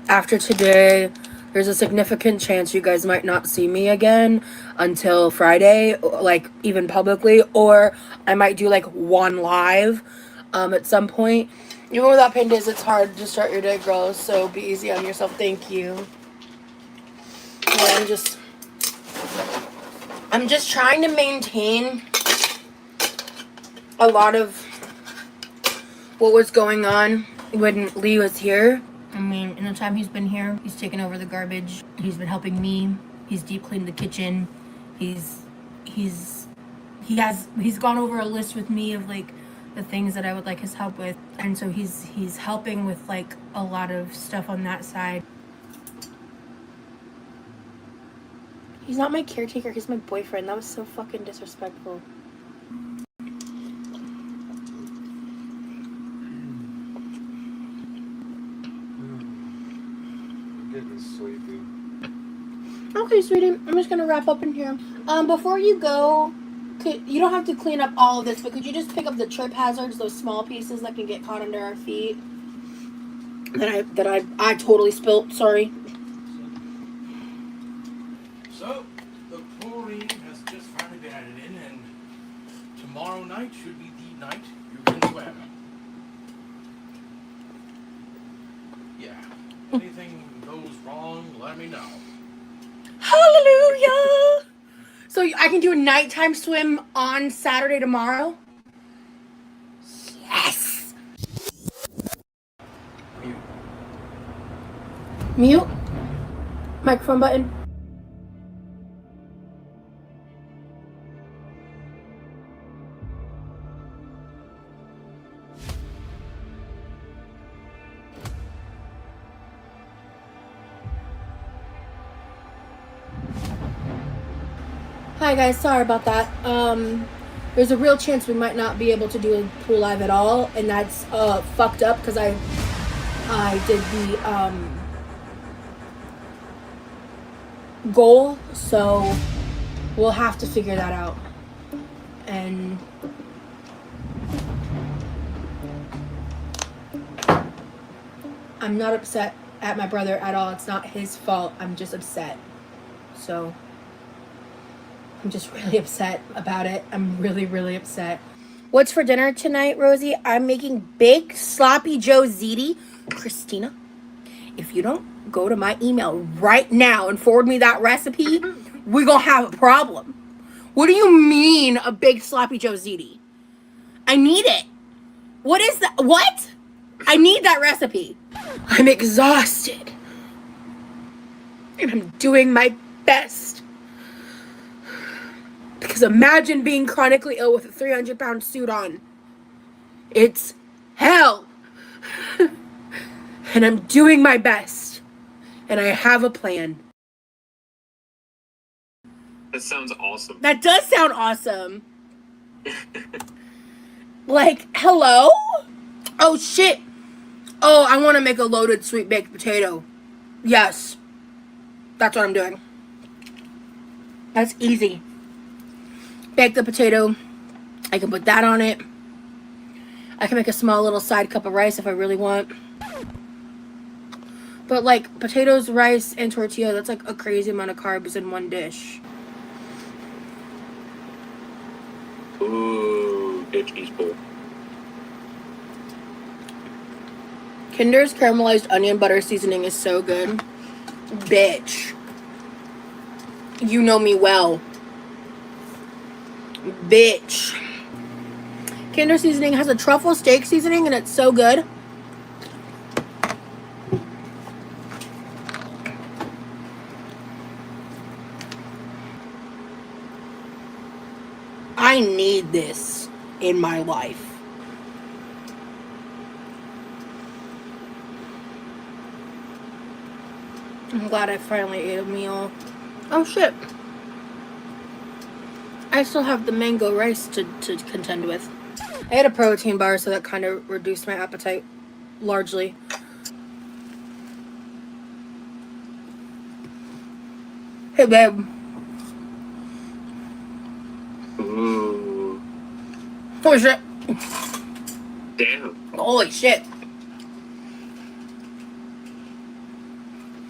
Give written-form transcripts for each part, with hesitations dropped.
After today, there's a significant chance you guys might not see me again until Friday, like even publicly, or I might do like one live at some point. Even without pain days, it's hard to start your day, girls, so be easy on yourself. Thank you. Yeah, I'm just trying to maintain a lot of what was going on when Lee was here. I mean, in the time he's been here, he's taken over the garbage. He's been helping me. He's deep cleaned the kitchen. He's gone over a list with me of like the things that I would like his help with, and so he's helping with like a lot of stuff on that side. He's not my caretaker. He's my boyfriend. That was so fucking disrespectful. Sleepy. Okay, sweetie, I'm just gonna wrap up in here. Before you go, you don't have to clean up all of this, but could you just pick up the trip hazards, those small pieces that can get caught under our feet? That I totally spilt. Sorry. So the chlorine has just finally been added in, and tomorrow night should be the night you can swim. Yeah. Anything goes wrong, let me know. Hallelujah! So I can do a nighttime swim on Saturday tomorrow? Yes! Mute. Microphone button. Hi guys, sorry about that. There's a real chance we might not be able to do a pool live at all, and that's fucked up because I did the goal, so we'll have to figure that out. And I'm not upset at my brother at all. It's not his fault. I'm just upset. So I'm just really upset about it. I'm really, really upset. What's for dinner tonight, Rosie? I'm making big sloppy Joe ziti. Christina, if you don't go to my email right now and forward me that recipe, we're gonna have a problem. What do you mean a big sloppy Joe ziti? I need it. What is that? What? I need that recipe. I'm exhausted. And I'm doing my best. Because imagine being chronically ill with a 300-pound suit on. It's hell. And I'm doing my best. And I have a plan. That sounds awesome. That does sound awesome. Like, hello? Oh, shit. Oh, I want to make a loaded sweet baked potato. Yes. That's what I'm doing. That's easy. Bake the potato. I can put that on it. I can make a small little side cup of rice if I really want. But like potatoes, rice, and tortilla, that's like a crazy amount of carbs in one dish. Ooh, good cheese bowl. Kinder's caramelized onion butter seasoning is so good. Bitch. You know me well. Bitch. Kinder seasoning has a truffle steak seasoning and it's so good. I need this in my life. I'm glad I finally ate a meal. Oh shit. I still have the mango rice to contend with. I had a protein bar, so that kind of reduced my appetite largely. Hey, babe. Ooh. Holy shit. Damn. Holy shit.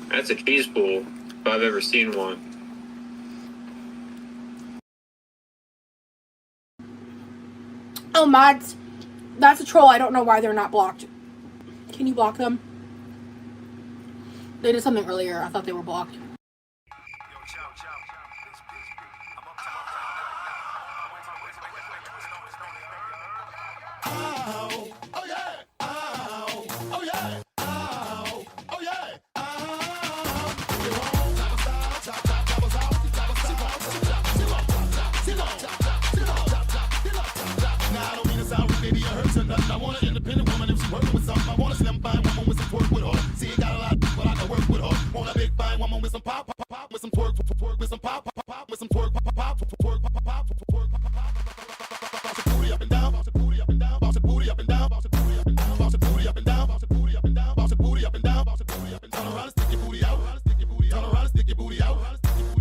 That's a cheese pool, if I've ever seen one. Oh, mods. That's a troll. I don't know why they're not blocked. Can you block them? They did something earlier. I thought they were blocked. I want an independent woman if she working with something. I want a slim fine woman with some twerk with her. See, it got a lot, but I can work with her. Want a big fine woman with some pop, pop, pop, with some twerk, twerk, with some pop, pop, pop, with some twerk, pop, pop, twerk, pop, pop, twerk, pop, pop. Bounce your booty up and down, bounce your booty up and down, bounce your booty up and down, bounce your booty up and down, bounce your booty up and down, bounce your booty up and down, bounce your booty up and down, bounce your booty up and down. Turn around and stick your booty out, stick your booty out, turn around and stick your booty out,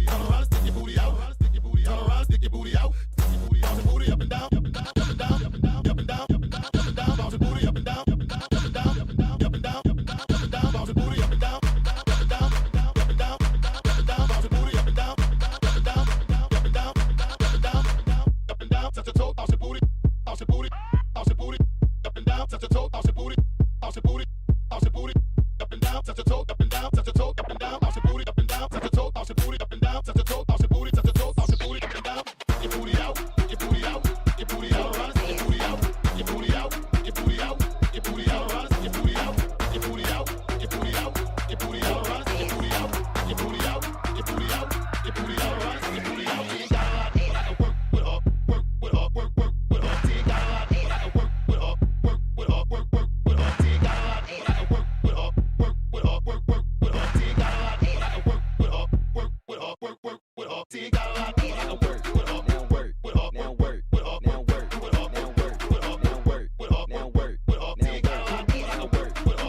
turn around and stick your booty out, stick your booty out, turn around and stick your booty out, stick your booty out, bounce your booty up and down, up and down, up and down, up and down, up and down, up and down, up and down, bounce your booty up and down, up and down, up and down, up and down, up and down, up and down, up and down, bounce your booty up and down, up and down, up and down, up and down, up and down, up and down, bounce your booty up and down, up and down, up and down, up and down, up and down, up and down, touch your toe, bounce your booty, bounce your booty, bounce your booty, up and down, touch your toe, bounce your booty, bounce your booty, bounce your booty, up and down, touch your toe, up and down, touch your toe, up and down, bounce your booty, up and down, touch your toe, bounce your booty, up and down, touch your toe, bounce your booty, touch your toe, bounce your booty, up and down, your booty out, your booty out, your booty out, around, your booty out, your booty out, your booty out, your booty out, around, your booty out, your booty out, your booty out, your booty out, around, your booty out, your booty out, your booty out, your booty out, around, your booty out. You ain't got a lot, but I can work with her, work with her, work with her. You ain't got a lot, but I can work with her, work with her, work with her. You ain't got a lot, but I can work with her, work with her, work with her. You ain't got a lot, but I can work with her, work with her, work with her. You ain't got a lot, but I can work with her, work with her, now work with her, now work with her, now work with her, now work with her, now work with her. You ain't got a lot, but I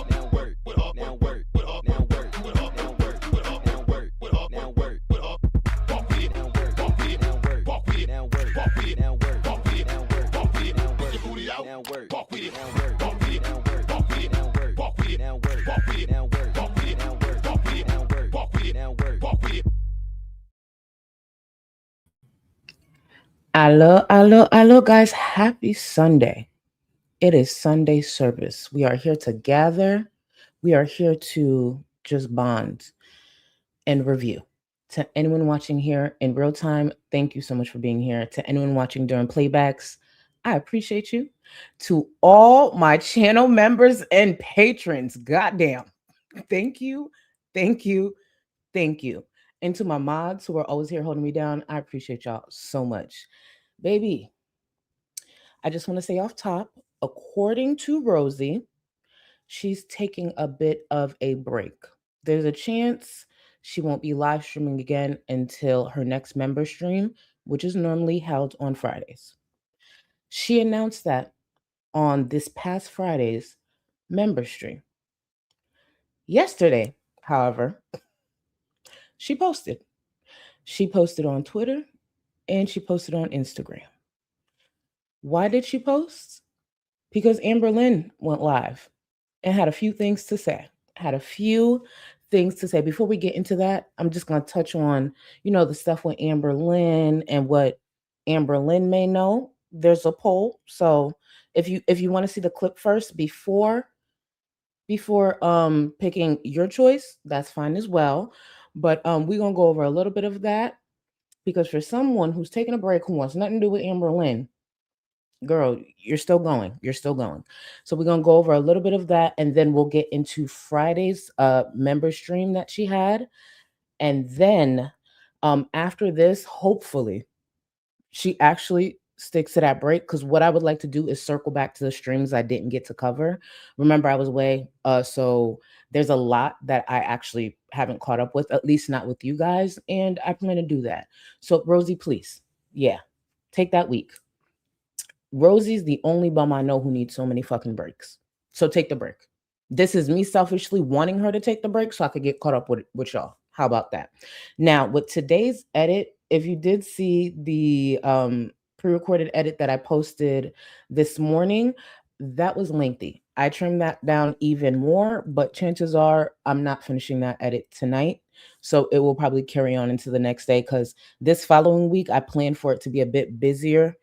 can work with her, now work with her, now work with her, now work with her, now work with her, now work with her, now work with her. Walk with it, now work, walk with it, now work, walk with it, now work, walk with it, now work, walk with it, now work, walk with it, now work. Your booty out, now work, walk with it, now work, walk with it, now work, walk with it, now work, walk with it, now work, walk with it, now work, walk with it, now work, walk with it, now work, walk with it, now work, walk with it. Hello, guys. Happy Sunday. It is Sunday service. We are here to gather. We are here to just bond and review. To anyone watching here in real time, thank you so much for being here. To anyone watching during playbacks, I appreciate you. To all my channel members and patrons, goddamn, thank you, thank you, thank you. And to my mods who are always here holding me down, I appreciate y'all so much. Baby, I just want to say off top, according to Rosie, she's taking a bit of a break. There's a chance she won't be live streaming again until her next member stream, which is normally held on Fridays. She announced that on this past Friday's member stream. Yesterday, however, she posted. She posted on Twitter and she posted on Instagram. Why did she post? Because Amber Lynn went live and had a few things to say. Before we get into that, I'm just going to touch on, the stuff with Amber Lynn and what Amber Lynn may know. There's a poll. So if you want to see the clip first before picking your choice, that's fine as well. But we're going to go over a little bit of that because for someone who's taking a break who wants nothing to do with Amber Lynn, girl, you're still going. So we're going to go over a little bit of that, and then we'll get into Friday's member stream that she had. And then after this, hopefully, she actually sticks to that break, because what I would like to do is circle back to the streams I didn't get to cover. Remember, I was away, so There's a lot that I actually haven't caught up with, at least not with you guys, and I plan to do that. So Rosie, please, yeah, take that week. Rosie's the only bum I know who needs so many fucking breaks. So take the break. This is me selfishly wanting her to take the break so I could get caught up with y'all. How about that? Now, with today's edit, if you did see the pre-recorded edit that I posted this morning, that was lengthy. I trimmed that down even more, but chances are I'm not finishing that edit tonight. So it will probably carry on into the next day because this following week I plan for it to be a bit busier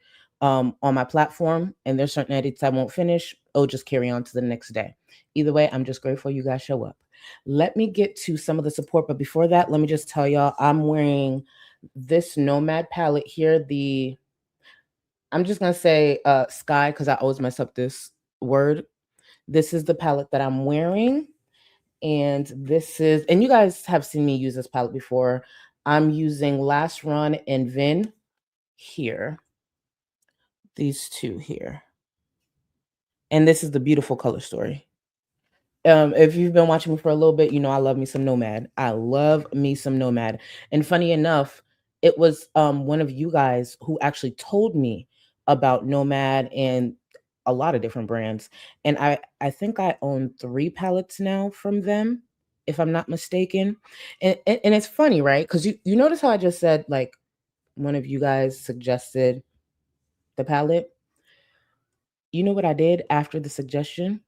on my platform, and there's certain edits I won't finish. It'll just carry on to the next day. Either way, I'm just grateful you guys show up. Let me get to some of the support, but before that, let me just tell y'all I'm wearing this Nomad palette here. I'm just gonna say sky because I always mess up this word. This is the palette that I'm wearing, and and you guys have seen me use this palette before. I'm using Last Run and Vin here. These two here. And this is the beautiful color story. If you've been watching me for a little bit, you know I love me some Nomad. I love me some Nomad. And funny enough, it was one of you guys who actually told me about Nomad and a lot of different brands. And I think I own 3 palettes now from them, if I'm not mistaken. And it's funny, right? Because you notice how I just said like one of you guys suggested the palette. You know what I did after the suggestion?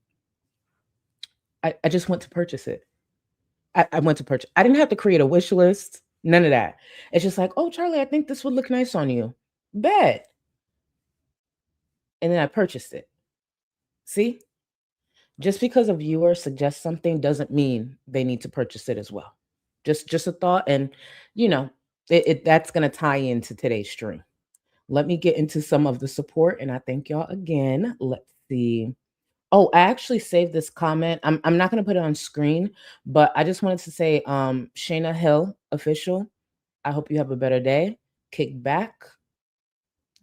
I just went to purchase it. I went to purchase. I didn't have to create a wish list. None of that. It's just like, oh, Charlie, I think this would look nice on you. Bet. And then I purchased it. See? Just because a viewer suggests something doesn't mean they need to purchase it as well. Just a thought. And, you know, that's going to tie into today's stream. Let me get into some of the support. And I thank y'all again. Let's see. Oh, I actually saved this comment. I'm not gonna put it on screen, but I just wanted to say, Shayna Hill official. I hope you have a better day. Kick back.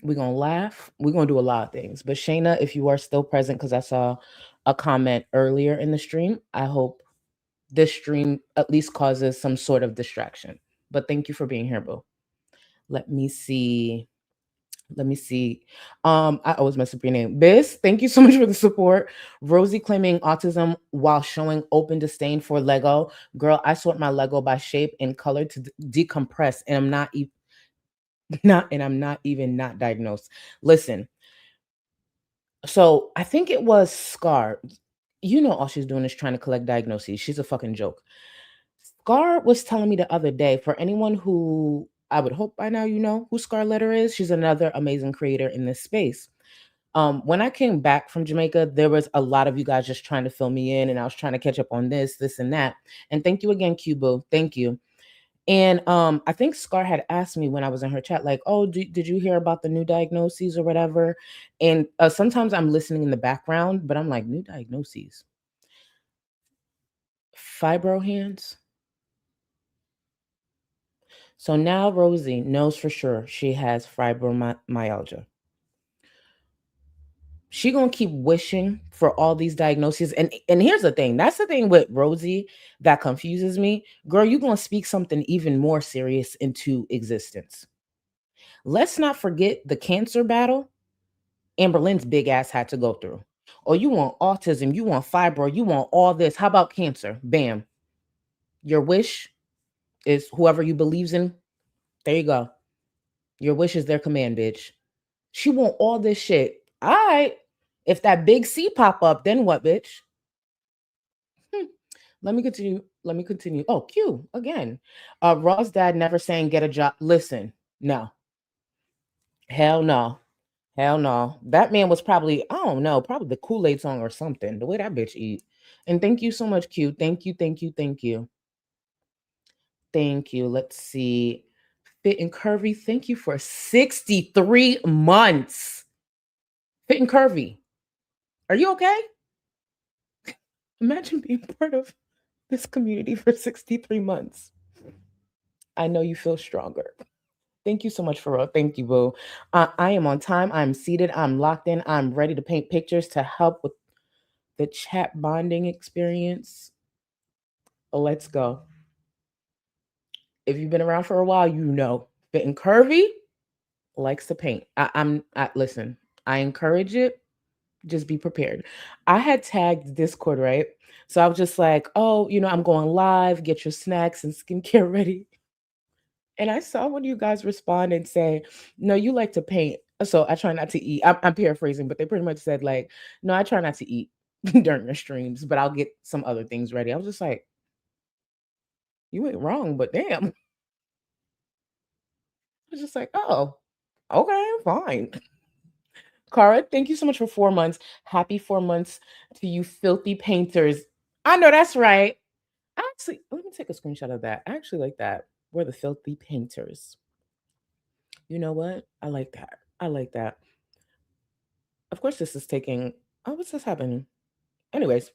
We're gonna laugh. We're gonna do a lot of things. But Shayna, if you are still present, because I saw a comment earlier in the stream, I hope this stream at least causes some sort of distraction. But thank you for being here, boo. Let me see. Let me see. I always mess up your name. Biz, thank you so much for the support. Rosie claiming autism while showing open disdain for Lego. Girl, I sort my Lego by shape and color to decompress, and I'm not even not diagnosed. Listen, so I think it was Scar. You know, all she's doing is trying to collect diagnoses. She's a fucking joke. Scar was telling me the other day, for anyone who I would hope by now you know who Scar Letter is. She's another amazing creator in this space. When I came back from Jamaica, there was a lot of you guys just trying to fill me in, and I was trying to catch up on this, and that. And thank you again, Cubo. Thank you. And I think Scar had asked me when I was in her chat, like, "Oh, did you hear about the new diagnoses or whatever?" And sometimes I'm listening in the background, but I'm like, "New diagnoses, fibro hands." So now Rosie knows for sure she has fibromyalgia. She gonna keep wishing for all these diagnoses. And here's the thing. That's the thing with Rosie that confuses me. Girl, you gonna speak something even more serious into existence. Let's not forget the cancer battle Amber Lynn's big ass had to go through. Oh, you want autism, you want fibro, you want all this. How about cancer? Bam. Your wish is whoever you believes in. There you go. Your wish is their command, bitch. She want all this shit. All right. If that big C pop up, then what, bitch? Let me continue. Let me continue. Oh, Q again. Raw's dad never saying get a job. Listen, no. Hell no. Hell no. That man was probably, I don't know, probably the Kool-Aid song or something. The way that bitch eat. And thank you so much, Q. Thank you, thank you, thank you. Thank you. Let's see. Fit and Curvy, thank you for 63 months. Fit and Curvy, are you okay? Imagine being part of this community for 63 months. I know you feel stronger. Thank you so much, Farrell. Thank you, boo. I am on time. I'm seated. I'm locked in. I'm ready to paint pictures to help with the chat bonding experience. Let's go. If you've been around for a while, you know Fit and Curvy likes to paint. Listen, I encourage it. Just be prepared. I had tagged Discord, right? So I was just like, oh, I'm going live, get your snacks and skincare ready. And I saw one of you guys respond and say, no, you like to paint. So I try not to eat. I'm paraphrasing, but they pretty much said, like, no, I try not to eat during the streams, but I'll get some other things ready. I was just like, you ain't wrong, but damn. I was just like, oh, okay, fine. Cara, thank you so much for 4 months. Happy 4 months to you filthy painters. I know that's right. Actually, let me take a screenshot of that. I actually like that. We're the filthy painters. You know what? I like that. I like that. Of course, this is taking. Oh, what's this happening? Anyways,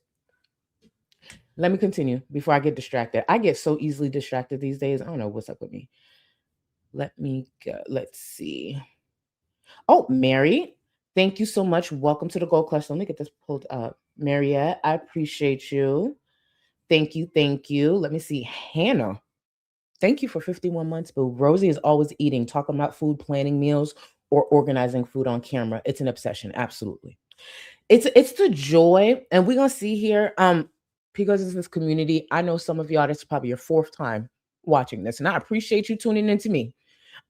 let me continue before I get distracted. I get so easily distracted these days. I don't know what's up with me. Let me go. Let's see. Oh, Mary, thank you so much. Welcome to the Gold Clutch. Let me get this pulled up. Mariette, I appreciate you. Thank you. Thank you. Let me see. Hannah, thank you for 51 months. But Rosie is always eating, talking about food, planning meals, or organizing food on camera. It's an obsession. Absolutely. It's the joy. And we're going to see here, because it's this community, I know some of y'all, this is probably your 4th time watching this. And I appreciate you tuning into me.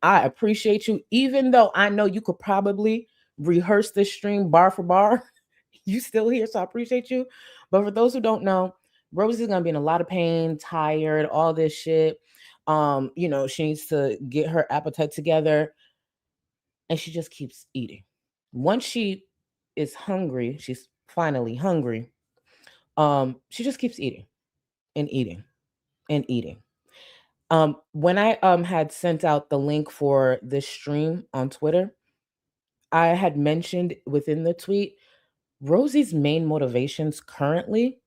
I appreciate you, even though I know you could probably rehearse this stream bar for bar. You still here, so I appreciate you. But for those who don't know, Rosie's gonna be in a lot of pain, tired, all this shit. She needs to get her appetite together, and she just keeps eating. Once she is hungry, she's finally hungry. She just keeps eating and eating and eating. When I had sent out the link for this stream on Twitter, I had mentioned within the tweet, Rosie's main motivations currently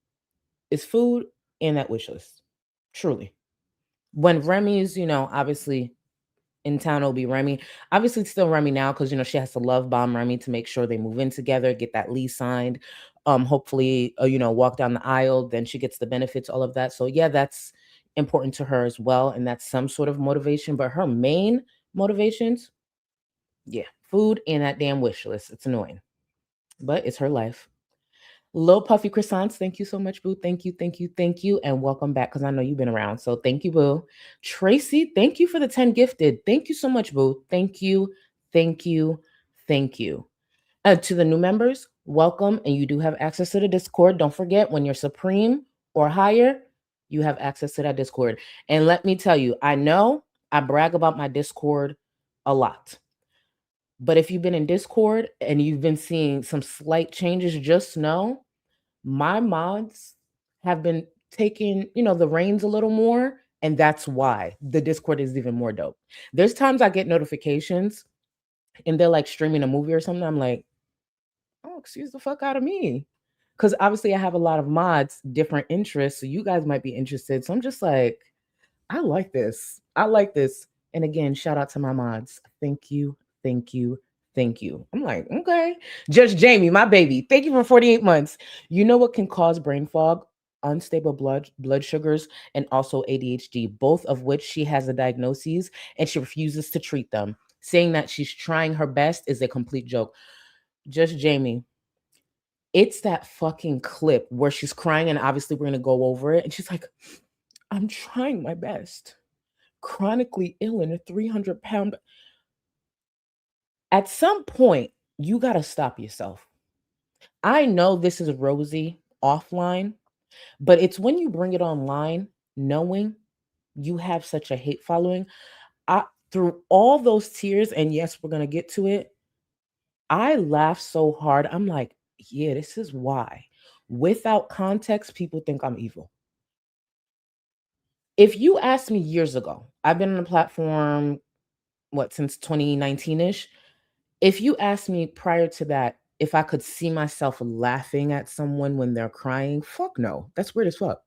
is food and that wish list. Truly. When Remy's, obviously in town, it'll be Remy. Obviously, it's still Remy now because, she has to love bomb Remy to make sure they move in together, get that lease signed. Hopefully, walk down the aisle, then she gets the benefits, all of that. So, yeah, that's important to her as well. And that's some sort of motivation. But her main motivations, yeah, food and that damn wish list. It's annoying, but it's her life. Lil Puffy Croissants, thank you so much, boo. Thank you, thank you, thank you. And welcome back because I know you've been around. So thank you, boo. Tracy, thank you for the 10 gifted. Thank you so much, boo. Thank you, thank you, thank you. To the new members, welcome. And you do have access to the Discord. Don't forget, when you're Supreme or higher, you have access to that Discord. And let me tell you, I know I brag about my Discord a lot. But if you've been in Discord and you've been seeing some slight changes, just know my mods have been taking, the reins a little more. And that's why the Discord is even more dope. There's times I get notifications and they're like streaming a movie or something. I'm like, oh, excuse the fuck out of me. Because obviously I have a lot of mods, different interests. So you guys might be interested. So I'm just like, I like this. I like this. And again, shout out to my mods. Thank you. Thank you. Thank you. I'm like, okay. Judge Jamie, my baby. Thank you for 48 months. You know what can cause brain fog? Unstable blood sugars and also ADHD, both of which she has a diagnosis and she refuses to treat them. Saying that she's trying her best is a complete joke. Judge Jamie, it's that fucking clip where she's crying and obviously we're going to go over it. And she's like, I'm trying my best. Chronically ill in a 300-pound. At some point, you got to stop yourself. I know this is Rosie offline, but it's when you bring it online, knowing you have such a hate following. Through all those tears, and yes, we're going to get to it, I laughed so hard. I'm like, yeah, this is why. Without context, people think I'm evil. If you asked me years ago, I've been on the platform, since 2019-ish. If you asked me prior to that, if I could see myself laughing at someone when they're crying, fuck no. That's weird as fuck.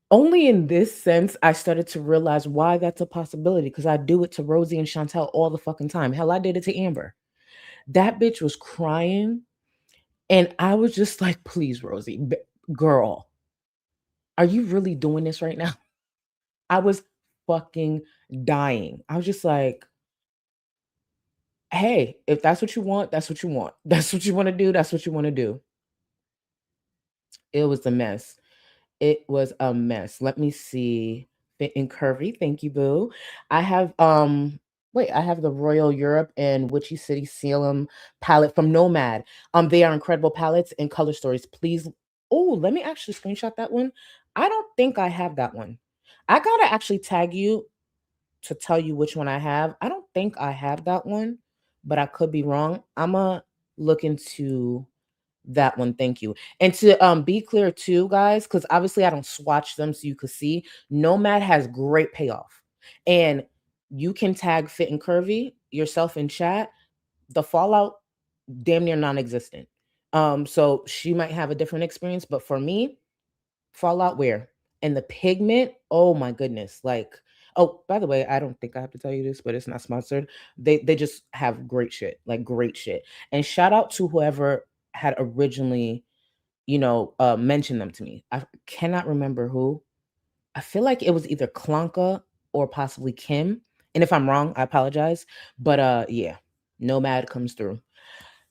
Only in this sense, I started to realize why that's a possibility, because I do it to Rosie and Chantel all the fucking time. Hell, I did it to Amber. That bitch was crying, and I was just like, please, Rosie, girl, Are you really doing this right now? I was fucking dying. I was just like, hey, if that's what you want, that's what you want. That's what you want to do. That's what you want to do. It was a mess. It was a mess. Let me see. Fit and curvy. Thank you, boo. I have wait, I have the Royal Europe and Witchy City Salem palette from Nomad. They are incredible palettes and color stories. Please. Oh, let me actually screenshot that one. I don't think I have that one. I gotta actually tag you to tell you which one I have. I don't think I have that one, but I could be wrong. I'ma look into that one. Thank you. And to be clear too, guys, because obviously I don't swatch them so you could see. Nomad has great payoff. And you can tag Fit and Curvy yourself in chat. The fallout damn near non-existent. So she might have a different experience, but for me, fallout wear and the pigment, oh my goodness. Like, oh, by the way, I don't think I have to tell you this, but it's not sponsored. They just have great shit, like great shit. And shout out to whoever had originally, mentioned them to me. I cannot remember who. I feel like it was either Klonka or possibly Kim. And if I'm wrong, I apologize. But yeah, Nomad comes through.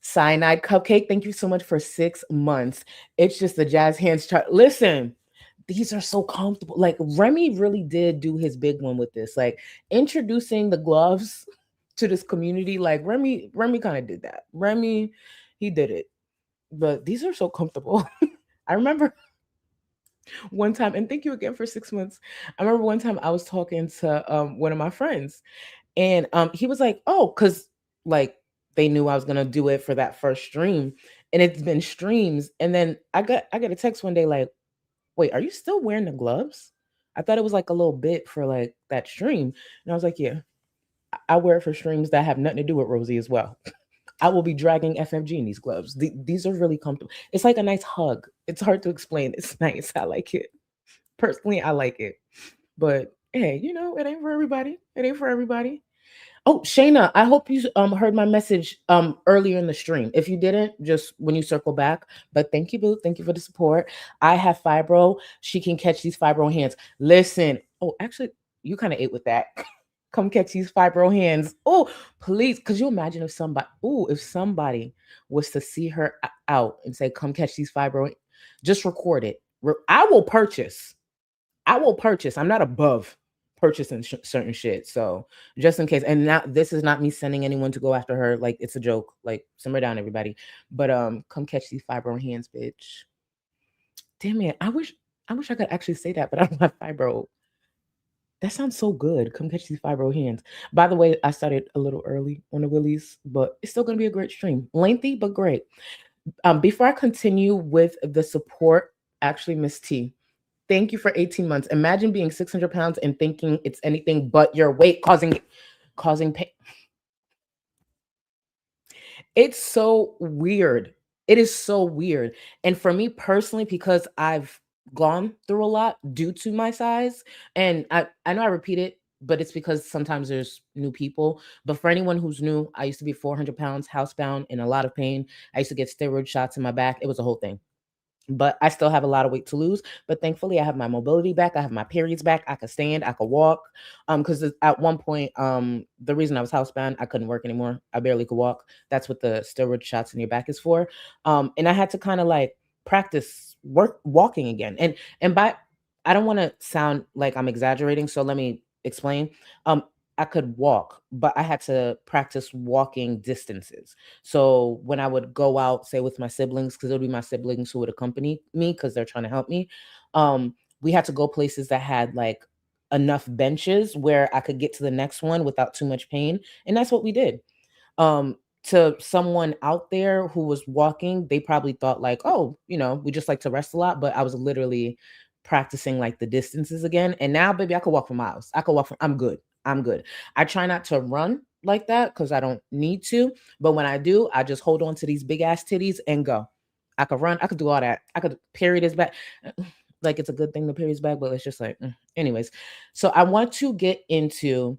Cyanide Cupcake, thank you so much for 6 months. It's just the jazz hands chart. Listen, these are so comfortable. Like Remy really did do his big one with this, like introducing the gloves to this community. Like Remy kind of did that. Remy, he did it. But these are so comfortable. I remember one time, and thank you again for 6 months. I remember one time I was talking to one of my friends, and he was like, "Oh, because like they knew I was gonna do it for that first stream, and it's been streams." And then I got a text one day like, "Wait, are you still wearing the gloves? I thought it was like a little bit for like that stream." And I was like, "Yeah, I wear it for streams that have nothing to do with Rosie as well." I will be dragging FFG in these gloves. These are really comfortable. It's like a nice hug. It's hard to explain. It's nice. I like it. Personally, I like it. But hey, it ain't for everybody. It ain't for everybody. Oh, Shayna, I hope you heard my message earlier in the stream. If you didn't, just when you circle back. But thank you, boo. Thank you for the support. I have fibro. She can catch these fibro hands. Listen. Oh, actually, you kind of ate with that. Come catch these fibro hands. Oh, please. Could you imagine if somebody was to see her out and say, come catch these fibro, just record it. I will purchase. I'm not above purchasing certain shit. So just in case, and now this is not me sending anyone to go after her. Like it's a joke. Like simmer down, everybody. But come catch these fibro hands, bitch. Damn it. I wish I could actually say that, but I don't have fibro. That sounds so good. Come catch these fibro hands. By the way, I started a little early on the Willies, but it's still gonna be a great stream. Lengthy, but great. Before I continue with the support, actually, Miss T, thank you for 18 months. Imagine being 600 pounds and thinking it's anything but your weight causing pain. It's so weird. It is so weird. And for me personally, because I've gone through a lot due to my size, and I know I repeat it, but it's because sometimes there's new people. But for anyone who's new, I used to be 400 pounds, housebound, in a lot of pain. I used to get steroid shots in my back. It was a whole thing, but I still have a lot of weight to lose. But thankfully, I have my mobility back. I have my periods back. I could stand. I could walk. Because at one point, the reason I was housebound, I couldn't work anymore. I barely could walk. That's what the steroid shots in your back is for. And I had to kind of like practice walking again. And by I don't want to sound like I'm exaggerating, so let me explain. I could walk, but I had to practice walking distances. So when I would go out, say with my siblings, because it would be my siblings who would accompany me because they're trying to help me, we had to go places that had like enough benches where I could get to the next one without too much pain. And that's what we did. To someone out there who was walking, they probably thought like, oh, we just like to rest a lot. But I was literally practicing like the distances again. And now, baby, I could walk for miles. I'm good. I'm good. I try not to run like that because I don't need to. But when I do, I just hold on to these big ass titties and go. I could run. I could do all that. I could period is back. Like it's a good thing the period's back, but it's just like, anyways. So I want to get into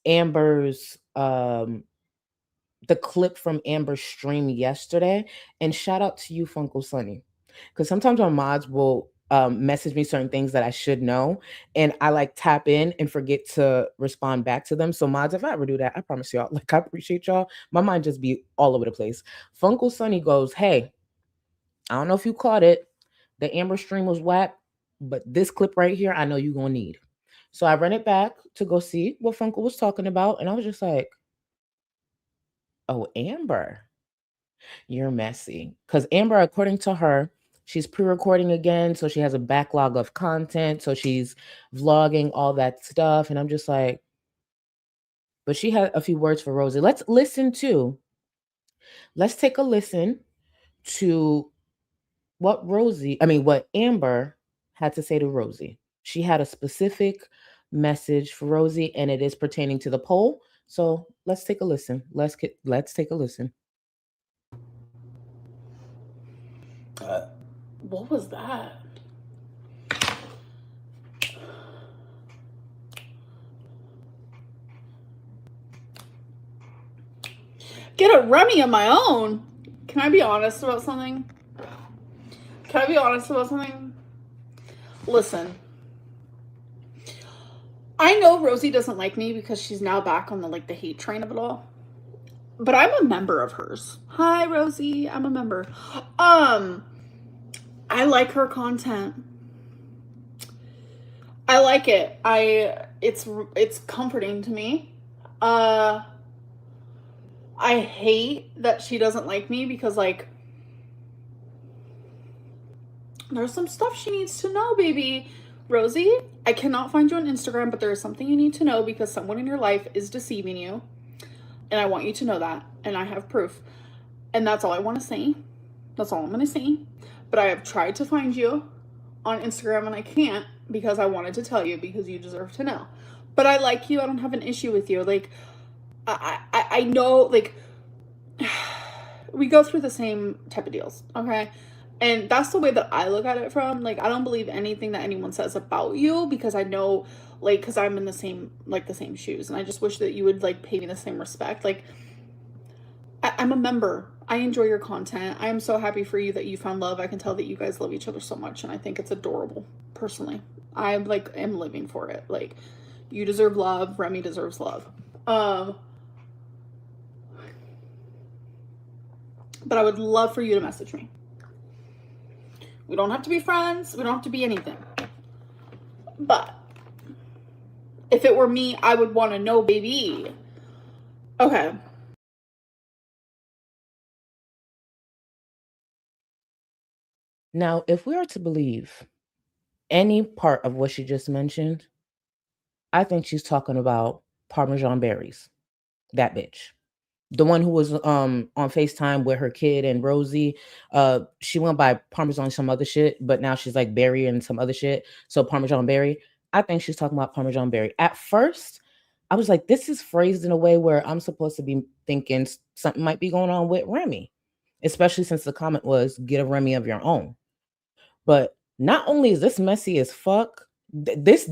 Amber's the clip from Amber's stream yesterday. And shout out to you, Funkle Sunny. Because sometimes our mods will message me certain things that I should know, and I like tap in and forget to respond back to them. So mods, if I ever do that, I promise y'all, like, I appreciate y'all. My mind just be all over the place. Funkle Sunny goes, hey, I don't know if you caught it. The Amber stream was whack, but this clip right here, I know you're gonna need. So I ran it back to go see what Funkle was talking about, and I was just like, oh, Amber, you're messy. Because Amber, according to her, she's pre-recording again, so she has a backlog of content, so she's vlogging all that stuff, and I'm just like, but she had a few words for Rosie. Let's take a listen to what Amber had to say to Rosie. She had a specific message for Rosie, and it is pertaining to the poll. So let's take a listen. Let's take a listen. What was that? Get a Remy of my own. Can I be honest about something? Listen. I know Rosie doesn't like me because she's now back on the hate train of it all. But I'm a member of hers. Hi, Rosie. I'm a member. I like her content. I like it. It's comforting to me. I hate that she doesn't like me because there's some stuff she needs to know, baby. Rosie, I cannot find you on Instagram, but there is something you need to know because someone in your life is deceiving you. And I want you to know that. And I have proof. And that's all I want to say. That's all I'm going to say. But I have tried to find you on Instagram and I can't because I wanted to tell you because you deserve to know. But I like you. I don't have an issue with you. I know, we go through the same type of deals, okay? And that's the way that I look at it from. I don't believe anything that anyone says about you because I know, because I'm in the same shoes. And I just wish that you would, pay me the same respect. I'm a member. I enjoy your content. I am so happy for you that you found love. I can tell that you guys love each other so much. And I think it's adorable, personally. I, am living for it. You deserve love. Remy deserves love. But I would love for you to message me. We don't have to be friends. We don't have to be anything. But if it were me, I would want to know, baby. Okay. Now, if we are to believe any part of what she just mentioned, I think she's talking about Parmesan berries. That bitch. The one who was on FaceTime with her kid and Rosie. She went by Parmesan some other shit, but now she's like berry and some other shit. So Parmesan berry. I think she's talking about Parmesan berry. At first, I was like, this is phrased in a way where I'm supposed to be thinking something might be going on with Remy, especially since the comment was get a Remy of your own. But not only is this messy as fuck, this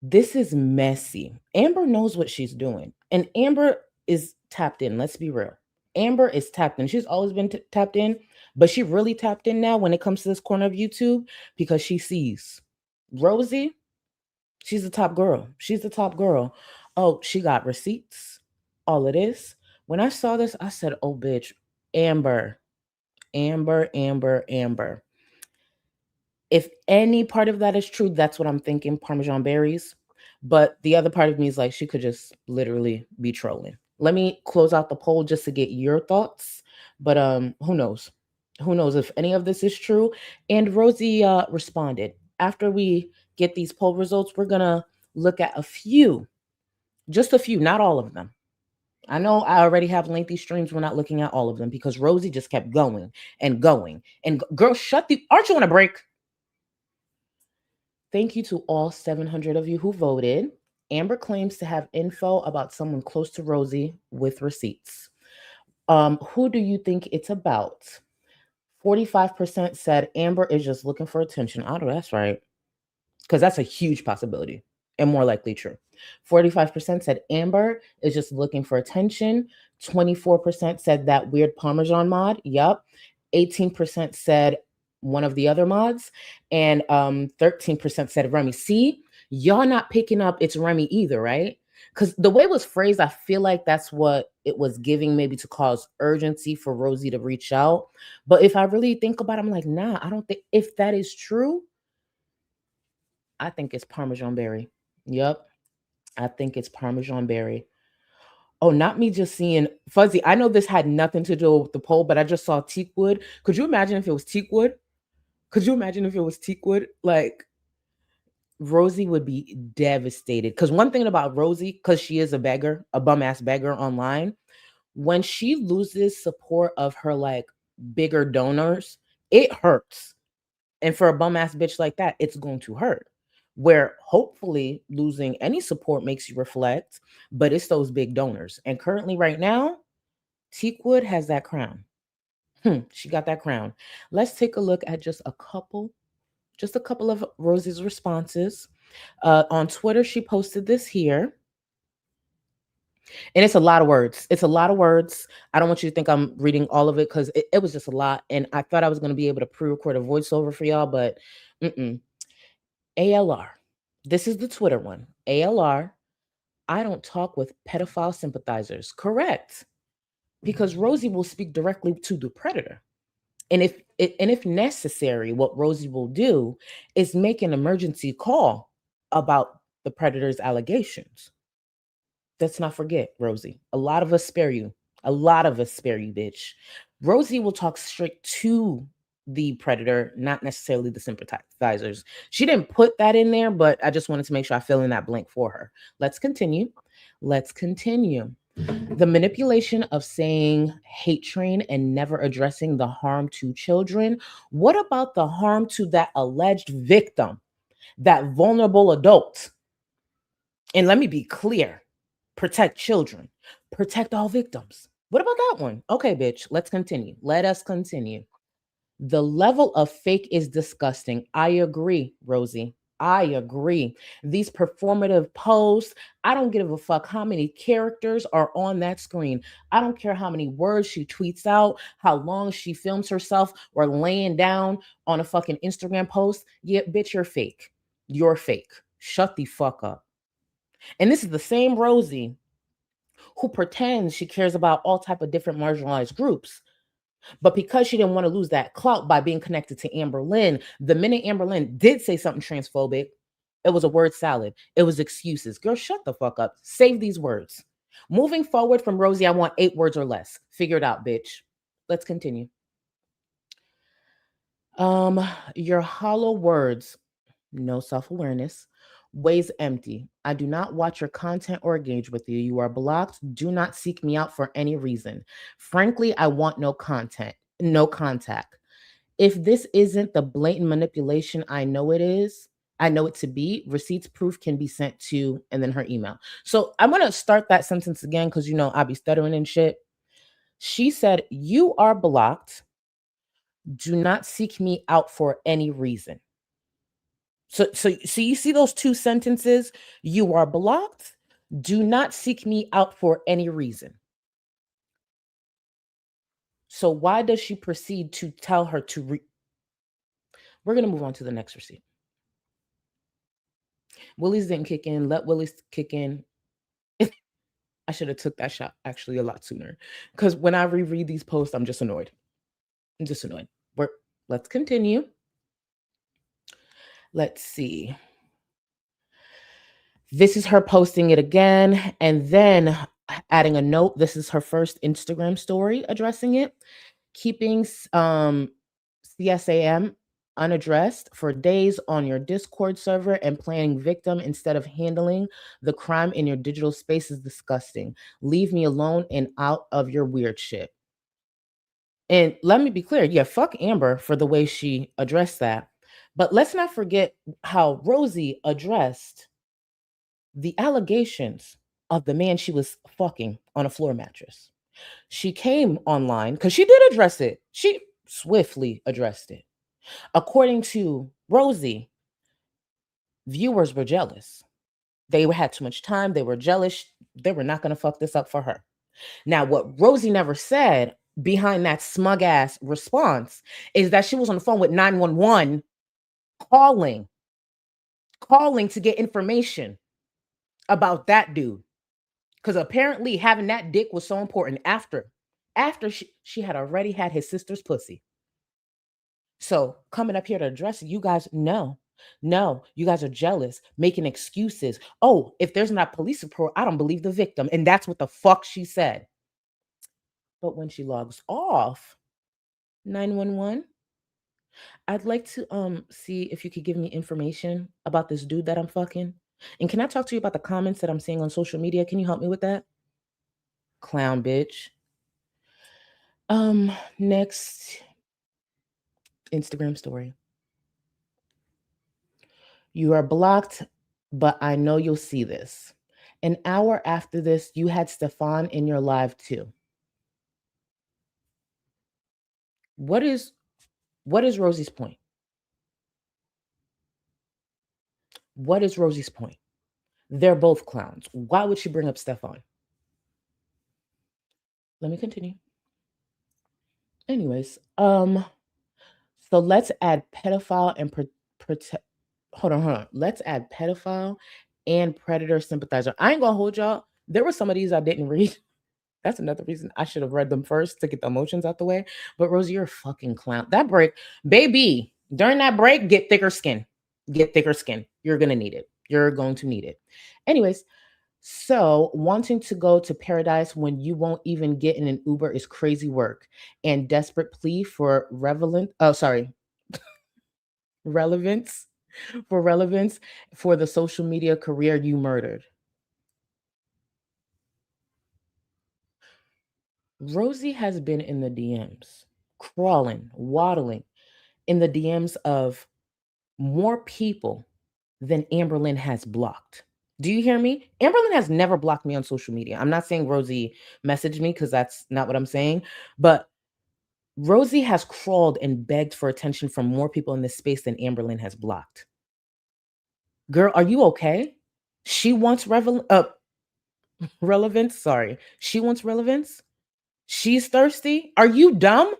is messy. Amber knows what she's doing, and Amber is tapped in. Let's be real. Amber is tapped in. She's always been tapped in, but she really tapped in now when it comes to this corner of YouTube because she sees Rosie. She's the top girl. She's the top girl. Oh, she got receipts. All of this. When I saw this, I said, oh, bitch, Amber. If any part of that is true, that's what I'm thinking, Parmesan berries. But the other part of me is like, she could just literally be trolling. Let me close out the poll just to get your thoughts. But who knows? Who knows if any of this is true? And Rosie responded. After we get these poll results, we're going to look at a few, just a few, not all of them. I know I already have lengthy streams. We're not looking at all of them because Rosie just kept going and going. And girl, aren't you on a break? Thank you to all 700 of you who voted. Amber claims to have info about someone close to Rosie with receipts. Who do you think it's about? 45% said Amber is just looking for attention. Oh, that's right. Because that's a huge possibility and more likely true. 45% said Amber is just looking for attention. 24% said that weird Parmesan mod. Yup. 18% said one of the other mods, and 13% said Remy. See, y'all not picking up it's Remy either, right? Because the way it was phrased, I feel like that's what it was giving, maybe to cause urgency for Rosie to reach out. But if I really think about it, I'm like, nah, I don't think, if that is true, I think it's Parmesan berry. Yep, I think it's Parmesan berry. Oh, not me just seeing Fuzzy. I know this had nothing to do with the poll, but I just saw teakwood. Could you imagine if it was teakwood? Could you imagine if it was teakwood? Like, Rosie would be devastated. Because one thing about Rosie, because she is a beggar, a bum ass beggar online, when she loses support of her like bigger donors, it hurts. And for a bum ass bitch like that, it's going to hurt. Where hopefully losing any support makes you reflect, but it's those big donors. And currently, right now, Teakwood has that crown. She got that crown. Let's take a look at just a couple of Rosie's responses. On Twitter, she posted this here. And it's a lot of words. It's a lot of words. I don't want you to think I'm reading all of it because it was just a lot. And I thought I was going to be able to pre-record a voiceover for y'all, but ALR. This is the Twitter one. ALR. I don't talk with pedophile sympathizers. Correct. Because Rosie will speak directly to the predator. And if necessary, what Rosie will do is make an emergency call about the predator's allegations. Let's not forget, Rosie. A lot of us spare you. A lot of us spare you, bitch. Rosie will talk straight to the predator, not necessarily the sympathizers. She didn't put that in there, but I just wanted to make sure I fill in that blank for her. Let's continue. The manipulation of saying hate train and never addressing the harm to children. What about the harm to that alleged victim, that vulnerable adult? And let me be clear. Protect children. Protect all victims. What about that one? Okay, bitch, let's continue. Let us continue. The level of fake is disgusting. I agree, Rosie. I agree. These performative posts, I don't give a fuck how many characters are on that screen. I don't care how many words she tweets out, how long she films herself or laying down on a fucking Instagram post. Yeah, bitch, you're fake. You're fake. Shut the fuck up. And this is the same Rosie who pretends she cares about all type of different marginalized groups. But because she didn't want to lose that clout by being connected to Amber Lynn, the minute Amber Lynn did say something transphobic, it was a word salad. It was excuses. Girl, shut the fuck up. Save these words. Moving forward from Rosie, I want 8 words or less. Figure it out, bitch. Let's continue. Your hollow words, no self-awareness, weighs empty. I do not watch your content or engage with you. You are blocked. Do not seek me out for any reason. Frankly, I want no content, no contact. If this isn't the blatant manipulation I know it is, I know it to be, receipts proof can be sent to, and then her email. So I'm going to start that sentence again because, you know, I'll be stuttering and shit. She said, you are blocked. Do not seek me out for any reason. So you see those 2 sentences? You are blocked. Do not seek me out for any reason. So why does she proceed to tell her to We're going to move on to the next receipt. Willie's didn't kick in. Let Willie's kick in. I should have took that shot actually a lot sooner. Because when I reread these posts, I'm just annoyed. Let's continue. Let's see. This is her posting it again and then adding a note. This is her first Instagram story addressing it. Keeping CSAM unaddressed for days on your Discord server and playing victim instead of handling the crime in your digital space is disgusting. Leave me alone and out of your weird shit. And let me be clear. Yeah, fuck Amber for the way she addressed that. But let's not forget how Rosie addressed the allegations of the man she was fucking on a floor mattress. She came online because she did address it. She swiftly addressed it. According to Rosie, viewers were jealous. They had too much time. They were jealous. They were not going to fuck this up for her. Now, what Rosie never said, behind that smug ass response is that she was on the phone with 911 calling to get information about that dude. Because apparently having that dick was so important after she had already had his sister's pussy. So coming up here to address it, you guys no, you guys are jealous, making excuses. Oh, if there's not police report, I don't believe the victim. And that's what the fuck she said. But when she logs off 911, I'd like to see if you could give me information about this dude that I'm fucking. And can I talk to you about the comments that I'm seeing on social media? Can you help me with that? Clown bitch. Next Instagram story. You are blocked, but I know you'll see this. An hour after this, you had Stefan in your live too. What is Rosie's point? What is Rosie's point? They're both clowns. Why would she bring up Stefan? Let me continue. Anyways, so let's add pedophile and hold on. Let's add pedophile and predator sympathizer. I ain't gonna hold y'all. There were some of these I didn't read. That's another reason I should have read them first to get the emotions out the way. But Rosie, you're a fucking clown. That break, baby, during that break, get thicker skin. Get thicker skin. You're gonna need it. You're going to need it. Anyways, so wanting to go to paradise when you won't even get in an Uber is crazy work. And desperate plea for relevance for the social media career you murdered. Rosie has been in the DMs, crawling, waddling in the DMs of more people than Amberlynn has blocked. Do you hear me? Amberlynn has never blocked me on social media. I'm not saying Rosie messaged me because that's not what I'm saying, but Rosie has crawled and begged for attention from more people in this space than Amberlynn has blocked. Girl, are you okay? She wants relevance. Sorry. She wants relevance. She's thirsty. Are you dumb?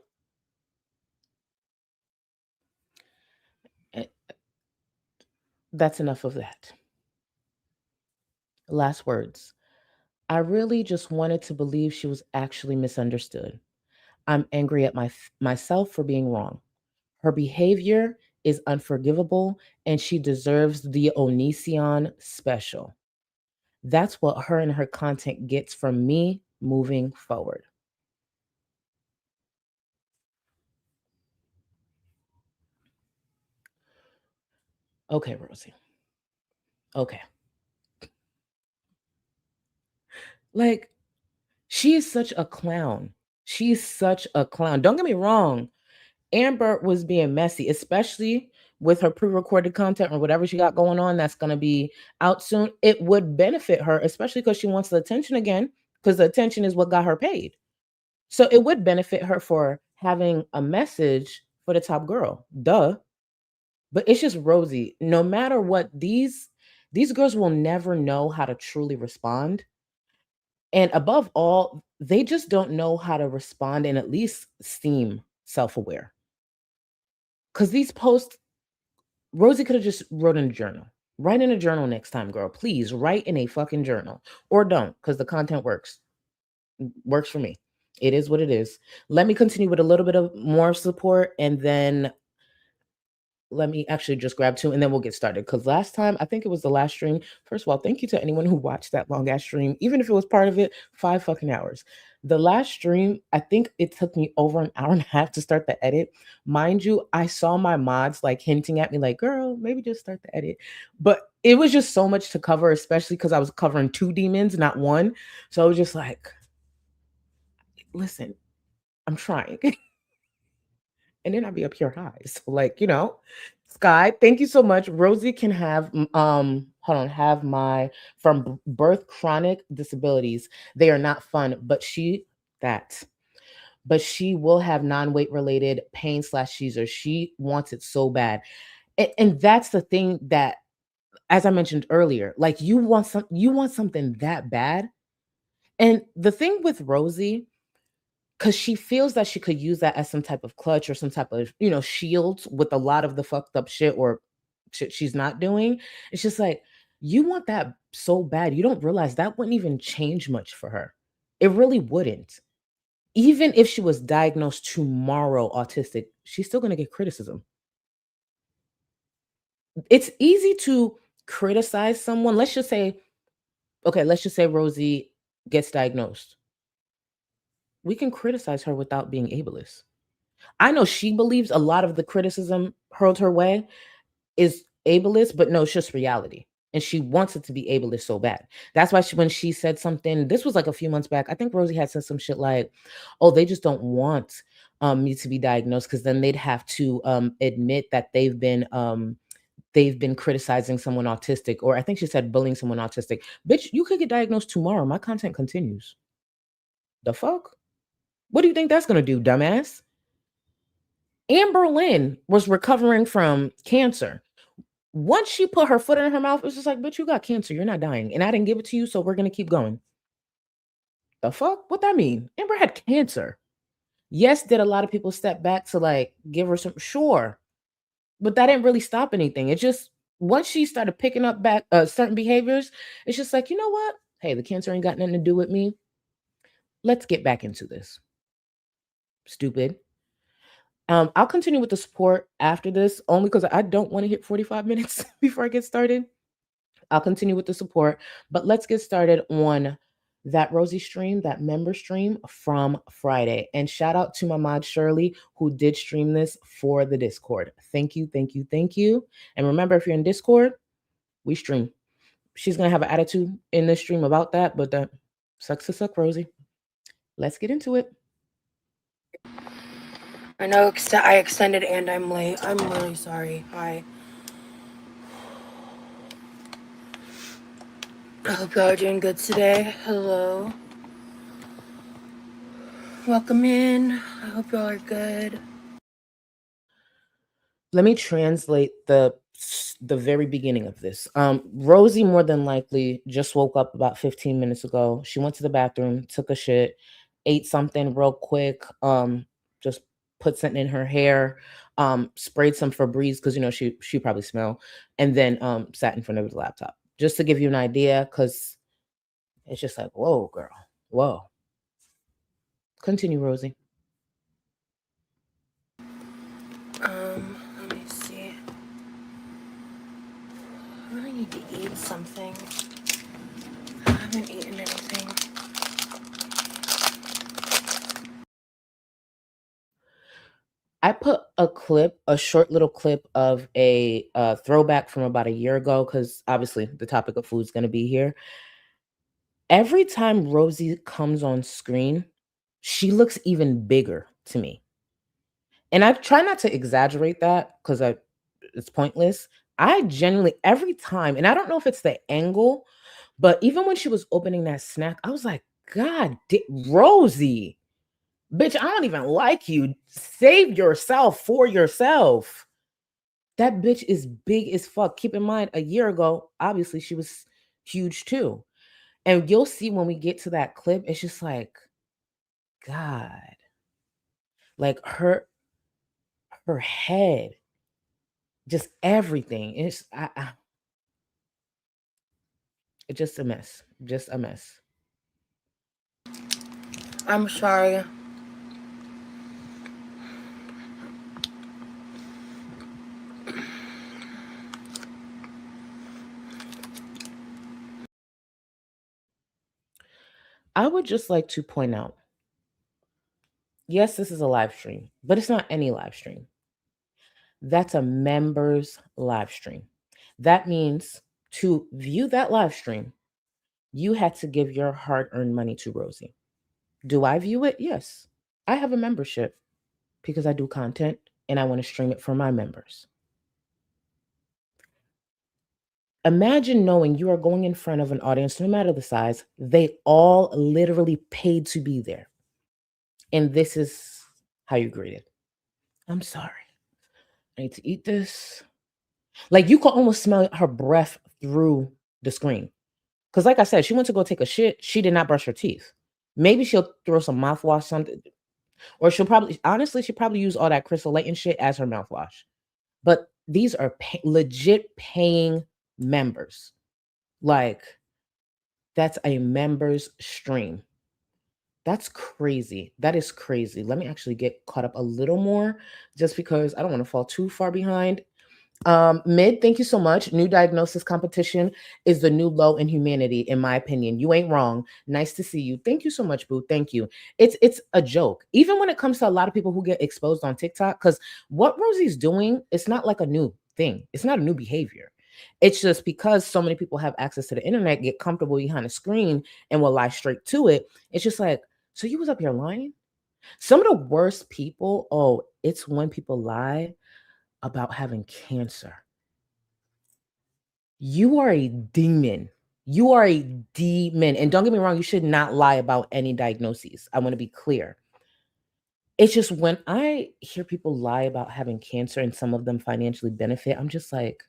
That's enough of that. Last words. I really just wanted to believe she was actually misunderstood. I'm angry at myself for being wrong. Her behavior is unforgivable and she deserves the Onision special. That's what her and her content gets from me moving forward. Okay, Rosie. Okay. Like, she is such a clown. She's such a clown. Don't get me wrong. Amber was being messy, especially with her pre-recorded content or whatever she got going on that's going to be out soon. It would benefit her, especially because she wants the attention again, because the attention is what got her paid. So it would benefit her for having a message for the top girl. Duh. But it's just Rosie. No matter what, these girls will never know how to truly respond. And above all, they just don't know how to respond and at least seem self-aware. Because these posts, Rosie could have just wrote in a journal. Write in a journal next time, girl. Please write in a fucking journal. Or don't, because the content works. Works for me. It is what it is. Let me continue with a little bit of more support and then let me actually just grab two and then we'll get started. Because last time, I think it was the last stream. First of all, thank you to anyone who watched that long ass stream, even if it was part of it, 5 fucking hours. The last stream, I think it took me over an hour and a half to start the edit. Mind you, I saw my mods like hinting at me like, girl, maybe just start the edit. But it was just so much to cover, especially because I was covering 2 demons, not 1. So I was just like, listen, I'm trying. And then I'd be up here high. So like, Sky, thank you so much. Rosie can have have my from birth chronic disabilities. They are not fun, but she will have non-weight related pain /seizures. She wants it so bad. And that's the thing that, as I mentioned earlier, like you want something that bad. And the thing with Rosie, because she feels that she could use that as some type of clutch or some type of, shield with a lot of the fucked up shit or shit she's not doing. It's just like, you want that so bad. You don't realize that wouldn't even change much for her. It really wouldn't. Even if she was diagnosed tomorrow autistic, she's still going to get criticism. It's easy to criticize someone. Let's just say Rosie gets diagnosed. We can criticize her without being ableist. I know she believes a lot of the criticism hurled her way is ableist, but no, it's just reality. And she wants it to be ableist so bad. That's why when she said something, this was like a few months back, I think Rosie had said some shit like, oh, they just don't want me to be diagnosed because then they'd have to admit that they've been criticizing someone autistic, or I think she said bullying someone autistic. Bitch, you could get diagnosed tomorrow. My content continues. The fuck? What do you think that's going to do, dumbass? Amber Lynn was recovering from cancer. Once she put her foot in her mouth, it was just like, bitch, you got cancer. You're not dying. And I didn't give it to you, so we're going to keep going. The fuck? What that mean? Amber had cancer. Yes, did a lot of people step back to like give her some? Sure. But that didn't really stop anything. It just, once she started picking up back certain behaviors, it's just like, you know what? Hey, the cancer ain't got nothing to do with me. Let's get back into this. Stupid. I'll continue with the support after this, only because I don't want to hit 45 minutes before I get started. I'll continue with the support, but let's get started on that Rosie stream, that member stream from Friday. And shout out to my mod Shirley, who did stream this for the Discord. Thank you, thank you, thank you. And remember, if you're in Discord, we stream. She's going to have an attitude in this stream about that, but that sucks to suck, Rosie. Let's get into it. I know I extended and I'm late. I'm really sorry. Hi. I hope y'all are doing good today. Hello. Welcome in. I hope y'all are good. Let me translate the very beginning of this. Rosie more than likely just woke up about 15 minutes ago. She went to the bathroom, took a shit, ate something real quick, just put something in her hair, sprayed some Febreze because she probably smell, and then sat in front of the laptop. Just to give you an idea, because it's just like, whoa, girl, whoa. Continue, Rosie. Let me see. I really need to eat something. I haven't eaten anything. I put a short little clip of a throwback from about a year ago, because obviously the topic of food is going to be here. Every time Rosie comes on screen, she looks even bigger to me. And I try not to exaggerate that because it's pointless. I genuinely, every time, and I don't know if it's the angle, but even when she was opening that snack, I was like, God, Rosie. Bitch, I don't even like you. Save yourself for yourself. That bitch is big as fuck. Keep in mind, a year ago, obviously, she was huge too. And you'll see when we get to that clip, it's just like, God. Like her head, just everything. It's just a mess. Just a mess. I'm sorry. I would just like to point out, yes, this is a live stream, but it's not any live stream. That's a members live stream. That means to view that live stream, you had to give your hard-earned money to Rosie. Do I view it? Yes. I have a membership because I do content and I want to stream it for my members. Imagine knowing you are going in front of an audience, no matter the size, they all literally paid to be there. And this is how you greet it. I'm sorry. I need to eat this. Like, you could almost smell her breath through the screen. Because like I said, she went to go take a shit. She did not brush her teeth. Maybe she'll throw some mouthwash, something. Or she probably use all that Crystal Layton shit as her mouthwash. But these are legit paying members. Like, that's a members stream. That's crazy. That is crazy. Let me actually get caught up a little more just because I don't want to fall too far behind. Mid, thank you so much. New diagnosis competition is the new low in humanity, in my opinion. You ain't wrong. Nice to see you. Thank you so much, boo. Thank you. It's a joke. Even when it comes to a lot of people who get exposed on TikTok, because what Rosie's doing, it's not like a new thing. It's not a new behavior. It's just because so many people have access to the internet, get comfortable behind a screen, and will lie straight to it. It's just like, so you was up here lying? Some of the worst people, it's when people lie about having cancer. You are a demon. You are a demon. And don't get me wrong, you should not lie about any diagnoses. I want to be clear. It's just when I hear people lie about having cancer and some of them financially benefit, I'm just like,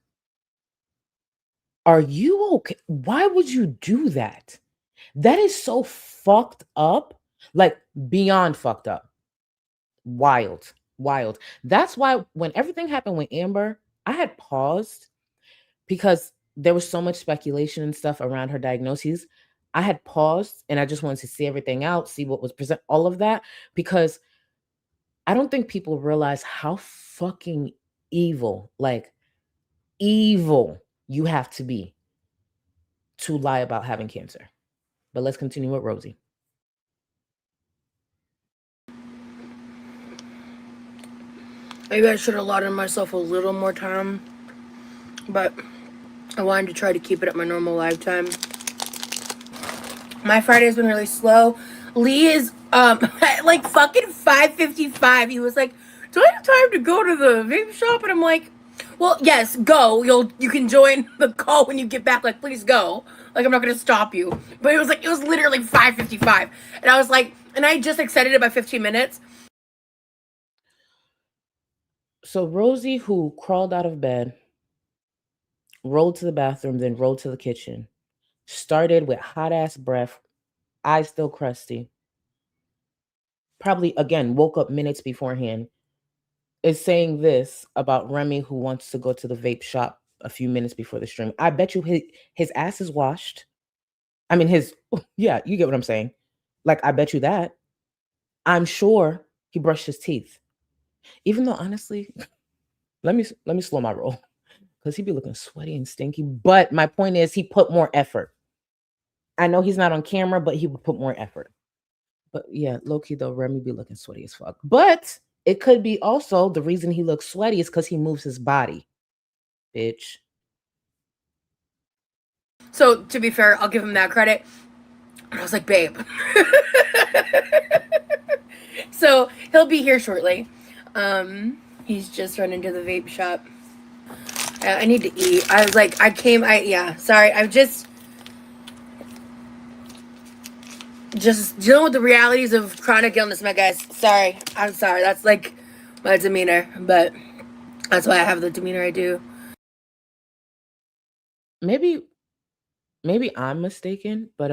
are you okay? Why would you do that? That is so fucked up, like beyond fucked up. Wild, wild. That's why when everything happened with Amber, I had paused because there was so much speculation and stuff around her diagnoses. I had paused and I just wanted to see everything out, see what was present, all of that, because I don't think people realize how fucking evil, like evil you have to be to lie about having cancer. But let's continue with Rosie. Maybe I should have allotted myself a little more time, but I wanted to try to keep it at my normal live time. My Friday's been really slow. Lee is at like fucking 5:55. He was like, "Do I have time to go to the vape shop?" And I'm like, "Well, yes, go. You can join the call when you get back. Like, please go. Like, I'm not gonna stop you." But it was literally 5:55, and I was like, and I just extended it by 15 minutes. So Rosie, who crawled out of bed, rolled to the bathroom, then rolled to the kitchen, started with hot ass breath, eyes still crusty. Probably again woke up minutes beforehand, is saying this about Remy, who wants to go to the vape shop a few minutes before the stream. I bet you his ass is washed. I mean, yeah, you get what I'm saying. Like, I bet you that. I'm sure he brushed his teeth. Even though, honestly, let me slow my roll because he'd be looking sweaty and stinky. But my point is, he put more effort. I know he's not on camera, but he would put more effort. But yeah, low key though, Remy be looking sweaty as fuck. But it could be also the reason he looks sweaty is because he moves his body, bitch. So to be fair, I'll give him that credit. And I was like, babe. So he'll be here shortly. He's just running to the vape shop. I need to eat. I was like, sorry. I'm just dealing with the realities of chronic illness, my guys. Sorry. I'm sorry. That's like my demeanor, but that's why I have the demeanor I do. Maybe I'm mistaken, but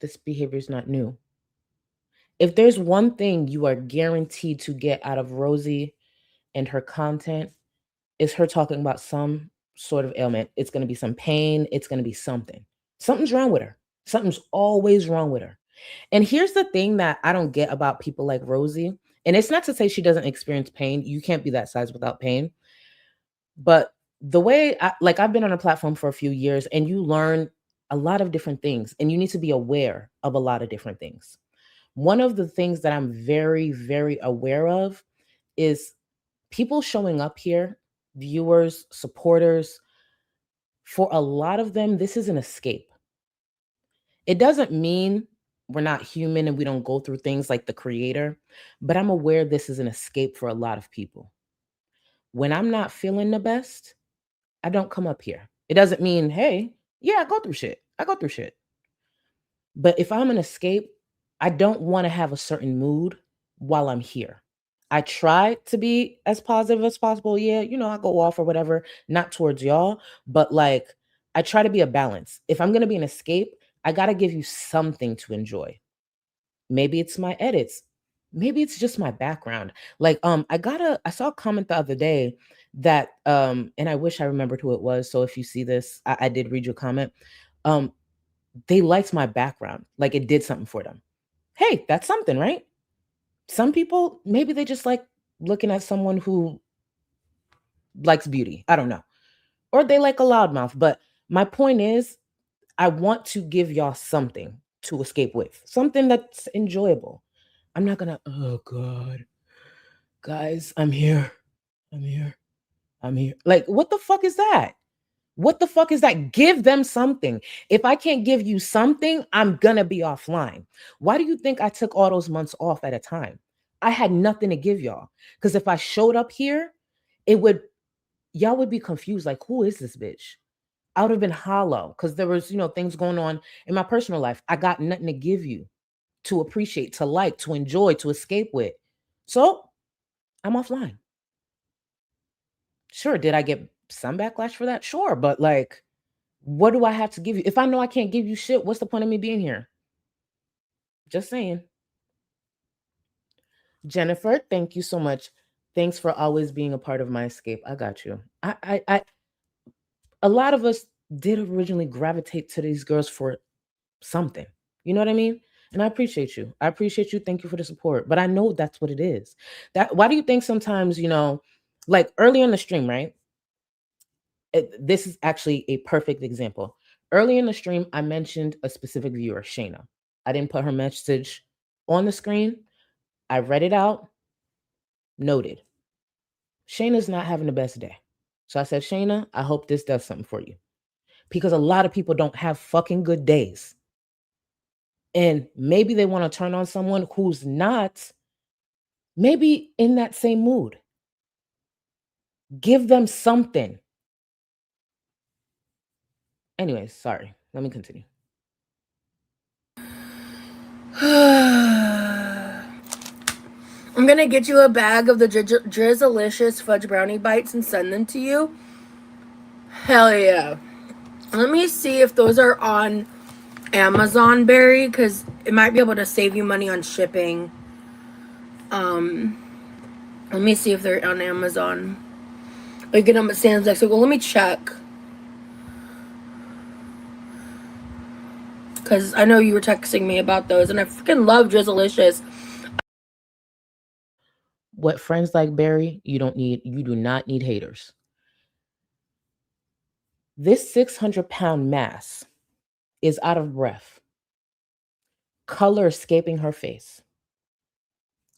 this behavior is not new. If there's one thing you are guaranteed to get out of Rosie and her content, is her talking about some sort of ailment. It's going to be some pain. It's going to be something. Something's wrong with her. Something's always wrong with her. And here's the thing that I don't get about people like Rosie. And it's not to say she doesn't experience pain. You can't be that size without pain. But the way I've been on a platform for a few years and you learn a lot of different things and you need to be aware of a lot of different things. One of the things that I'm very, very aware of is people showing up here, viewers, supporters. For a lot of them, this is an escape. It doesn't mean we're not human and we don't go through things like the creator, but I'm aware this is an escape for a lot of people. When I'm not feeling the best, I don't come up here. It doesn't mean, hey, yeah, I go through shit. But if I'm an escape, I don't want to have a certain mood while I'm here. I try to be as positive as possible. Yeah, I go off or whatever, not towards y'all, but like I try to be a balance. If I'm going to be an escape, I got to give you something to enjoy. Maybe it's my edits. maybe it's just my background. Like, I saw a comment the other day that, and I wish I remembered who it was. So if you see this, I did read your comment. Um, they liked my background. Like it did something for them. Hey, that's something, right? Some people, maybe they just like looking at someone who likes beauty. I don't know. Or they like a loudmouth. But my point is, I want to give y'all something to escape with, something that's enjoyable. I'm not gonna, oh God, guys, I'm here. I'm here. I'm here. Like, what the fuck is that? What the fuck is that? Give them something. If I can't give you something, I'm gonna be offline. Why do you think I took all those months off at a time? I had nothing to give y'all. Because if I showed up here, y'all would be confused. Like, who is this bitch? I would have been hollow because there was, things going on in my personal life. I got nothing to give you, to appreciate, to like, to enjoy, to escape with. So I'm offline. Sure, did I get some backlash for that? Sure, but like, what do I have to give you? If I know I can't give you shit, what's the point of me being here? Just saying. Jennifer, thank you so much. Thanks for always being a part of my escape. I got you. A lot of us did originally gravitate to these girls for something. You know what I mean? And I appreciate you. I appreciate you. Thank you for the support. But I know that's what it is. Why do you think sometimes, like earlier in the stream, right? This is actually a perfect example. Early in the stream, I mentioned a specific viewer, Shayna. I didn't put her message on the screen. I read it out. Noted. Shayna's not having the best day. So I said, Shayna, I hope this does something for you. Because a lot of people don't have fucking good days. And maybe they want to turn on someone who's not maybe in that same mood. Give them something. Anyways, sorry. Let me continue. I'm gonna get you a bag of the Drizzlicious fudge brownie bites and send them to you. Hell yeah. Let me see if those are on Amazon, Barry, because it might be able to save you money on shipping. Let me see if they're on Amazon. Or you get them at Sam's next week. Well, let me check. Because I know you were texting me about those, and I freaking love Drizzlicious. What friends like Barry, you do not need haters. This 600-pound mass is out of breath. Color escaping her face.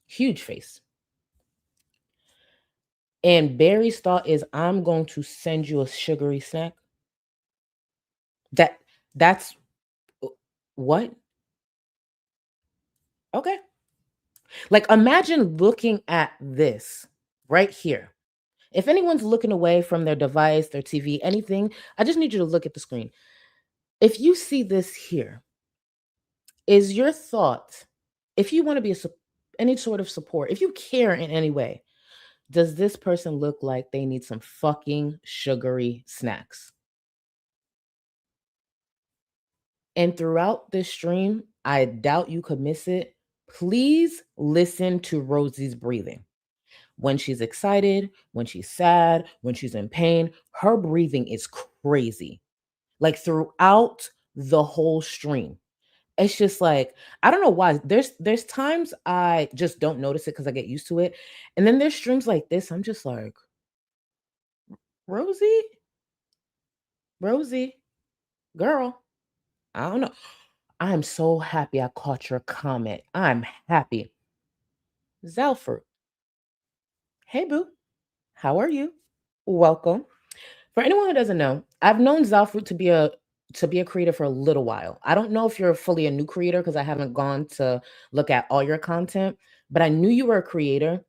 Huge face. And Barry's thought is, I'm going to send you a sugary snack. That's what? Okay. Like, imagine looking at this right here. If anyone's looking away from their device, their TV, anything, I just need you to look at the screen. If you see this here, is your thought, if you want to be any sort of support, if you care in any way, does this person look like they need some fucking sugary snacks? And throughout this stream, I doubt you could miss it. Please listen to Rosie's breathing. When she's excited, when she's sad, when she's in pain, her breathing is crazy. Like throughout the whole stream. It's just like, I don't know why. There's times I just don't notice it because I get used to it. And then there's streams like this, I'm just like, Rosie, girl, I don't know. I'm so happy I caught your comment. I'm happy. Zelford. Hey, boo. How are you? Welcome. For anyone who doesn't know, I've known Zalfruit to be a creator for a little while. I don't know if you're fully a new creator because I haven't gone to look at all your content, but I knew you were a creator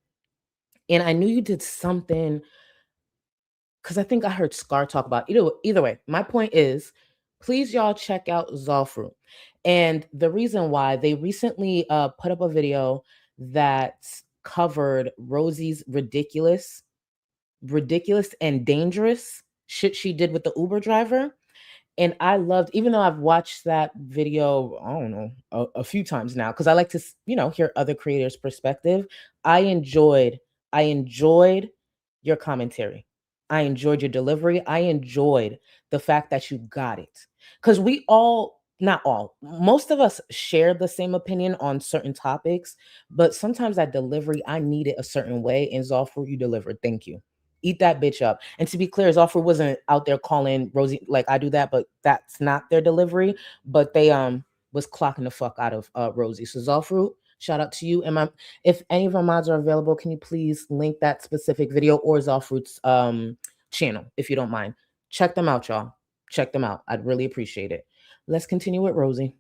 and I knew you did something because I think I heard Scar talk about it. Either way, my point is, please y'all check out Zalfruit. And the reason why, they recently put up a video that covered Rosie's ridiculous and dangerous shit she did with the Uber driver. And I loved, even though I've watched that video, I don't know, a few times now, because I like to, hear other creators' perspective. I enjoyed, I enjoyed your commentary. I enjoyed your delivery. I enjoyed the fact that you got it. Because we all, not all, most of us share the same opinion on certain topics, but sometimes that delivery, I need it a certain way. And Zolfur, you delivered. Thank you. Eat that bitch up. And to be clear, Zolfur wasn't out there calling Rosie like I do that, but that's not their delivery. But they was clocking the fuck out of Rosie. So Zolfur, shout out to you. And if any of our mods are available, can you please link that specific video or Zolfur's channel, if you don't mind? Check them out, y'all. Check them out. I'd really appreciate it. Let's continue with Rosie.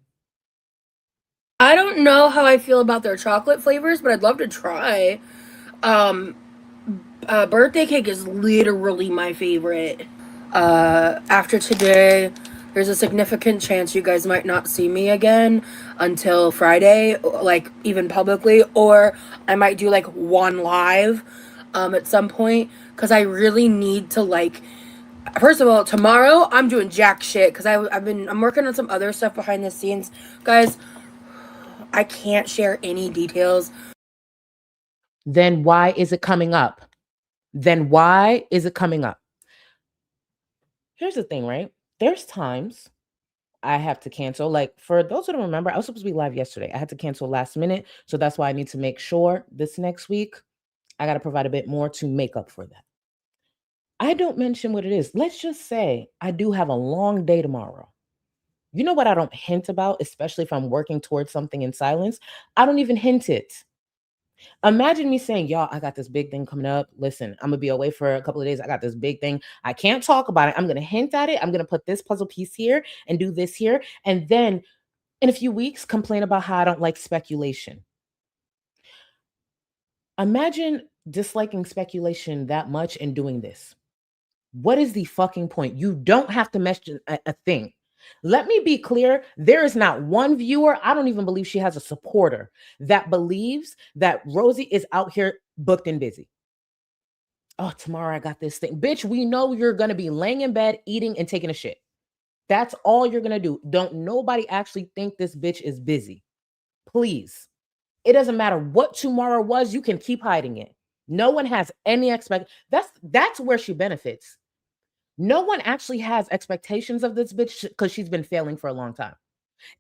I don't know how I feel about their chocolate flavors, but I'd love to try. Birthday cake is literally my favorite. After today, there's a significant chance you guys might not see me again until Friday, like even publicly, or I might do like one live at some point, because I really need to like, first of all, tomorrow I'm doing jack shit because I'm working on some other stuff behind the scenes, guys. I can't share any details. Then why is it coming up? Then why is it coming up? Here's the thing, right? There's times I have to cancel. Like, for those who don't remember, I was supposed to be live yesterday. I had to cancel last minute. So that's why I need to make sure this next week, I got to provide a bit more to make up for that. I don't mention what it is. Let's just say I do have a long day tomorrow. You know what I don't hint about, especially if I'm working towards something in silence? I don't even hint it. Imagine me saying, y'all, I got this big thing coming up. Listen, I'm going to be away for a couple of days. I got this big thing. I can't talk about it. I'm going to hint at it. I'm going to put this puzzle piece here and do this here. And then in a few weeks, complain about how I don't like speculation. Imagine disliking speculation that much and doing this. What is the fucking point? You don't have to mention a thing. Let me be clear. There is not one viewer, I don't even believe she has a supporter, that believes that Rosie is out here booked and busy. Oh, tomorrow I got this thing. Bitch, we know you're going to be laying in bed, eating and taking a shit. That's all you're going to do. Don't nobody actually think this bitch is busy. Please. It doesn't matter what tomorrow was. You can keep hiding it. No one has any That's where she benefits. No one actually has expectations of this bitch because she's been failing for a long time.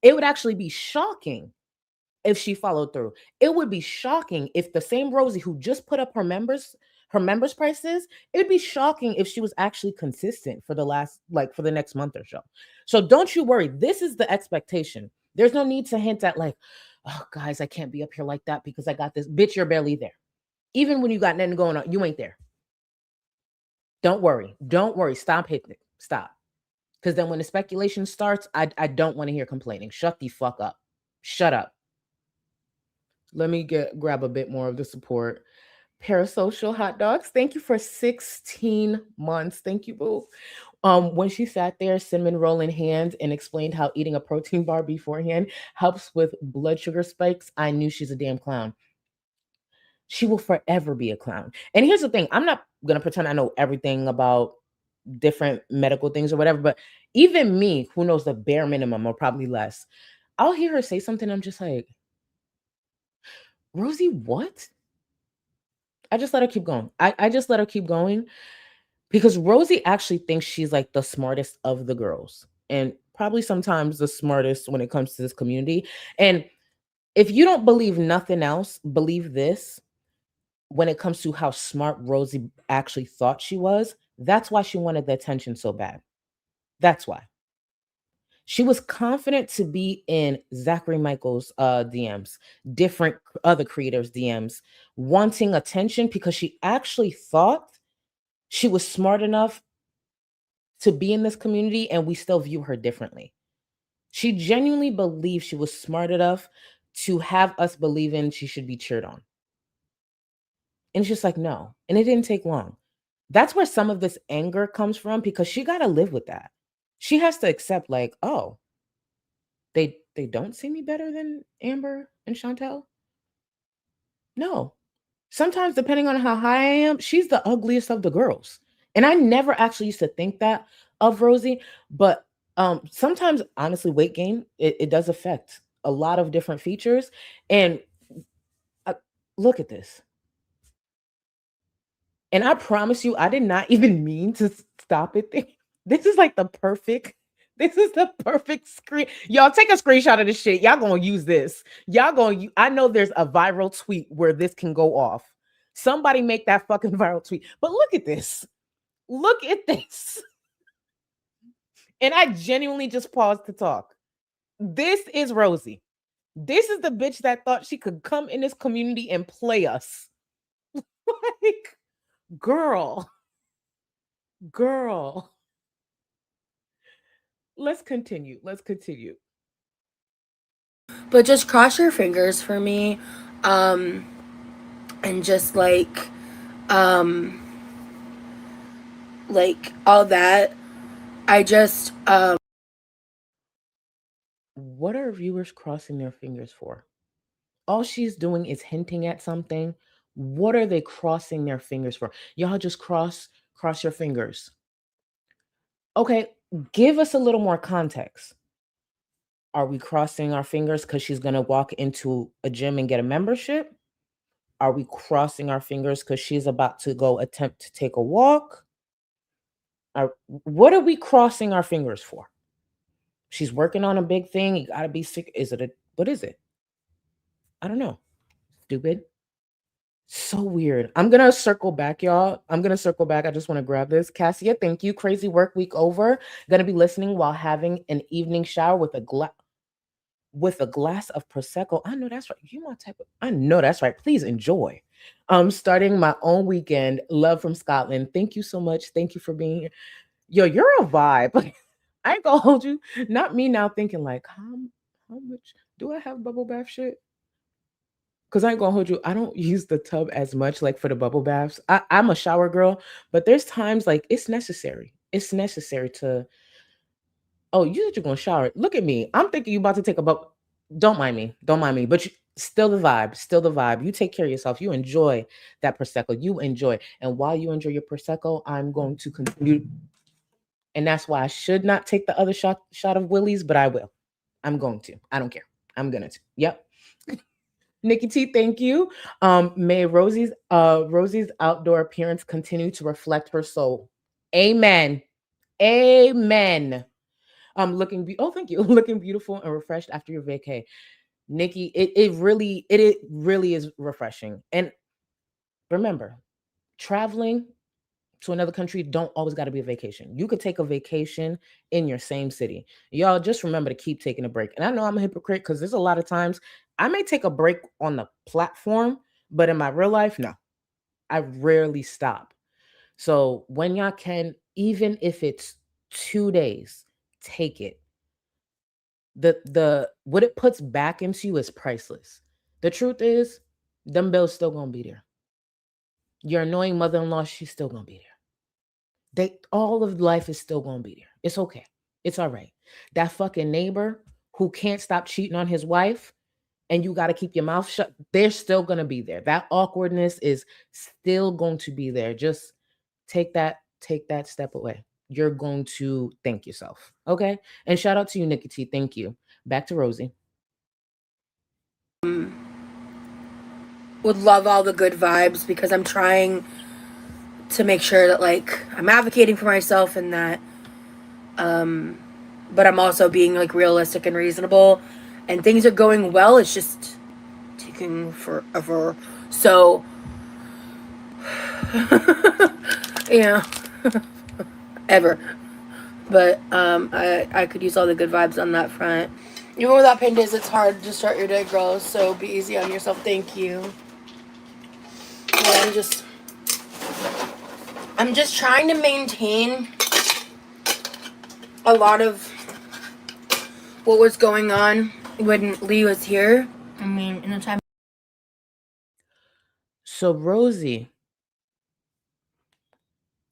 It would actually be shocking if she followed through. It would be shocking if the same Rosie who just put up her members prices, it would be shocking if she was actually consistent for the next month or so. So don't you worry. This is the expectation. There's no need to hint at like, oh guys, I can't be up here like that because I got this. Bitch, you're barely there. Even when you got nothing going on, you ain't there. Don't worry. Don't worry. Stop hitting it. Stop. Because then when the speculation starts, I don't want to hear complaining. Shut the fuck up. Shut up. Let me grab a bit more of the support. Parasocial hot dogs. Thank you for 16 months. Thank you, boo. When she sat there, cinnamon roll in hand, and explained how eating a protein bar beforehand helps with blood sugar spikes, I knew she's a damn clown. She will forever be a clown. And here's the thing. I'm not going to pretend I know everything about different medical things or whatever, but even me, who knows the bare minimum or probably less, I'll hear her say something. I'm just like, Rosie, what? I just let her keep going. I just let her keep going because Rosie actually thinks she's like the smartest of the girls and probably sometimes the smartest when it comes to this community. And if you don't believe nothing else, believe this. When it comes to how smart Rosie actually thought she was, that's why she wanted the attention so bad. That's why. She was confident to be in Zachary Michael's DMs, different other creators' DMs, wanting attention because she actually thought she was smart enough to be in this community and we still view her differently. She genuinely believed she was smart enough to have us believing she should be cheered on. And it's just like, no. And it didn't take long. That's where some of this anger comes from because she got to live with that. She has to accept like, oh, they don't see me better than Amber and Chantel? No. Sometimes, depending on how high I am, she's the ugliest of the girls. And I never actually used to think that of Rosie, but Sometimes, honestly, weight gain, it does affect a lot of different features. And look at this. And I promise you, I did not even mean to stop it there. This is like the perfect. This is the perfect screen. Y'all take a screenshot of this shit. Y'all gonna use this. Y'all gonna. I know there's a viral tweet where this can go off. Somebody make that fucking viral tweet. But look at this. Look at this. And I genuinely just paused to talk. This is Rosie. This is the bitch that thought she could come in this community and play us. Like, girl. Let's continue. But just cross your fingers for me. And just like all that. I just What are viewers crossing their fingers for? All she's doing is hinting at something. What are they crossing their fingers for? Y'all just cross your fingers. Okay, give us a little more context. Are we crossing our fingers because she's going to walk into a gym and get a membership? Are we crossing our fingers because she's about to go attempt to take a walk? What are we crossing our fingers for? She's working on a big thing. You got to be sick. What is it? I don't know. Stupid. So weird. I'm going to circle back, y'all. I just want to grab this. Cassia, thank you. Crazy work week over. Going to be listening while having an evening shower with a glass of prosecco. I know that's right. I know that's right. Please enjoy. Starting my own weekend. Love from Scotland. Thank you so much. Thank you for being here. Yo, you're a vibe. I ain't gonna hold you. Not me now thinking like, how much do I have bubble bath shit? Because I ain't gonna hold you. I don't use the tub as much like for the bubble baths. I'm a shower girl, but there's times like it's necessary. It's necessary to. Oh, you said you're gonna shower. Look at me. I'm thinking you about to take a bubble. Don't mind me. But still the vibe. You take care of yourself. You enjoy that prosecco. You enjoy. And while you enjoy your prosecco, I'm going to continue. And that's why I should not take the other shot of Willie's, but I will. I'm going to. I don't care. I'm gonna. Yep. Nikki T, thank you. May Rosie's outdoor appearance continue to reflect her soul. Amen. Thank you. Looking beautiful and refreshed after your vacay. Nikki, it really is refreshing. And remember, traveling to another country don't always got to be a vacation. You could take a vacation in your same city. Y'all just remember to keep taking a break. And I know I'm a hypocrite because there's a lot of times I may take a break on the platform, but in my real life, no, I rarely stop. So when y'all can, even if it's 2 days, take it. The what it puts back into you is priceless. The truth is, them bills still gonna be there. Your annoying mother-in-law, she's still gonna be there. All of life is still gonna be there. It's okay. It's all right. That fucking neighbor who can't stop cheating on his wife and you got to keep your mouth shut, they're still gonna be there. That awkwardness is still going to be there. Just take that step away. You're going to thank yourself. Okay. And shout out to you, Nikki T. Thank you. Back to Rosie. would love all the good vibes because I'm trying to make sure that like I'm advocating for myself and that but I'm also being like realistic and reasonable and things are going well. It's just taking forever. So yeah. Ever. But I could use all the good vibes on that front. Even without pain days, it's hard to start your day, girl. So be easy on yourself. Thank you. Yeah, I'm just trying to maintain a lot of what was going on when Lee was here. I mean, in the time. So Rosie,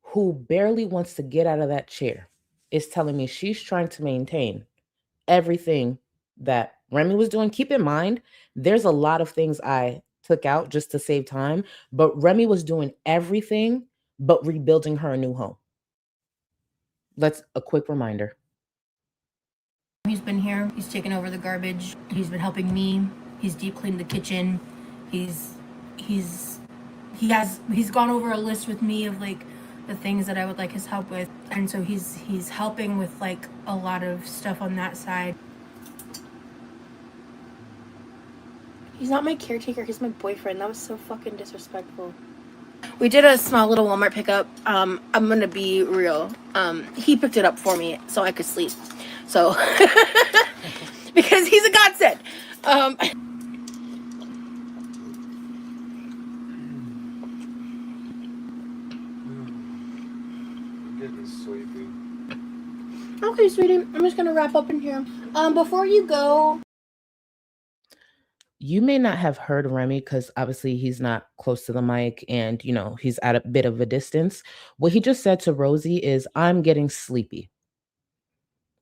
who barely wants to get out of that chair, is telling me she's trying to maintain everything that Remy was doing. Keep in mind, there's a lot of things I took out just to save time, but Remy was doing everything but rebuilding her a new home. A quick reminder. He's been here. He's taken over the garbage. He's been helping me. He's deep cleaned the kitchen. He's gone over a list with me of like the things that I would like his help with, and so he's helping with like a lot of stuff on that side. He's not my caretaker, he's my boyfriend. That was so fucking disrespectful. We did a small little Walmart pickup. I'm gonna be real. He picked it up for me so I could sleep. So because he's a godsend. I'm getting sleepy. Okay, sweetie. I'm just gonna wrap up in here. Before you go. You may not have heard Remy because obviously he's not close to the mic and, he's at a bit of a distance. What he just said to Rosie is, I'm getting sleepy.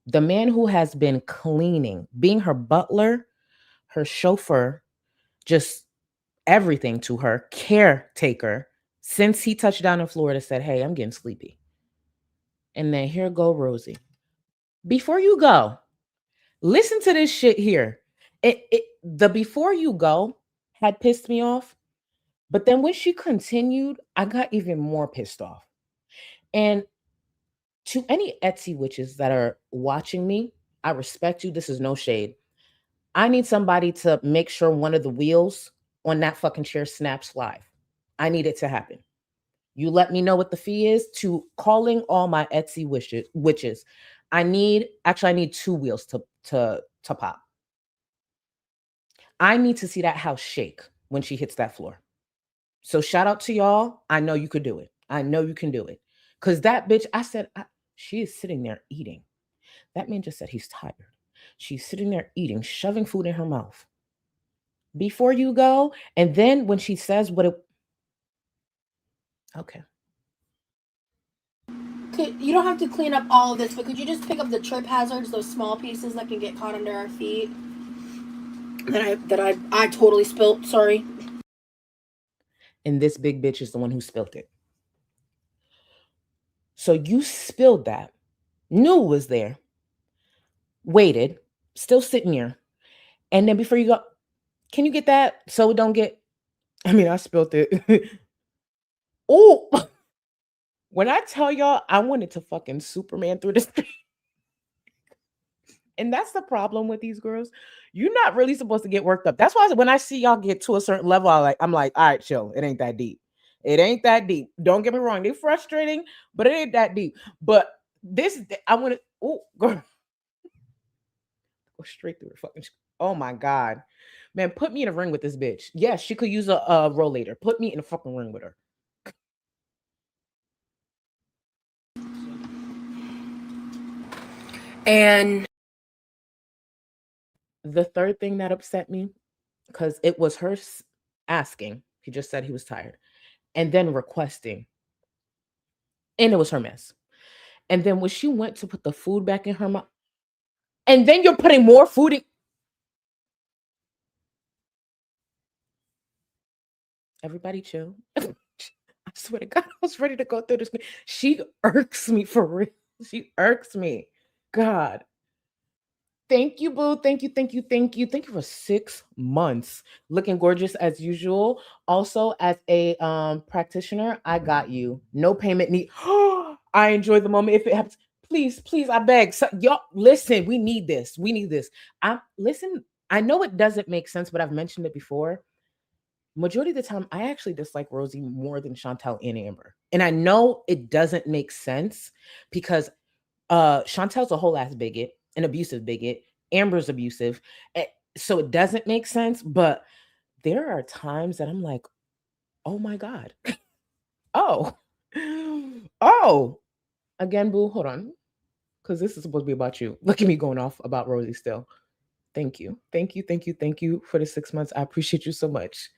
The man who has been cleaning, being her butler, her chauffeur, just everything to her, caretaker, since he touched down in Florida, said, hey, I'm getting sleepy. And then here go Rosie. Before you go, listen to this shit here. The before you go had pissed me off, but then when she continued, I got even more pissed off. And to any Etsy witches that are watching me, I respect you. This is no shade. I need somebody to make sure one of the wheels on that fucking chair snaps live. I need it to happen. You let me know what the fee is to calling all my Etsy witches. I need 2 wheels to pop. I need to see that house shake when she hits that floor. So shout out to y'all. I know you could do it. I know you can do it. Because that bitch, I said, she is sitting there eating. That man just said he's tired. She's sitting there eating, shoving food in her mouth. Before you go, and then when she says what it... Okay. You don't have to clean up all of this, but could you just pick up the trip hazards, those small pieces that can get caught under our feet? That I totally spilt, sorry. And this big bitch is the one who spilled it. So you spilled that, knew it was there, waited, still sitting here. And then before you go, can you get that so it don't get... I spilled it. Oh, when I tell y'all, I wanted to fucking Superman through this thing. And that's the problem with these girls. You're not really supposed to get worked up. That's why when I see y'all get to a certain level, I'm like, all right, chill. It ain't that deep. It ain't that deep. Don't get me wrong. They're frustrating, but it ain't that deep. But this, I want to, girl. Go straight through her fucking, oh my God. Man, put me in a ring with this bitch. Yes, she could use a rollator. Put me in a fucking ring with her. And the third thing that upset me, because it was her asking, he just said he was tired, and then requesting, and it was her mess. And then when she went to put the food back in her mouth, and then you're putting more food in. Everybody chill. I swear to God, I was ready to go through this. She irks me for real. She irks me. God. Thank you, boo. Thank you. Thank you for 6 months. Looking gorgeous as usual. Also, as a practitioner, I got you. No payment need. I enjoy the moment. If it happens, please, I beg. So, y'all, listen, we need this. Listen, I know it doesn't make sense, but I've mentioned it before. Majority of the time, I actually dislike Rosie more than Chantel and Amber. And I know it doesn't make sense because Chantel's a whole ass bigot, an abusive bigot. Amber's abusive. So it doesn't make sense. But there are times that I'm like, oh my God. Oh. Again, boo, hold on. Because this is supposed to be about you. Look at me going off about Rosie still. Thank you for the 6 months. I appreciate you so much.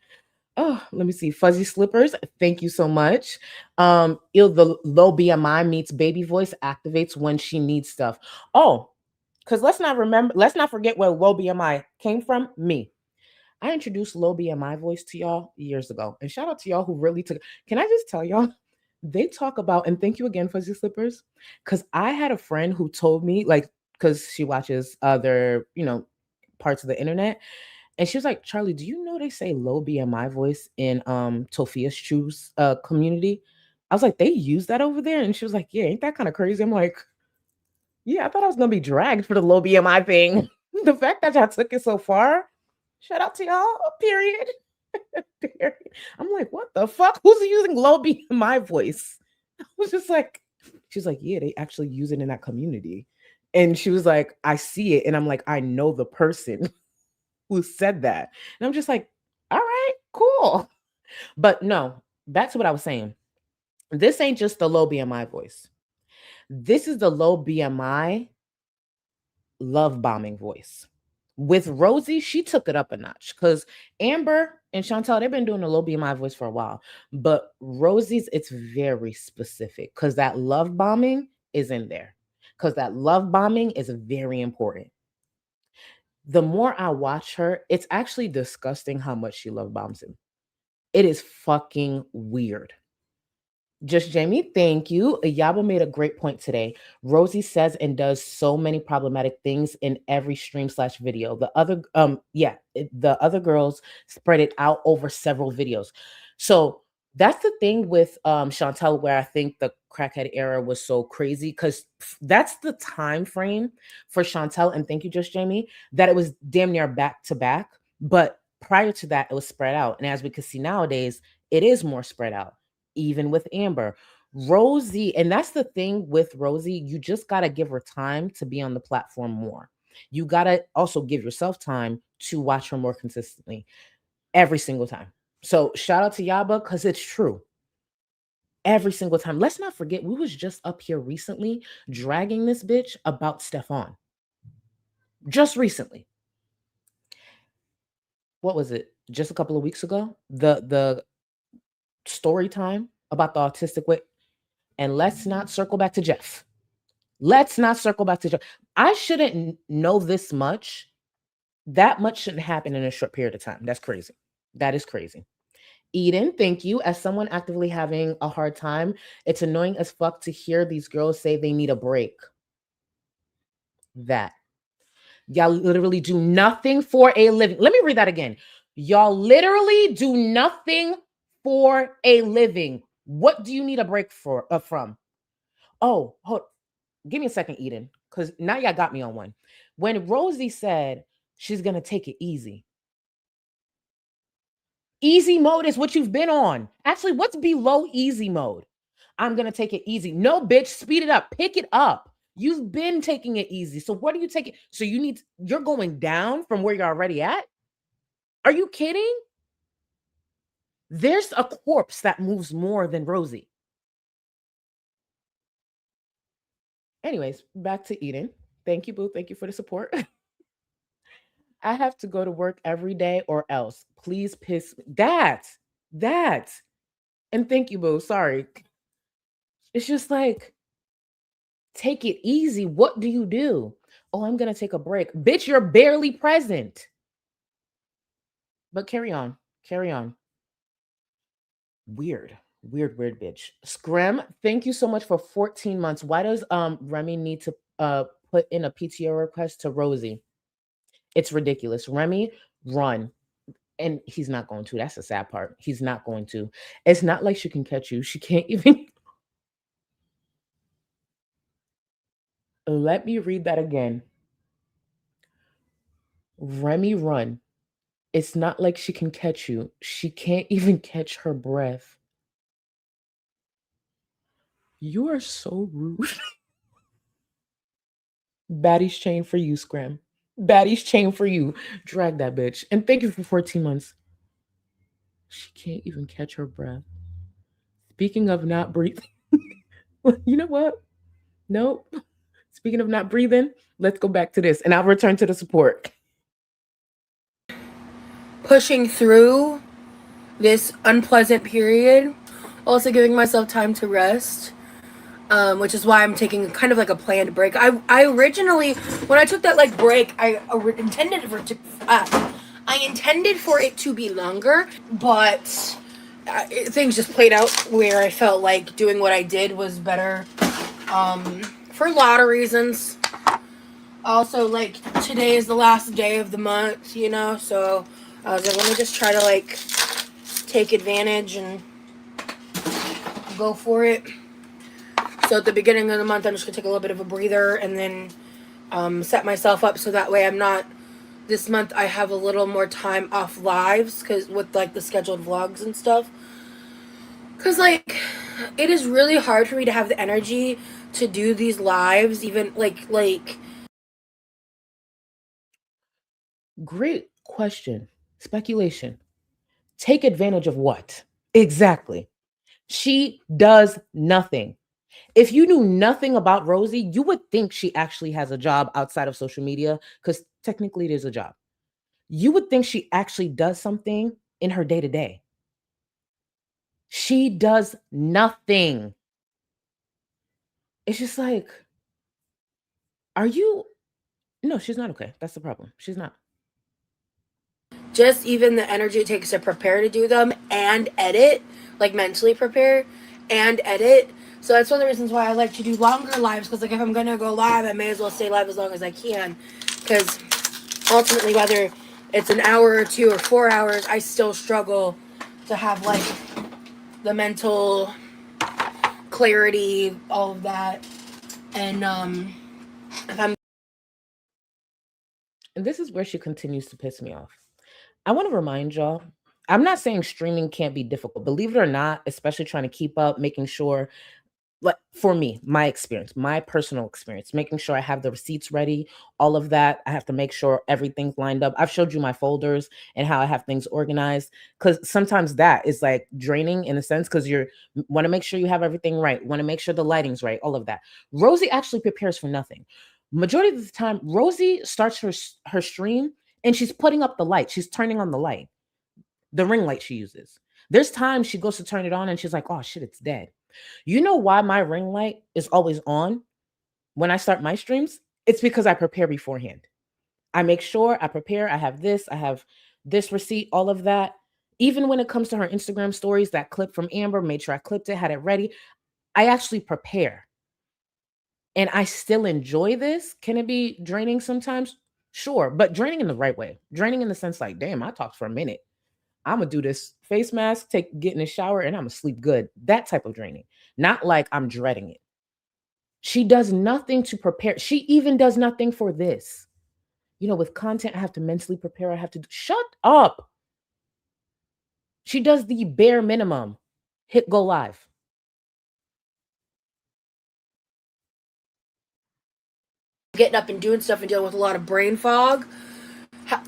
Oh, let me see. Fuzzy Slippers. Thank you so much. The low BMI meets baby voice activates when she needs stuff. Oh, because let's not forget where low BMI came from. Me. I introduced low BMI voice to y'all years ago. And shout out to y'all who really took. Can I just tell y'all? They talk about, and thank you again, Fuzzy Slippers, because I had a friend who told me, because she watches other, parts of the internet. And she was like, Charlie, do you know they say low BMI voice in Tofia's Choose community? I was like, they use that over there? And she was like, yeah, ain't that kind of crazy? I'm like, yeah, I thought I was gonna be dragged for the low BMI thing. The fact that y'all took it so far, shout out to y'all, period. Period. I'm like, what the fuck? Who's using low BMI voice? I was just like, she's like, yeah, they actually use it in that community. And she was like, I see it. And I'm like, I know the person who said that. And I'm just like, all right, cool. But no, back to what I was saying. This ain't just the low BMI voice. This is the low BMI love bombing voice. With Rosie, she took it up a notch because Amber and Chantel, they've been doing the low BMI voice for a while. But Rosie's, it's very specific because that love bombing is in there. Because that love bombing is very important. The more I watch her, it's actually disgusting how much she love bombs him. It is fucking weird. Just Jamie, thank you. Yaba made a great point today. Rosie says and does so many problematic things in every stream/video. The other girls spread it out over several videos. So that's the thing with Chantel, where I think the crackhead era was so crazy, because that's the time frame for Chantel, and thank you, Just Jamie, that it was damn near back to back. But prior to that, it was spread out. And as we can see nowadays, it is more spread out. Even with Amber, Rosie, and that's the thing with Rosie, you just got to give her time to be on the platform more. You got to also give yourself time to watch her more consistently every single time. So shout out to Yaba, because it's true. Every single time. Let's not forget, we was just up here recently dragging this bitch about Stefan. Just recently. What was it? Just a couple of weeks ago? The story time about the autistic way. And let's not circle back to Jeff. I shouldn't know this much. That much shouldn't happen in a short period of time. That's crazy. That is crazy. Eden, thank you. As someone actively having a hard time, it's annoying as fuck to hear these girls say they need a break. That. Y'all literally do nothing for a living. Let me read that again. Y'all literally do nothing for a living. What do you need a break from? Oh, give me a second, Eden, because now y'all got me on one. When Rosie said she's going to take it easy. Easy mode is what you've been on. Actually, what's below easy mode? I'm going to take it easy. No, bitch, speed it up. Pick it up. You've been taking it easy. So what are you taking? So you're going down from where you're already at? Are you kidding? There's a corpse that moves more than Rosie. Anyways, back to Eden. Thank you, boo. Thank you for the support. I have to go to work every day or else. Please piss me. That. And thank you, boo. Sorry. It's just like, take it easy. What do you do? Oh, I'm going to take a break. Bitch, you're barely present. But carry on. Weird bitch. Scrim, thank you so much for 14 months. Why does Remy need to put in a PTO request to Rosie? It's ridiculous. Remy, run. And he's not going to. That's the sad part. He's not going to. It's not like she can catch you. She can't even. Let me read that again. Remy, run. It's not like she can catch you. She can't even catch her breath. You are so rude. Baddie's chain for you, Scram. Baddie's chain for you. Drag that bitch. And thank you for 14 months. She can't even catch her breath. Speaking of not breathing. You know what? Nope. Speaking of not breathing, let's go back to this. And I'll return to the support. Pushing through this unpleasant period. Also giving myself time to rest. Which is why I'm taking kind of like a planned break. I originally, when I took that like break, I intended for it to be longer, but things just played out where I felt like doing what I did was better, for a lot of reasons. Also, like, today is the last day of the month, you know, so I was like, let me just try to, like, take advantage and go for it. So at the beginning of the month, I'm just gonna take a little bit of a breather and then set myself up so that way I'm not. This month I have a little more time off lives because with like the scheduled vlogs and stuff. Cause like it is really hard for me to have the energy to do these lives, even like. Great question. Speculation. Take advantage of what? Exactly. She does nothing. If you knew nothing about Rosie, you would think she actually has a job outside of social media because technically it is a job. You would think she actually does something in her day to day. She does nothing. It's just like, are you? No, she's not okay. That's the problem. She's not. Just even the energy it takes to prepare to do them and edit, like mentally prepare and edit. So that's one of the reasons why I like to do longer lives, because like if I'm gonna go live, I may as well stay live as long as I can, because ultimately whether it's an hour or 2 or 4 hours, I still struggle to have like the mental clarity, all of that. And if I'm And this is where she continues to piss me off. I want to remind y'all, I'm not saying streaming can't be difficult. Believe it or not, especially trying to keep up, making sure, like for me, my experience, my personal experience, making sure I have the receipts ready, all of that. I have to make sure everything's lined up. I've showed you my folders and how I have things organized, because sometimes that is like draining in a sense, because you want to make sure you have everything right, want to make sure the lighting's right, all of that. Rosie actually prepares for nothing. Majority of the time, Rosie starts her stream and she's putting up the light. She's turning on the light, the ring light she uses. There's times she goes to turn it on and she's like, oh shit, it's dead. You know why my ring light is always on when I start my streams? It's because I prepare beforehand. I make sure I prepare. I have this receipt, all of that. Even when it comes to her Instagram stories, that clip from Amber, made sure I clipped it, had it ready. I actually prepare. And I still enjoy this. Can it be draining sometimes? Sure, but draining in the right way. Draining in the sense like, damn, I talked for a minute. I'm gonna do this face mask, get in the shower, and I'm gonna sleep good. That type of draining. Not like I'm dreading it. She does nothing to prepare. She even does nothing for this. You know, with content, I have to mentally prepare. I have to shut up. She does the bare minimum. Hit go live. getting up and doing stuff and dealing with a lot of brain fog,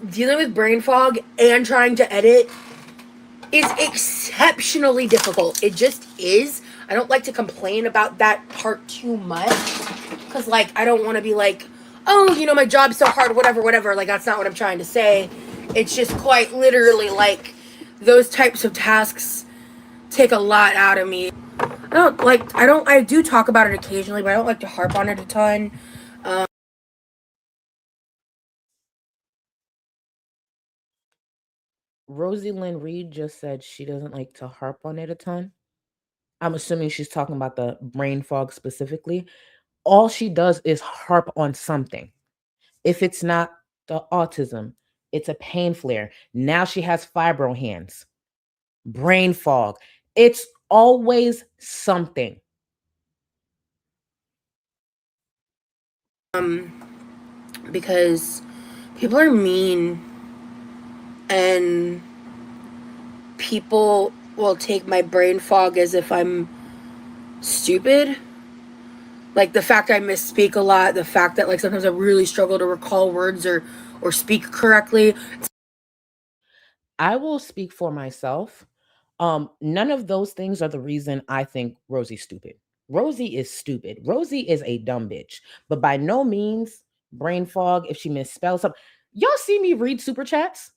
dealing with brain fog and trying to edit is exceptionally difficult. It just is. I don't like to complain about that part too much because, like, I don't want to be like, oh, you know, my job's so hard, whatever, whatever. Like, that's not what I'm trying to say. It's just quite literally like those types of tasks take a lot out of me. I do talk about it occasionally, but I don't like to harp on it a ton. Rosie Lynn Reed just said she doesn't like to harp on it a ton. I'm assuming she's talking about the brain fog specifically. All she does is harp on something. If it's not the autism, it's a pain flare. Now she has fibro hands, brain fog. It's always something. Because people are mean and people will take my brain fog as if I'm stupid. Like the fact I misspeak a lot, the fact that like sometimes I really struggle to recall words or speak correctly. I will speak for myself. None of those things are the reason I think Rosie's stupid. Rosie is stupid. Rosie is a dumb bitch, but by no means brain fog if she misspells something. Y'all see me read super chats?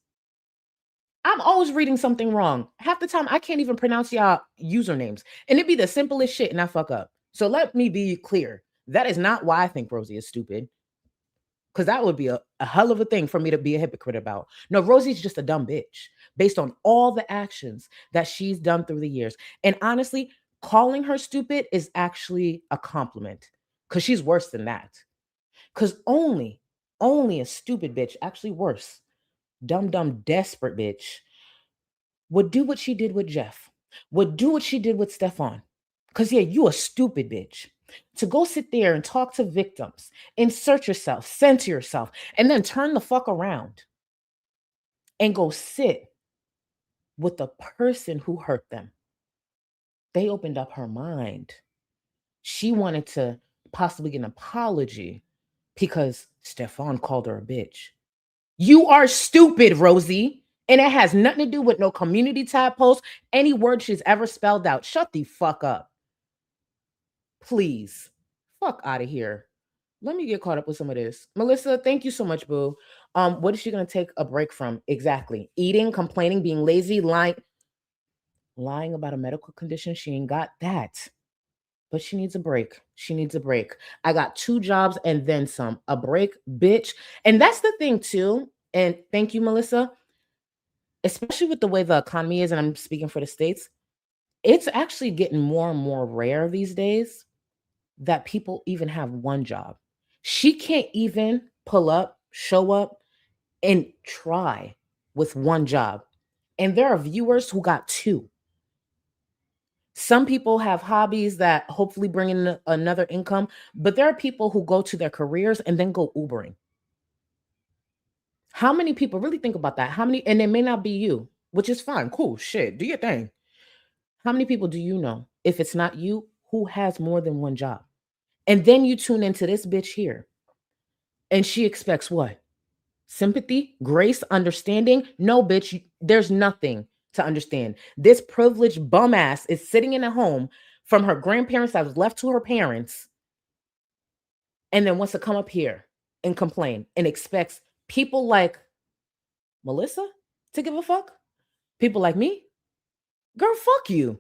I'm always reading something wrong. Half the time I can't even pronounce y'all usernames. And it'd be the simplest shit and I fuck up. So let me be clear. That is not why I think Rosie is stupid. Because that would be a hell of a thing for me to be a hypocrite about. No, Rosie's just a dumb bitch based on all the actions that she's done through the years. And honestly, calling her stupid is actually a compliment because she's worse than that. Because only only a stupid bitch, actually worse, dumb, desperate bitch, would do what she did with Jeff, would do what she did with Stefan. Because, yeah, you a stupid bitch. To go sit there and talk to victims, insert yourself, center yourself, and then turn the fuck around and go sit with the person who hurt them. They opened up her mind. She wanted to possibly get an apology because Stefan called her a bitch. You are stupid, Rosie. And it has nothing to do with no community tab post, any word she's ever spelled out. Shut the fuck up. Please. Fuck out of here. Let me get caught up with some of this. Melissa, thank you so much, boo. What is she gonna take a break from? Exactly. Eating, complaining, being lazy, lying about a medical condition. She ain't got that. But she needs a break. She needs a break. I got 2 jobs and then some. A break, bitch. And that's the thing too. And thank you, Melissa. Especially with the way the economy is, and I'm speaking for the States, it's actually getting more and more rare these days that people even have one job. She can't even pull up, show up, and try with one job. And there are viewers who got 2. Some people have hobbies that hopefully bring in another income, but there are people who go to their careers and then go Ubering. How many people really think about that? How many, and it may not be you, which is fine. Cool, shit, do your thing. How many people do you know, if it's not you, who has more than one job? And then you tune into this bitch here. And she expects what? Sympathy, grace, understanding? No, bitch, there's nothing to understand. This privileged bum ass is sitting in a home from her grandparents that was left to her parents, and then wants to come up here and complain and expects people like Melissa to give a fuck? People like me? Girl, fuck you.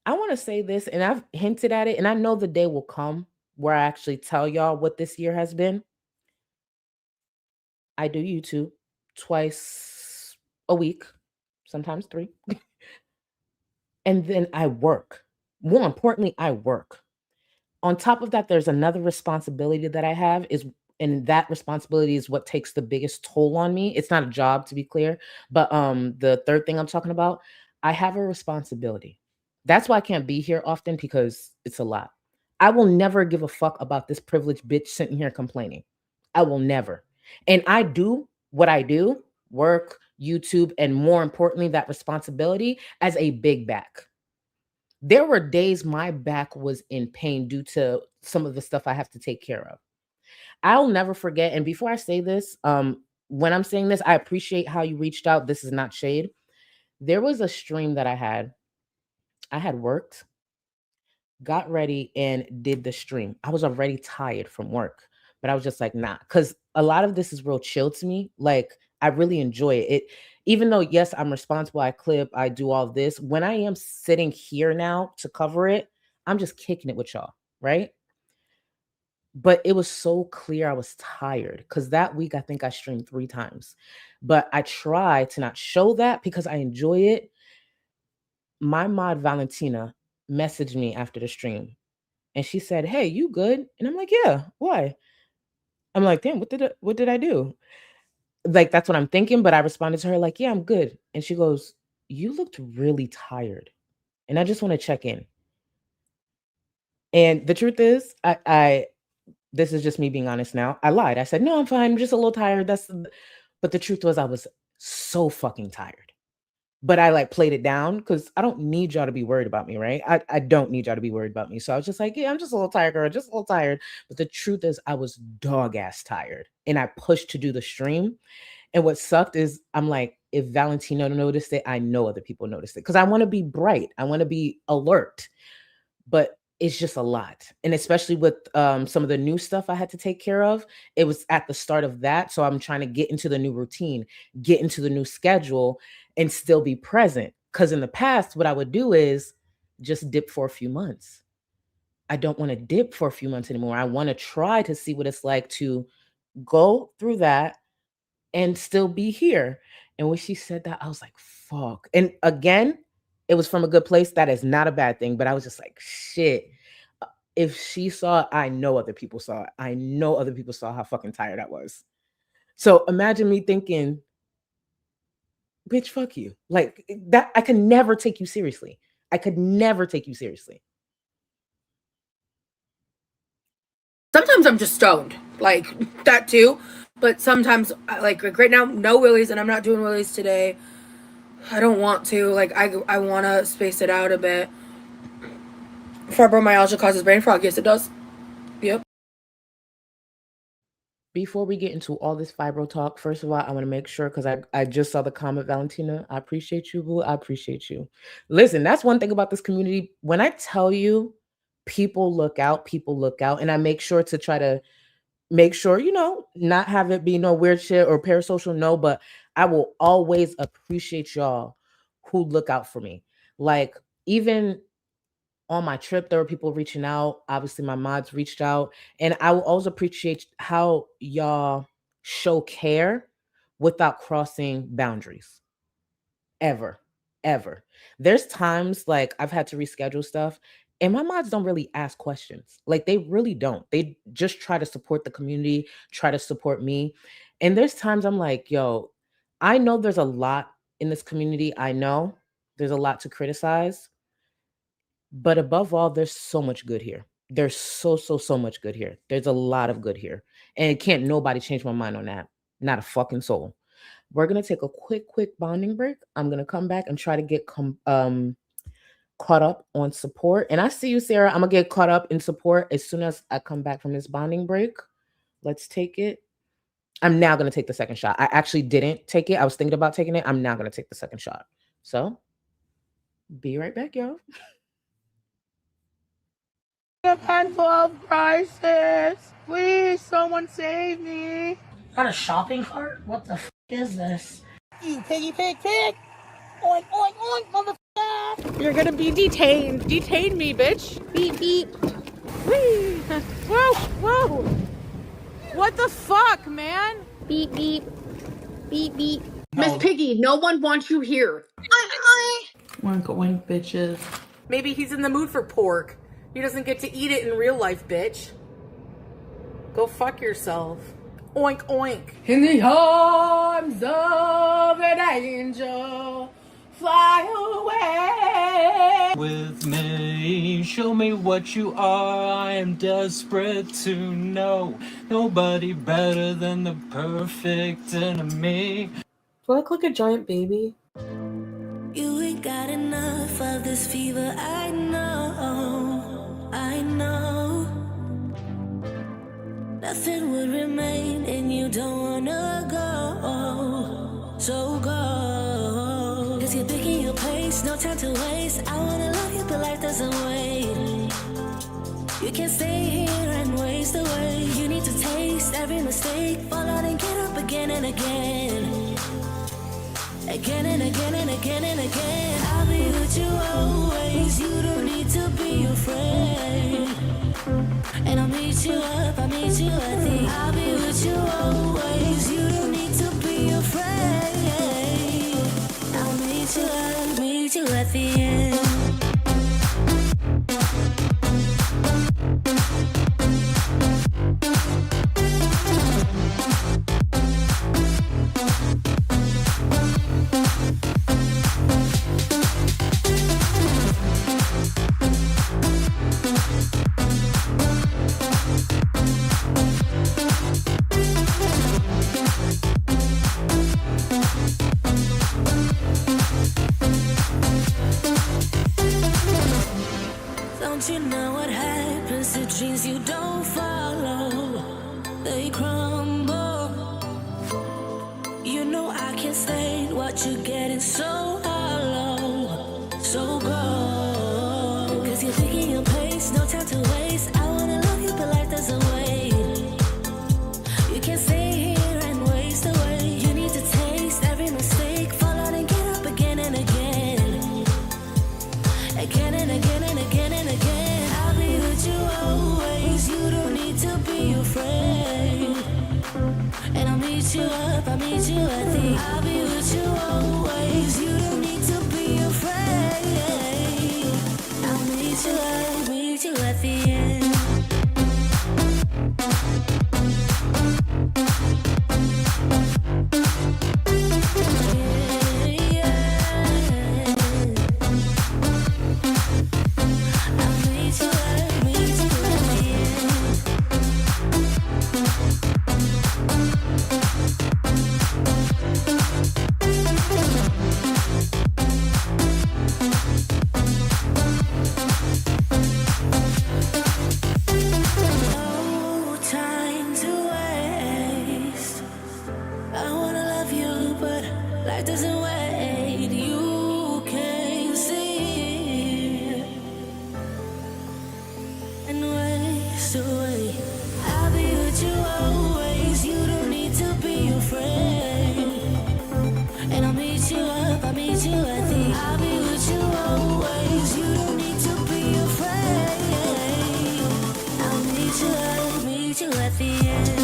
I want to say this, and I've hinted at it, and I know the day will come where I actually tell y'all what this year has been. I do YouTube twice a week, sometimes 3. And then I work. More importantly, I work. On top of that, there's another responsibility that I have and that responsibility is what takes the biggest toll on me. It's not a job, to be clear, but the third thing I'm talking about, I have a responsibility. That's why I can't be here often, because it's a lot. I will never give a fuck about this privileged bitch sitting here complaining. I will never. And I do what I do, work, YouTube, and more importantly, that responsibility, as a big back. There were days my back was in pain due to some of the stuff I have to take care of. I'll never forget. And before I say this, when I'm saying this, I appreciate how you reached out. This is not shade. There was a stream that I had worked, got ready, and did the stream. I was already tired from work, but I was just like, nah, because a lot of this is real chill to me. Like, I really enjoy it. Even though, yes, I'm responsible, I clip, I do all this. When I am sitting here now to cover it, I'm just kicking it with y'all, right? But it was so clear I was tired, because that week I think I streamed 3 times. But I try to not show that because I enjoy it. My mod Valentina messaged me after the stream and she said, "Hey, you good?" And I'm like, "Yeah, why?" I'm like, "Damn, what did I do?" Like, that's what I'm thinking, but I responded to her like, "Yeah, I'm good." And she goes, "You looked really tired, and I just want to check in." And the truth is, I this is just me being honest now. I lied. I said, "No, I'm fine. I'm just a little tired." But the truth was I was so fucking tired. But I like played it down because I don't need y'all to be worried about me, right? I don't need y'all to be worried about me. So I was just like, yeah, I'm just a little tired, girl, just a little tired. But the truth is, I was dog ass tired, and I pushed to do the stream. And what sucked is, I'm like, if Valentino noticed it, I know other people noticed it, because I want to be bright, I want to be alert, but it's just a lot. And especially with some of the new stuff I had to take care of, it was at the start of that. So I'm trying to get into the new routine, get into the new schedule, and still be present. Because in the past, what I would do is just dip for a few months. I don't want to dip for a few months anymore. I want to try to see what it's like to go through that and still be here. And when she said that, I was like, fuck. And again, it was from a good place. That is not a bad thing. But I was just like, shit. if she saw it, I know other people saw it. I know other people saw how fucking tired I was. So imagine me thinking, bitch, fuck you. Like that, I could never take you seriously. I could never take you seriously. Sometimes I'm just stoned, like that too. But sometimes, like right now, no willies, and I'm not doing willies today. I don't want to. Like I want to space it out a bit. Fibromyalgia causes brain fog. Yes, it does. Yep. Before we get into all this fibro talk, first of all, I want to make sure, because I just saw the comment, Valentina. I appreciate you, boo. I appreciate you. Listen, that's one thing about this community. When I tell you people look out, and I make sure to try to make sure, not have it be no weird shit or parasocial, no, but I will always appreciate y'all who look out for me. Like, even on my trip, there were people reaching out. Obviously, my mods reached out. And I will always appreciate how y'all show care without crossing boundaries. Ever. There's times like I've had to reschedule stuff, and my mods don't really ask questions. Like, they really don't. They just try to support the community, try to support me. And there's times I'm like, yo, I know there's a lot in this community. I know there's a lot to criticize. But above all, there's so much good here. There's so much good here. There's a lot of good here. And can't nobody change my mind on that. Not a fucking soul. We're going to take a quick bonding break. I'm going to come back and try to get caught up on support. And I see you, Sarah. I'm going to get caught up in support as soon as I come back from this bonding break. Let's take it. I'm now going to take the second shot. I actually didn't take it. I was thinking about taking it. I'm now going to take the second shot. So be right back, y'all. A handful of crisis. Please, someone save me. Got a shopping cart? What the f is this? You piggy pig pig. Oink, oink, oink, motherfucker. You're gonna be detained. Detain me, bitch. Beep, beep. Whee. Whoa. What the fuck, man? Beep, beep. Beep, beep. No. Miss Piggy, no one wants you here. Oink oink, bitches. Maybe he's in the mood for pork. He doesn't get to eat it in real life, bitch. Go fuck yourself. Oink, oink. In the arms of an angel, fly away. With me, show me what you are. I am desperate to know. Nobody better than the perfect enemy. Do I look like a giant baby? You ain't got enough of this fever, I know. Nothing would remain and you don't wanna go. So go. Cause you're picking your pace, no time to waste. I wanna love you but life doesn't wait. You can't stay here and waste away. You need to taste every mistake. Fall out and get up again and again. Again and again and again and again. I'll be with you always. You don't need to be afraid. And I'll meet you up, I'll meet you at the. I'll be with you always. You don't need to be afraid. I'll meet you at the end. Don't you know what happens to dreams you don't follow? They crumble. You know I can't stay what you're getting so hollow. So go. Cause you're picking your pace, no time to waste. I wanna love you but life doesn't wait. You can't stay here and waste away. You need to taste every mistake. Fall out and get up again and again. Again and again and again and again. I'll be with you always. You don't need to be afraid. And I'll meet you up, I'll meet you at the. I'll be with you always. Life doesn't wait, you can see it and ways away. I'll be with you always. You don't need to be afraid. And I'll meet you up. I'll meet you at the. I'll be with you always. You don't need to be afraid. I'll meet you up. Meet you at the end.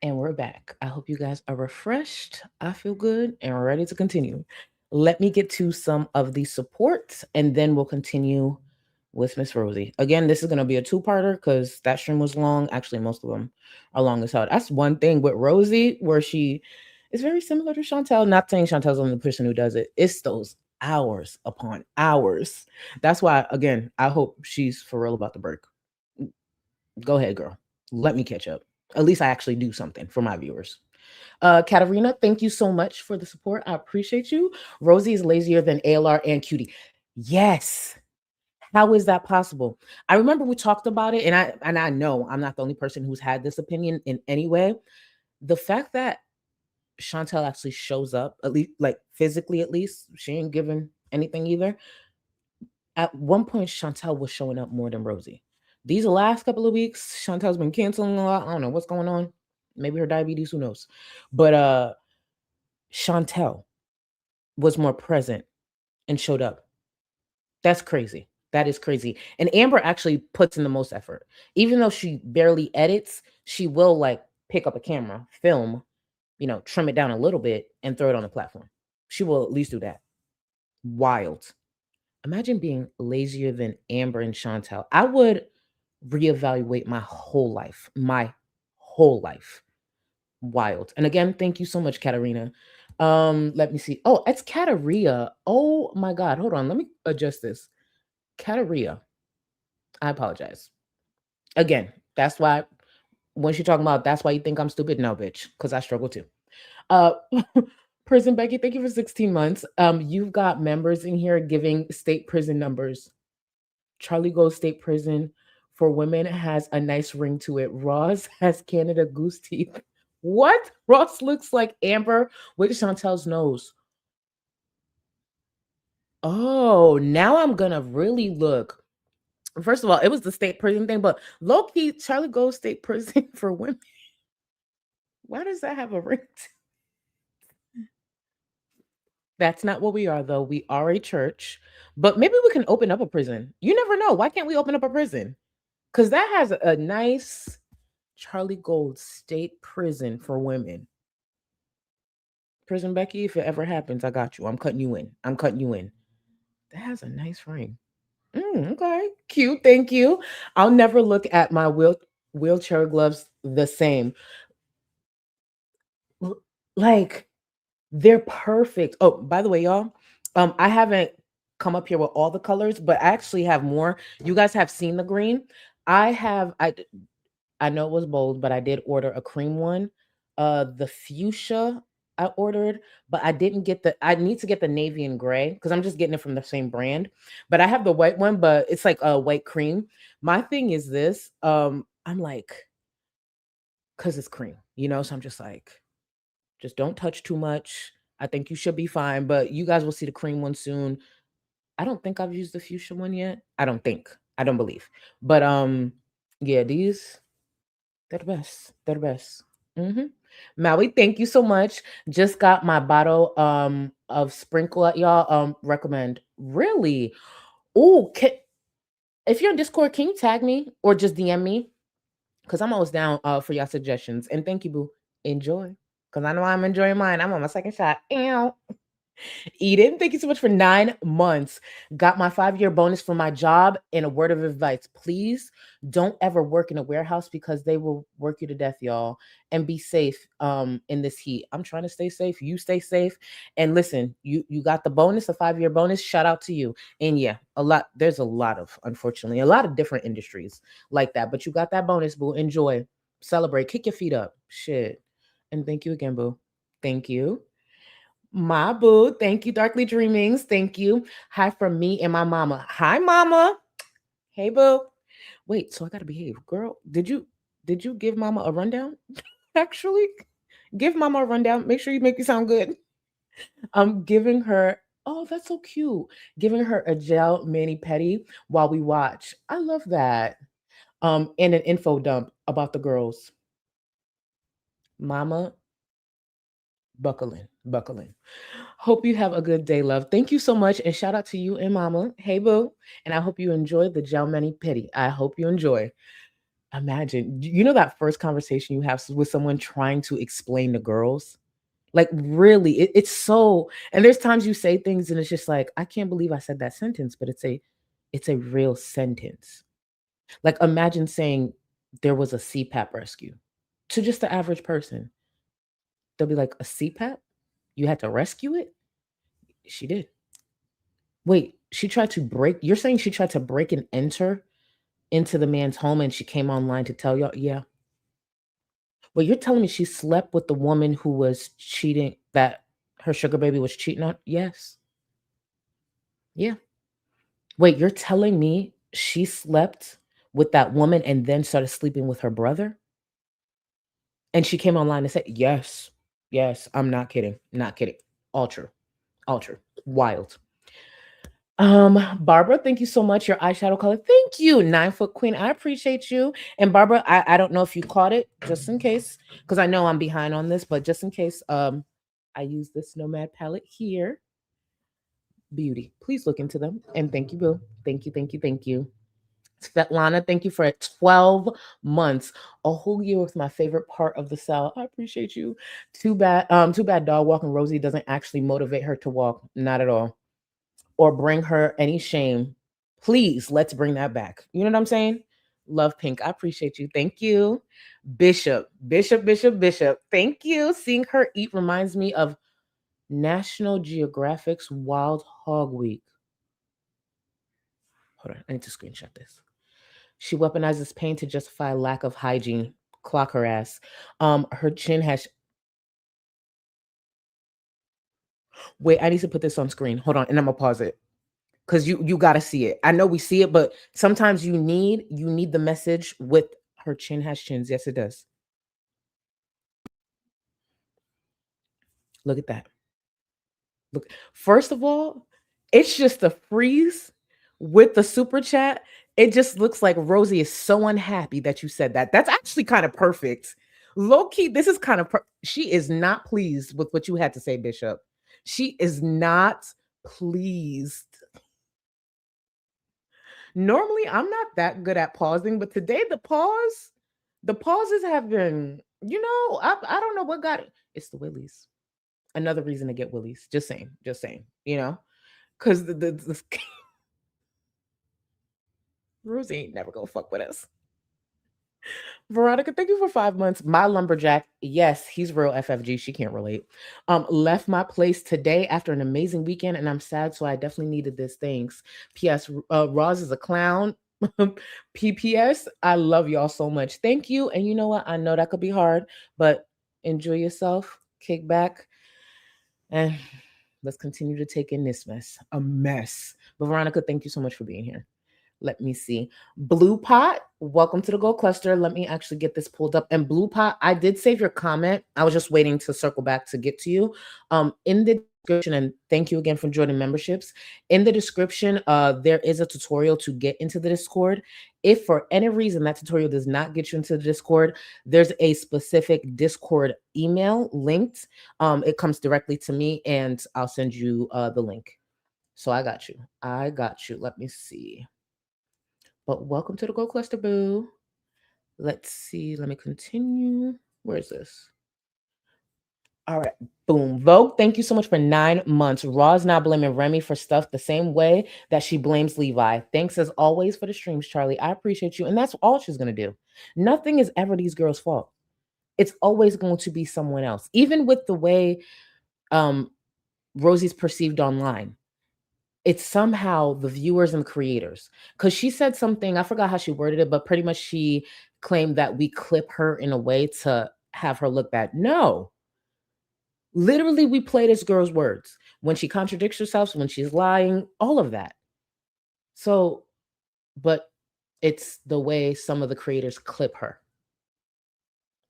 And we're back. I hope you guys are refreshed. I feel good and ready to continue. Let me get to some of the support and then we'll continue with Miss Rosie. Again, this is going to be a two-parter because that stream was long. Actually, most of them are long as hell. That's one thing with Rosie where she is very similar to Chantel. Not saying Chantel's the only person who does it. It's those hours upon hours. That's why, again, I hope she's for real about the break. Go ahead, girl. Let me catch up. At least I actually do something for my viewers. Katarina, thank you so much for the support. I appreciate you. Rosie is lazier than ALR and Cutie. Yes. How is that possible? I remember we talked about it, and I know I'm not the only person who's had this opinion in any way. The fact that Chantel actually shows up, at least like physically, at least she ain't giving anything either. At one point, Chantel was showing up more than Rosie. These last couple of weeks, Chantel's been canceling a lot. I don't know what's going on. Maybe her diabetes, who knows? But Chantel was more present and showed up. That's crazy. That is crazy. And Amber actually puts in the most effort. Even though she barely edits, she will like pick up a camera, film, trim it down a little bit and throw it on the platform. She will at least do that. Wild. Imagine being lazier than Amber and Chantel. I would reevaluate my whole life. My whole life. Wild. And again, thank you so much, Katarina. Let me see. Oh, it's Kataria. Oh my God. Hold on. Let me adjust this. Kataria. I apologize. Again, that's why when she's talking about that's why you think I'm stupid. No, bitch, because I struggle too. Prison Becky, thank you for 16 months. You've got members in here giving state prison numbers. Charlie Goes State Prison for women has a nice ring to it. Ross has Canada goose teeth. What? Ross looks like Amber with Chantel's nose. Oh, now I'm gonna really look. First of all, it was the state prison thing, but low-key, Charlie Goes State Prison for women. Why does that have a ring? That's not what we are, though. We are a church, but maybe we can open up a prison. You never know. Why can't we open up a prison? Because that has a nice Charlie Gold State Prison for women. Prison Becky, if it ever happens, I got you. I'm cutting you in. I'm cutting you in. That has a nice ring. Okay, cute. Thank you. I'll never look at my wheelchair gloves the same. Like, they're perfect. Oh, by the way, y'all, I haven't come up here with all the colors, but I actually have more. You guys have seen the green. I know it was bold, but I did order a cream one. The fuchsia I ordered, but I didn't get I need to get the navy and gray because I'm just getting it from the same brand. But I have the white one, but it's like a white cream. My thing is this. I'm like, because it's cream, so I'm just like, just don't touch too much. I think you should be fine, but you guys will see the cream one soon. I don't think I've used the fuchsia one yet. I don't believe. But yeah, they're the best. They're the best. Maui, thank you so much. Just got my bottle of sprinkle at y'all. Recommend. Really? Oh, if you're in Discord, can you tag me or just DM me? Because I'm always down for y'all suggestions. And thank you, boo. Enjoy. Because I know I'm enjoying mine. I'm on my second shot. Ew. Eden, thank you so much for 9 months. Got my 5-year bonus for my job. And a word of advice, please don't ever work in a warehouse because they will work you to death, y'all. And be safe in this heat. I'm trying to stay safe. You stay safe. And listen, you got the bonus, a 5-year bonus. Shout out to you. And yeah, there's a lot of, unfortunately, a lot of different industries like that. But you got that bonus, boo. Enjoy. Celebrate. Kick your feet up. Shit. And thank you again, boo. Thank you. My boo. Thank you, Darkly Dreamings. Thank you. Hi from me and my mama. Hi, mama. Hey, boo. Wait, so I gotta behave. Girl, did you give mama a rundown? Actually, give mama a rundown. Make sure you make me sound good. I'm giving her, oh, that's so cute. Giving her a gel mani pedi while we watch. I love that. And an info dump about the girls. Mama, buckle in. Hope you have a good day, love. Thank you so much. And shout out to you and mama. Hey, boo. And I hope you enjoy the gel mani pedi. I hope you enjoy. Imagine, you know, that first conversation you have with someone trying to explain to girls? Like, really, it's so, and there's times you say things and it's just like, I can't believe I said that sentence, but it's a real sentence. Like, imagine saying there was a CPAP rescue to just the average person. They'll be like, a CPAP? You had to rescue it? She did. Wait, you're saying she tried to break and enter into the man's home and she came online to tell y'all? Yeah. Well, you're telling me she slept with the woman who was cheating, that her sugar baby was cheating on? Yes. Yeah. Wait, you're telling me she slept with that woman and then started sleeping with her brother? And she came online and said, yes. Yes, I'm not kidding. Not kidding. All true. All true. Wild. Barbara, thank you so much. Your eyeshadow color. Thank you, 9-foot queen. I appreciate you. And Barbara, I don't know if you caught it, just in case, because I know I'm behind on this, but just in case, I use this Nomad palette here. Beauty. Please look into them. And thank you, Boo. Thank you, thank you, thank you. Svetlana, thank you for 12 months. A whole year was my favorite part of the cell. I appreciate you. Too bad dog walking Rosie doesn't actually motivate her to walk. Not at all. Or bring her any shame. Please, let's bring that back. You know what I'm saying? Love Pink. I appreciate you. Thank you. Bishop. Thank you. Seeing her eat reminds me of National Geographic's Wild Hog Week. Hold on. I need to screenshot this. She weaponizes pain to justify lack of hygiene. Clock her ass. Her chin has. Wait, I need to put this on screen. Hold on, and I'm gonna pause it. Because you gotta see it. I know we see it, but sometimes you need the message with her chin has chins. Yes, it does. Look at that. Look, first of all, it's just a freeze with the super chat. It just looks like Rosie is so unhappy that you said that. That's actually kind of perfect. Low key, this is kind of she is not pleased with what you had to say, Bishop. She is not pleased. Normally, I'm not that good at pausing, but today the pauses have been, I don't know what got it. It's the willies. Another reason to get willies. Just saying, because the Rosie ain't never gonna fuck with us. Veronica, thank you for 5 months. My lumberjack, yes, he's real FFG. She can't relate. Left my place today after an amazing weekend, and I'm sad, so I definitely needed this. Thanks. P.S. Roz is a clown. PPS, I love y'all so much. Thank you. And you know what? I know that could be hard, but enjoy yourself. Kick back, and let's continue to take in this mess. A mess. But Veronica, thank you so much for being here. Let me see. Blue Pot, welcome to the Gold Cluster. Let me actually get this pulled up. And Blue Pot, I did save your comment. I was just waiting to circle back to get to you. In the description, and thank you again for joining memberships. In the description, there is a tutorial to get into the Discord. If for any reason that tutorial does not get you into the Discord, there's a specific Discord email linked. It comes directly to me, and I'll send you the link. So I got you. Let me see. But welcome to the Gold Cluster, boo. Let's see. Let me continue. Where is this? All right. Boom. Vogue, thank you so much for 9 months. Raw's now blaming Remy for stuff the same way that she blames Levi. Thanks as always for the streams, Charlie. I appreciate you. And that's all she's going to do. Nothing is ever these girls' fault. It's always going to be someone else. Even with the way Rosie's perceived online, it's somehow the viewers and creators. Because she said something, I forgot how she worded it, but pretty much she claimed that we clip her in a way to have her look bad. No. Literally, we play this girl's words. When she contradicts herself, when she's lying, all of that. So, but it's the way some of the creators clip her.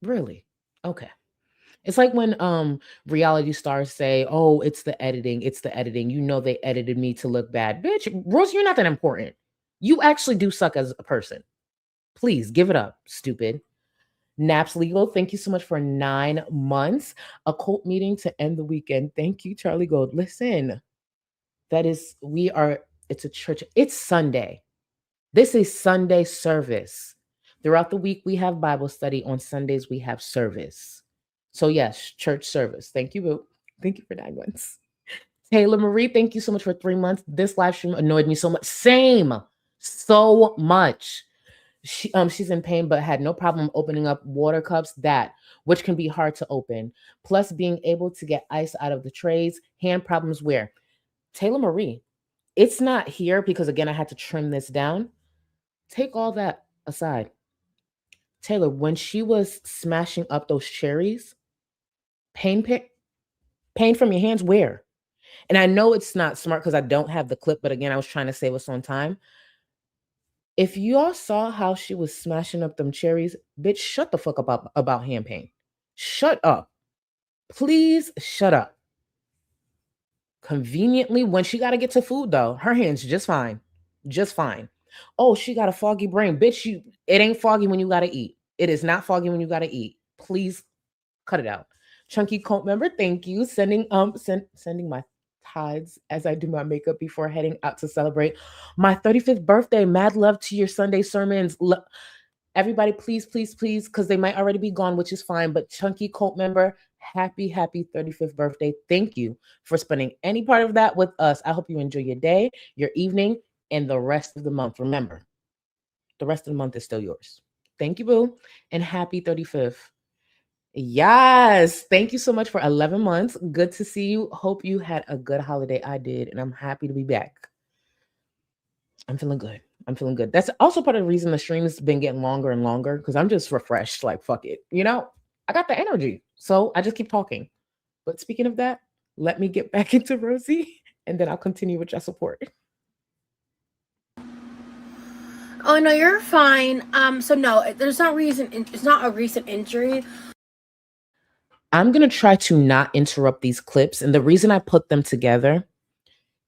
Really? Okay. It's like when reality stars say, "Oh, it's the editing. It's the editing. You know they edited me to look bad." Bitch, Rose, you're not that important. You actually do suck as a person. Please give it up, stupid. Naps Legal, thank you so much for 9 months. A cult meeting to end the weekend. Thank you, Charlie Gold. Listen, it's a church. It's Sunday. This is Sunday service. Throughout the week, we have Bible study. On Sundays, we have service. So yes, church service. Thank you, Boo. Thank you for 9 months. Taylor Marie, thank you so much for 3 months. This live stream annoyed me so much. Same. So much. She's in pain, but had no problem opening up water cups, which can be hard to open. Plus, being able to get ice out of the trays. Hand problems where? Taylor Marie, it's not here because, again, I had to trim this down. Take all that aside. Taylor, when she was smashing up those cherries, pain from your hands where? And I know it's not smart because I don't have the clip, but again, I was trying to save us on time. If y'all saw how she was smashing up them cherries, bitch, shut the fuck up about hand pain. Shut up. Please shut up. Conveniently, when she got to get to food, though, her hand's just fine. Just fine. Oh, she got a foggy brain. Bitch, it ain't foggy when you got to eat. It is not foggy when you got to eat. Please cut it out. Chunky Cult member, thank you. Sending my tides as I do my makeup before heading out to celebrate my 35th birthday. Mad love to your Sunday sermons. Everybody, please, because they might already be gone, which is fine. But Chunky Cult member, happy 35th birthday. Thank you for spending any part of that with us. I hope you enjoy your day, your evening, and the rest of the month. Remember, the rest of the month is still yours. Thank you, boo, and happy 35th. Yes. Thank you so much for 11 months. Good to see you. Hope you had a good holiday. I did, and I'm happy to be back. I'm feeling good. That's also part of the reason the stream has been getting longer and longer because I'm just refreshed. Like, fuck it. I got the energy. So I just keep talking. But speaking of that, let me get back into Rosie, and then I'll continue with your support. Oh, no, you're fine. So no, there's not reason. It's not a recent injury. I'm going to try to not interrupt these clips. And the reason I put them together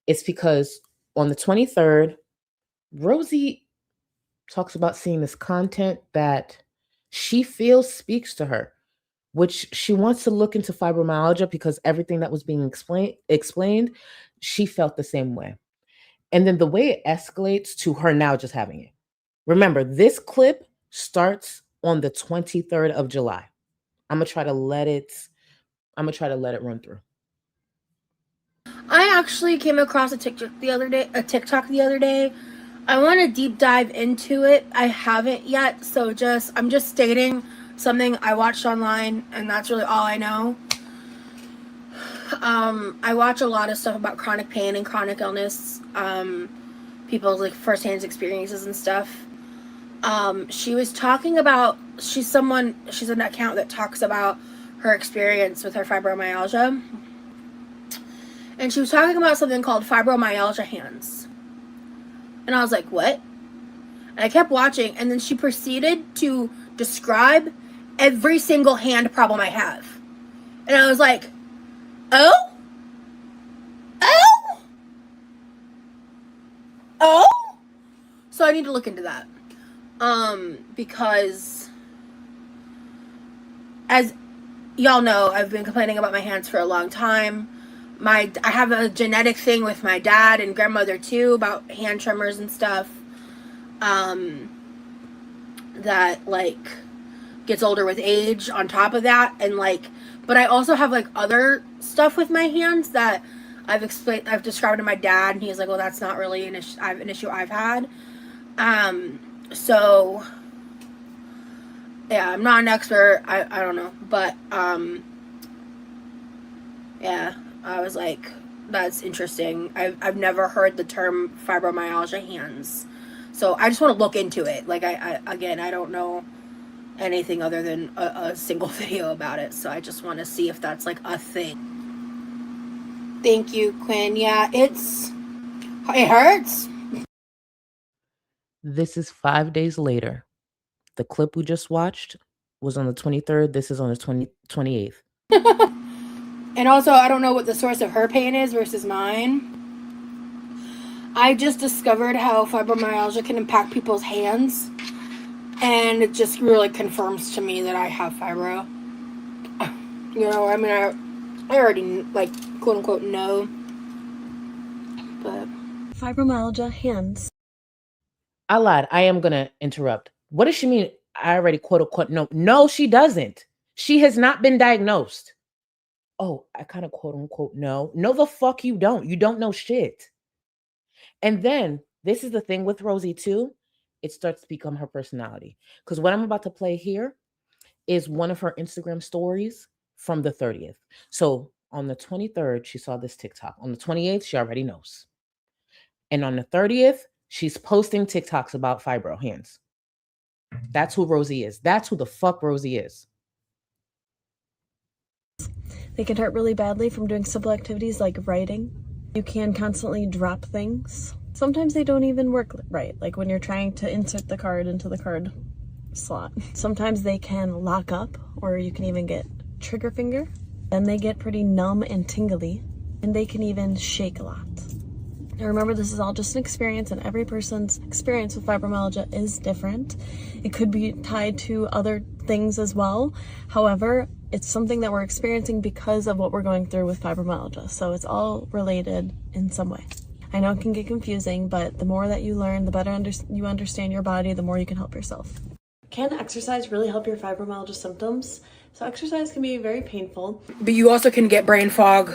is because on the 23rd, Rosie talks about seeing this content that she feels speaks to her, which she wants to look into fibromyalgia because everything that was being explained, she felt the same way. And then the way it escalates to her now just having it. Remember, this clip starts on the 23rd of July. I'm gonna try to let it run through. I actually came across a TikTok the other day. I want to deep dive into it. I haven't yet, so I'm just stating something I watched online, and that's really all I know. I watch a lot of stuff about chronic pain and chronic illness, people's like firsthand experiences and stuff. She was talking about she's an account that talks about her experience with her fibromyalgia. And she was talking about something called fibromyalgia hands. And I was like, what? And I kept watching, and then she proceeded to describe every single hand problem I have. And I was like, oh? So I need to look into that. Because as y'all know, I've been complaining about my hands for a long time. I have a genetic thing with my dad and grandmother too about hand tremors and stuff. That like gets older with age on top of that. And like, but I also have like other stuff with my hands that I've described to my dad, and he's like, well, that's not really an issue I've had. So yeah, I'm not an expert. I don't know, but yeah, I was like, that's interesting. I've never heard the term fibromyalgia hands, so I just want to look into it. Like I don't know anything other than a single video about it, so I just want to see if that's like a thing. Thank you, Quinn. Yeah, it hurts. This is 5 days later. The clip we just watched was on the 23rd. This is on the 28th. And also, I don't know what the source of her pain is versus mine. I just discovered how fibromyalgia can impact people's hands, and it just really confirms to me that I have fibro. You know, I mean, I already, like, quote unquote, know. But Fibromyalgia hands. I lied. I am going to interrupt. What does she mean? I already quote unquote know. No, she doesn't. She has not been diagnosed. Oh, I kind of quote unquote know. No, the fuck you don't. You don't know shit. And then this is the thing with Rosie too. It starts to become her personality. Because what I'm about to play here is one of her Instagram stories from the 30th. So on the 23rd, she saw this TikTok. On the 28th, she already knows. And on the 30th, she's posting TikToks about fibro hands. That's who Rosie is. That's who the fuck Rosie is. They can hurt really badly from doing simple activities like writing. You can constantly drop things. Sometimes they don't even work right, like when you're trying to insert the card into the card slot. Sometimes they can lock up, or you can even get trigger finger. Then they get pretty numb and tingly, and they can even shake a lot. Now remember, this is all just an experience, and every person's experience with fibromyalgia is different. It could be tied to other things as well. However, it's something that we're experiencing because of what we're going through with fibromyalgia. So it's all related in some way. I know it can get confusing, but the more that you learn, the better you understand your body, the more you can help yourself. Can exercise really help your fibromyalgia symptoms? So exercise can be very painful. But you also can get brain fog.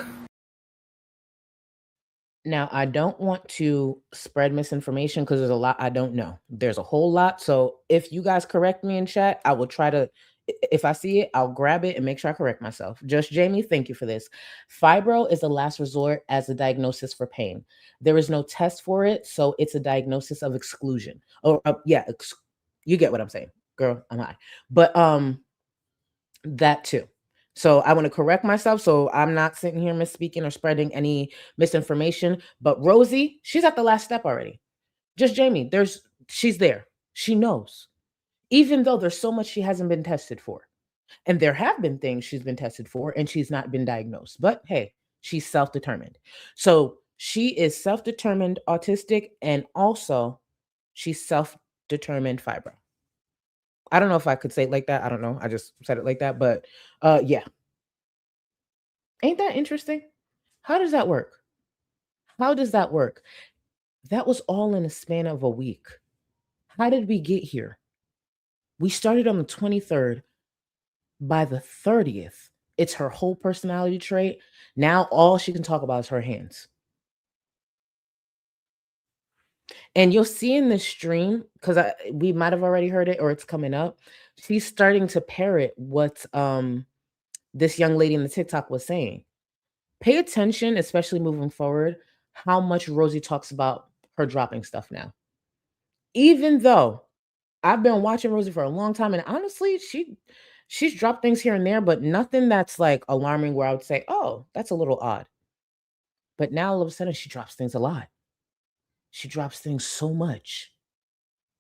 Now, I don't want to spread misinformation because there's a lot I don't know. There's a whole lot. So if you guys correct me in chat, I will try to, if I see it, I'll grab it and make sure I correct myself. Just Jamie, thank you for this. Fibro is the last resort as a diagnosis for pain. There is no test for it, so it's a diagnosis of exclusion. Or you get what I'm saying. Girl, I'm high. But that too. So I want to correct myself, so I'm not sitting here misspeaking or spreading any misinformation. But Rosie, she's at the last step already. Just Jamie, she's there. She knows. Even though there's so much she hasn't been tested for. And there have been things she's been tested for and she's not been diagnosed. But hey, she's self-determined. So she is self-determined autistic, and also she's self-determined fibro. I don't know if I could say it like that. I don't know. I just said it like that. But yeah. Ain't that interesting? How does that work? How does that work? That was all in a span of a week. How did we get here? We started on the 23rd. By the 30th, it's her whole personality trait. Now all she can talk about is her hands. And you'll see in the stream, because we might have already heard it or it's coming up, she's starting to parrot what this young lady in the TikTok was saying. Pay attention, especially moving forward, how much Rosie talks about her dropping stuff now. Even though I've been watching Rosie for a long time, and honestly, she's dropped things here and there, but nothing that's like alarming where I would say, oh, that's a little odd. But now all of a sudden she drops things a lot. She drops things so much.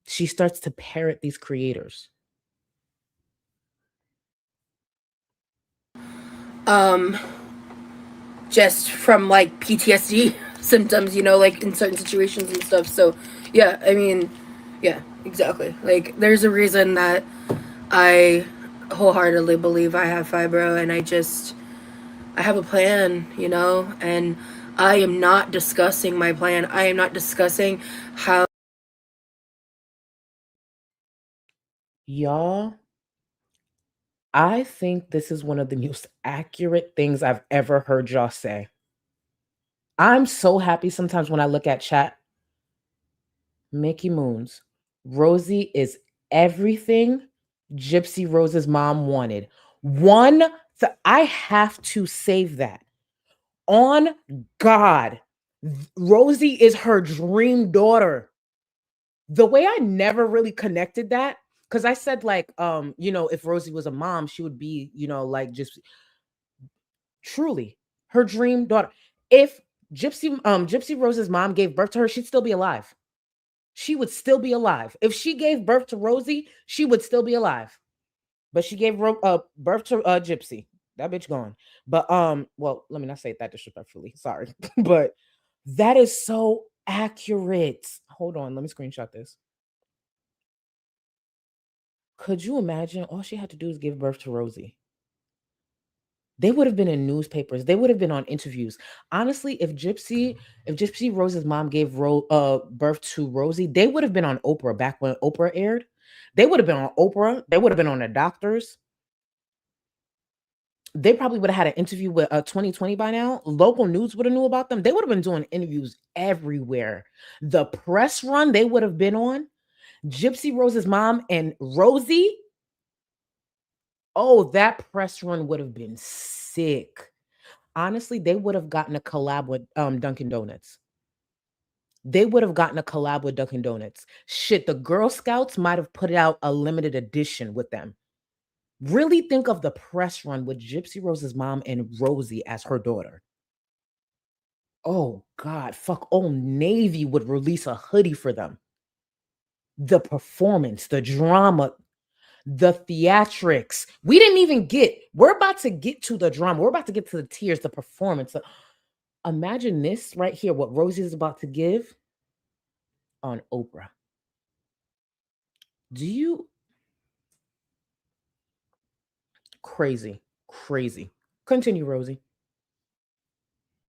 She starts to parrot these creators. Just from like PTSD symptoms, you know, like in certain situations and stuff. So yeah, I mean, yeah, exactly. Like there's a reason that I wholeheartedly believe I have fibro, and I have a plan, you know, and I am not discussing my plan. I am not discussing how. Y'all, I think this is one of the most accurate things I've ever heard y'all say. I'm so happy sometimes when I look at chat. Mickey Moons. Rosie is everything Gypsy Rose's mom wanted. I have to save that. On God, Rosie is her dream daughter. The way I never really connected that, because I said like, if Rosie was a mom, she would be, like just truly her dream daughter. If Gypsy Rose's mom gave birth to her, she'd still be alive. She would still be alive. If she gave birth to Rosie, she would still be alive. But she gave birth to Gypsy. That bitch gone. But well, let me not say it that disrespectfully. Sorry. But that is so accurate. Hold on, let me screenshot this. Could you imagine? All she had to do is give birth to Rosie. They would have been in newspapers. They would have been on interviews. Honestly, if Gypsy Rose's mom gave birth to Rosie, they would have been on Oprah back when Oprah aired. They would have been on Oprah. They would have been on the doctors. They probably would have had an interview with 2020 by now. Local news would have knew about them. They would have been doing interviews everywhere. The press run they would have been on. Gypsy Rose's mom and Rosie. Oh, that press run would have been sick. Honestly, they would have gotten a collab with Dunkin' Donuts. They would have gotten a collab with Dunkin' Donuts. Shit, the Girl Scouts might have put out a limited edition with them. Really think of the press run with Gypsy Rose's mom and Rosie as her daughter. Oh, God. Fuck, Old Navy would release a hoodie for them. The performance, the drama, the theatrics. We're about to get to the drama. We're about to get to the tears, the performance. Imagine this right here, what Rosie is about to give on Oprah. Crazy. Continue, Rosie.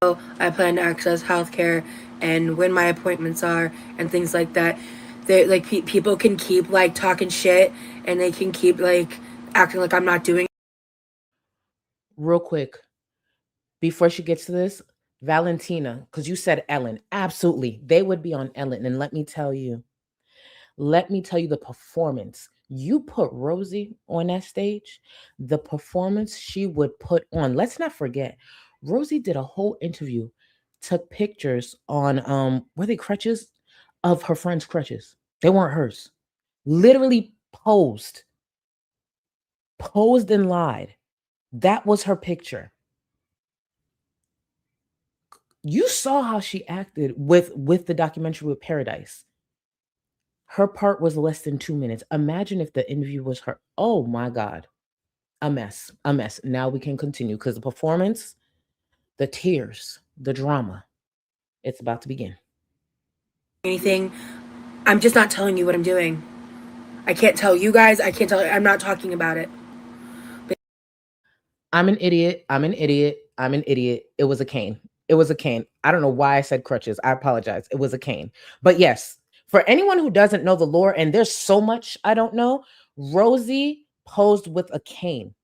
I plan to access healthcare and when my appointments are and things like that. They like people can keep like talking shit and they can keep like acting like I'm not doing. Real quick, before she gets to this, Valentina, because you said Ellen, absolutely, they would be on Ellen. And let me tell you the performance. You put Rosie on that stage, the performance she would put on. Let's not forget, Rosie did a whole interview, took pictures on were they crutches? Of her friend's crutches. They weren't hers. Literally posed and lied. That was her picture. You saw how she acted with the documentary with Paradise. Her part was less than 2 minutes. Imagine if the interview was her. Oh my God. A mess. Now we can continue because the performance, the tears, the drama, it's about to begin. Anything. I'm just not telling you what I'm doing. I can't tell you guys. I'm not talking about it. I'm an idiot. It was a cane. I don't know why I said crutches. I apologize. It was a cane. But yes, for anyone who doesn't know the lore, and there's so much I don't know, Rosie posed with a cane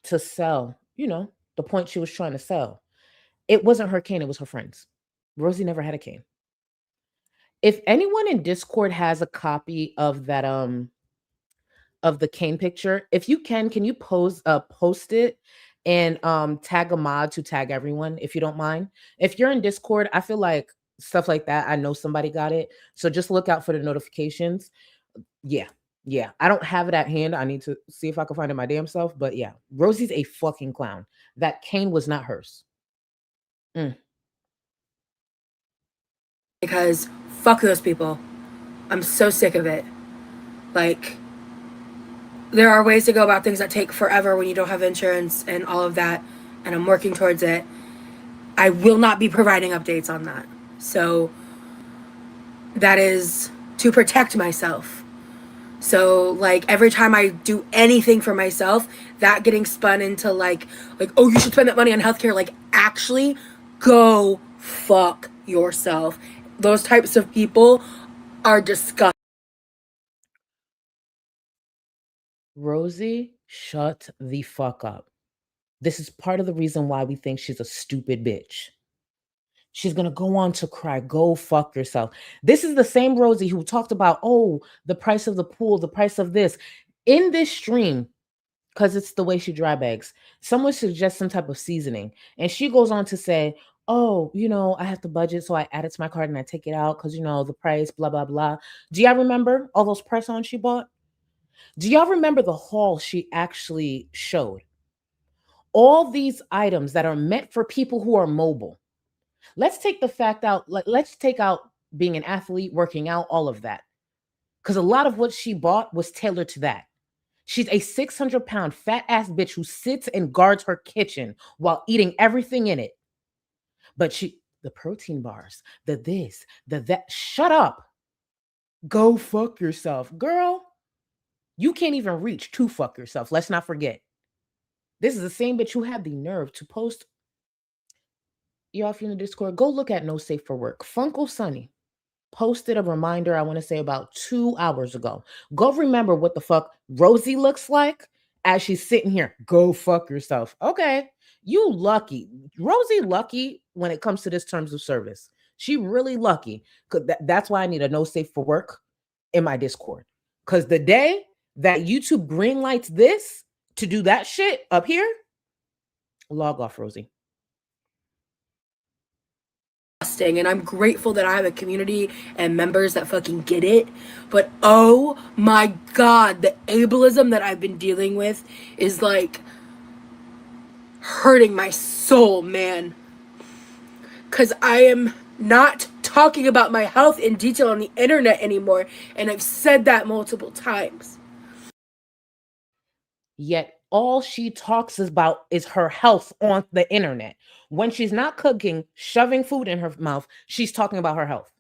to sell, the point she was trying to sell. It wasn't her cane. It was her friend's. Rosie never had a cane. If anyone in Discord has a copy of that, of the cane picture, if you can you post it and tag a mod to tag everyone, if you don't mind. If you're in Discord, I feel like stuff like that, I know somebody got it, so just look out for the notifications. Yeah, I don't have it at hand. I need to see if I can find it my damn self, but yeah, Rosie's a fucking clown. That cane was not hers. Because fuck those people. I'm so sick of it. Like, there are ways to go about things that take forever when you don't have insurance and all of that, and I'm working towards it. I will not be providing updates on that. So that is to protect myself. So like every time I do anything for myself, that getting spun into like, oh, you should spend that money on healthcare. Like, actually go fuck yourself. Those types of people are disgusting. Rosie Shut the fuck up. This is part of the reason why we think she's a stupid bitch. She's going to go on to cry. Go fuck yourself. This is the same Rosie who talked about, oh, the price of the pool, the price of this. In this stream, because it's the way she dry bags, someone suggests some type of seasoning. And she goes on to say, oh, I have to budget, so I add it to my card and I take it out because, the price, blah, blah, blah. Do y'all remember all those press-ons she bought? Do y'all remember the haul she actually showed? All these items that are meant for people who are mobile. Let's take the fact out, let's take out being an athlete, working out, all of that. Because a lot of what she bought was tailored to that. She's a 600-pound fat ass bitch who sits and guards her kitchen while eating everything in it. But the protein bars, the this, the that, shut up. Go fuck yourself. Girl, you can't even reach to fuck yourself. Let's not forget. This is the same bitch who had the nerve to post. Y'all, if you're in the Discord, go look at No Safe for Work. Funkle Sunny posted a reminder, I want to say about 2 hours ago. Go remember what the fuck Rosie looks like as she's sitting here. Go fuck yourself. Okay, you lucky. Rosie lucky when it comes to this terms of service. She really lucky. That's why I need a No Safe for Work in my Discord. Because the day that YouTube greenlights this to do that shit up here, log off, Rosie. And I'm grateful that I have a community and members that fucking get it. But oh my god, the ableism that I've been dealing with is like hurting my soul, man. Because I am not talking about my health in detail on the internet anymore. And I've said that multiple times. Yet all she talks about is her health on the internet. When she's not cooking, shoving food in her mouth, she's talking about her health.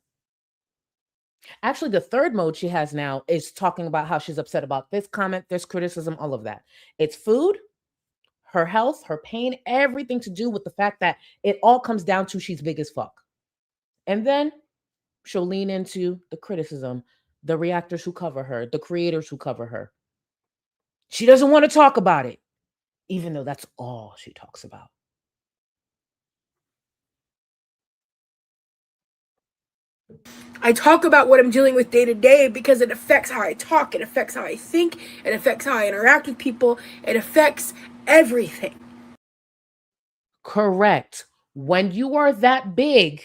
Actually, the third mode she has now is talking about how she's upset about this comment, this criticism, all of that. It's food, her health, her pain, everything to do with the fact that it all comes down to she's big as fuck. And then she'll lean into the criticism, the reactors who cover her, the creators who cover her. She doesn't want to talk about it, even though that's all she talks about. I talk about what I'm dealing with day to day because it affects how I talk, it affects how I think, it affects how I interact with people, it affects everything. Correct. When you are that big,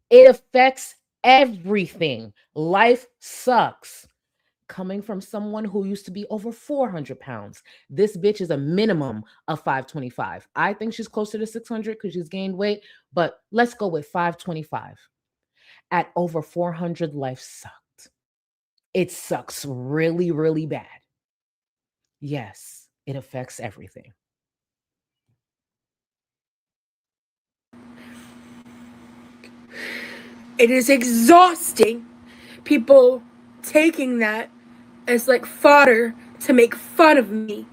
it affects everything. Life sucks. Coming from someone who used to be over 400 pounds, this bitch is a minimum of 525. I think she's closer to 600 because she's gained weight, but let's go with 525. At over 400, life sucked. It sucks really, really bad. Yes, it affects everything. It is exhausting. People taking that as like fodder to make fun of me.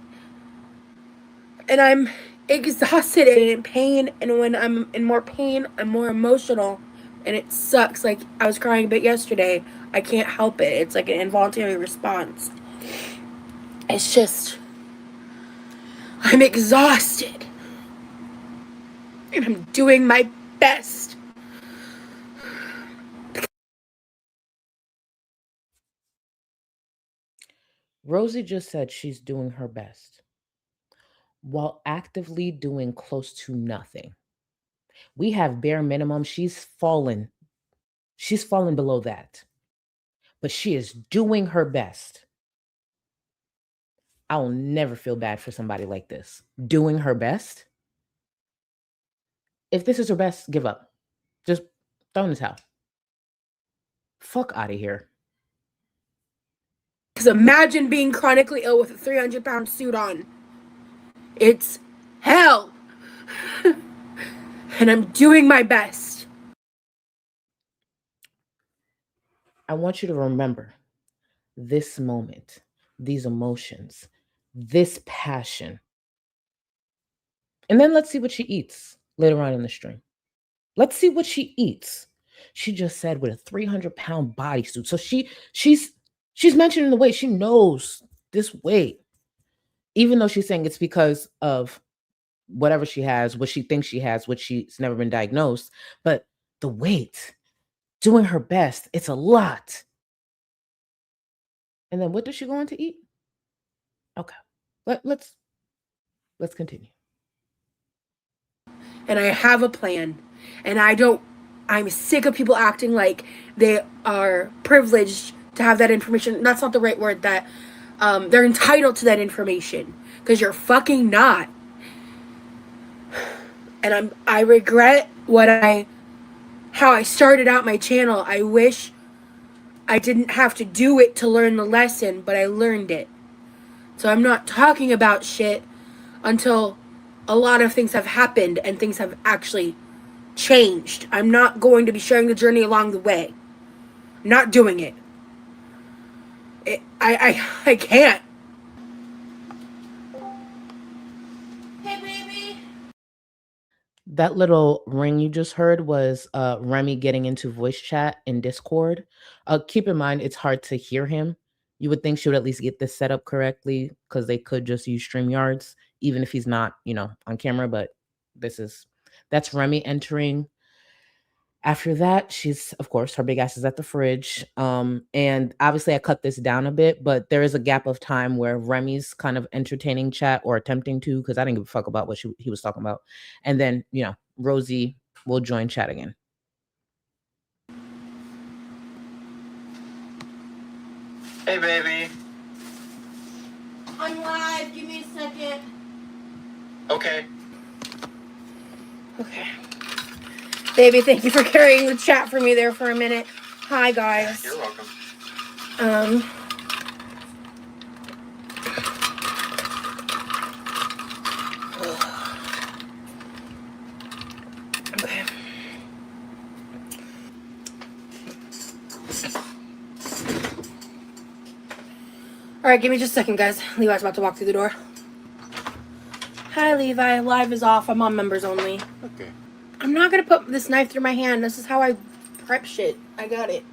And I'm exhausted and in pain. And when I'm in more pain, I'm more emotional. And it sucks. Like, I was crying a bit yesterday. I can't help it. It's like an involuntary response. It's just, I'm exhausted. And I'm doing my best. Rosie just said she's doing her best while actively doing close to nothing. We have bare minimum. She's fallen below that. But she is doing her best. I will never feel bad for somebody like this. Doing her best. If this is her best, give up. Just throw in the towel. Fuck out of here. Because imagine being chronically ill with a 300-pound suit on. It's hell. And I'm doing my best. I want you to remember this moment, these emotions, this passion. And then let's see what she eats later on in the stream. Let's see what she eats. She just said with a 300-pound bodysuit. So she's mentioning the weight. She knows this weight. even though she's saying it's because of whatever she has, what she thinks she has, which she's never been diagnosed, but the weight, doing her best, it's a lot. And then what does she go on to eat? Okay, let's continue. And I have a plan. And I'm sick of people acting like they are privileged to have that information. That's not the right word. That they're entitled to that information, because you're fucking not. And I regret how I started out my channel. I wish I didn't have to do it to learn the lesson, but I learned it. So I'm not talking about shit until a lot of things have happened and things have actually changed. I'm not going to be sharing the journey along the way. I'm not doing it. I can't. Hey, baby. That little ring you just heard was Remy getting into voice chat in Discord. Keep in mind, it's hard to hear him. You would think she would at least get this set up correctly, because they could just use StreamYards, even if he's not, on camera. But that's Remy entering. After that, she's, of course, her big ass is at the fridge. And obviously I cut this down a bit, but there is a gap of time where Remy's kind of entertaining chat, or attempting to, because I didn't give a fuck about what he was talking about. And then, Rosie will join chat again. Hey, baby. I'm live. Give me a second. Okay. Okay. Baby, thank you for carrying the chat for me there for a minute. Hi, guys. You're welcome. Okay. All right, give me just a second, guys. Levi's about to walk through the door. Hi, Levi. Live is off. I'm on members only. Okay. I'm not gonna put this knife through my hand. This is how I prep shit. I got it.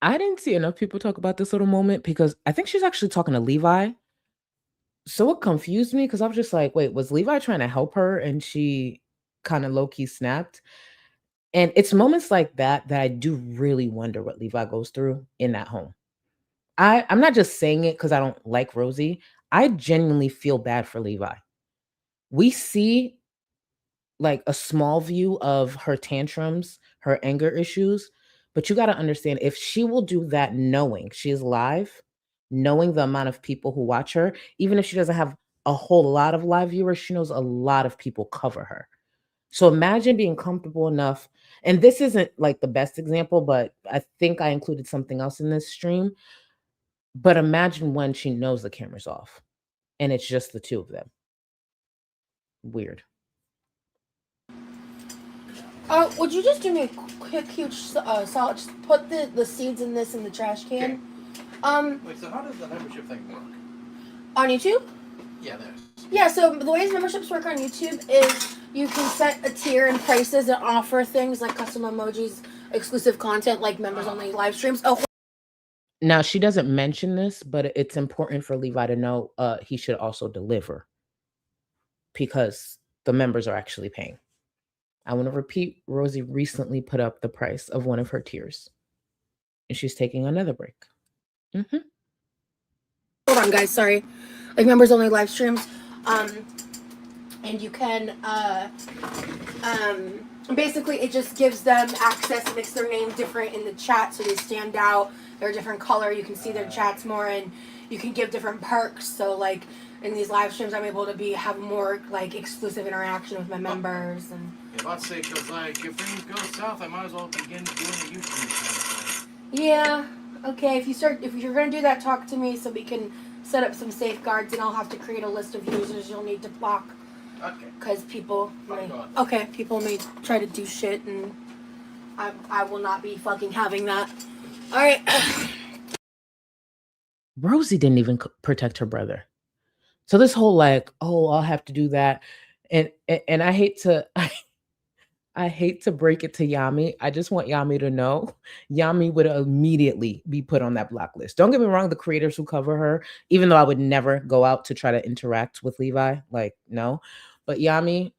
I didn't see enough people talk about this little moment, because I think she's actually talking to Levi. So it confused me, because I was just like, wait, was Levi trying to help her and she kind of low-key snapped? And it's moments like that I do really wonder what Levi goes through in that home. I'm not just saying it because I don't like Rosie. I genuinely feel bad for Levi. We see like a small view of her tantrums, her anger issues, but you got to understand, if she will do that knowing she's live, knowing the amount of people who watch her, even if she doesn't have a whole lot of live viewers, she knows a lot of people cover her. So imagine being comfortable enough, and this isn't like the best example, but I think I included something else in this stream. But imagine when she knows the camera's off and it's just the two of them. Weird. Would you just do me a quick, huge solid? Just put the seeds in this in the trash can. Wait, so how does the membership thing work? On YouTube? Yeah, there's. Yeah, so the ways memberships work on YouTube is you can set a tier and prices and offer things like custom emojis, exclusive content like members only live streams. Oh. Now, she doesn't mention this, but it's important for Levi to know he should also deliver, because the members are actually paying. I want to repeat, Rosie recently put up the price of one of her tiers, and she's taking another break. Mm-hmm. Hold on, guys. Sorry. Like members only live streams. And you can, basically it just gives them access. It makes their name different in the chat so they stand out. They're a different color. You can see their chats more, and you can give different perks. So like in these live streams, I'm able to have more like exclusive interaction with my members. And Yeah, let's say, because like if things go south, I might as well begin doing a YouTube channel. yeah, okay. If you're gonna do that, talk to me so we can set up some safeguards, and I'll have to create a list of users you'll need to block. Okay. Because people may try to do shit, and I will not be fucking having that. All right. Rosie didn't even protect her brother. So this whole like, oh, I'll have to do that. And I hate to I hate to break it to Yami. I just want Yami to know Yami would immediately be put on that block list. Don't get me wrong, the creators who cover her, even though I would never go out to try to interact with Levi, like, no. But Yami,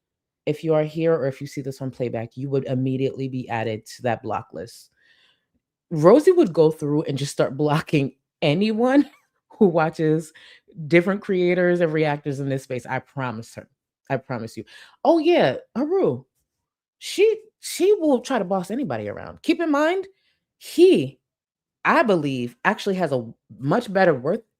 if you are here or if you see this on playback, you would immediately be added to that block list. Rosie would go through and just start blocking anyone who watches different creators and reactors in this space. I promise her. I promise you. Oh yeah, Haru. She will try to boss anybody around. Keep in mind, he, I believe, actually has a much better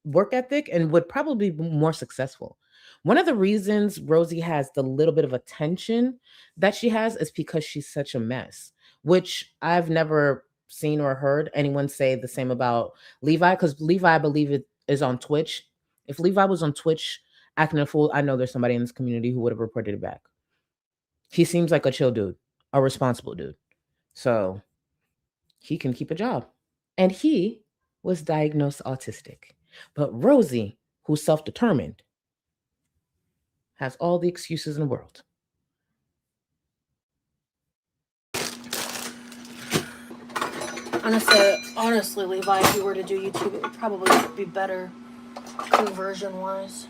work ethic and would probably be more successful. One of the reasons Rosie has the little bit of attention that she has is because she's such a mess, which I've never seen or heard anyone say the same about Levi, because Levi, I believe, it is on Twitch. If Levi was on Twitch acting a fool, I know there's somebody in this community who would have reported it back. He seems like a chill dude, a responsible dude. So he can keep a job. And he was diagnosed autistic. But Rosie, who's self determined, has all the excuses in the world. Honestly, Levi, if you were to do YouTube, it would probably be better conversion wise.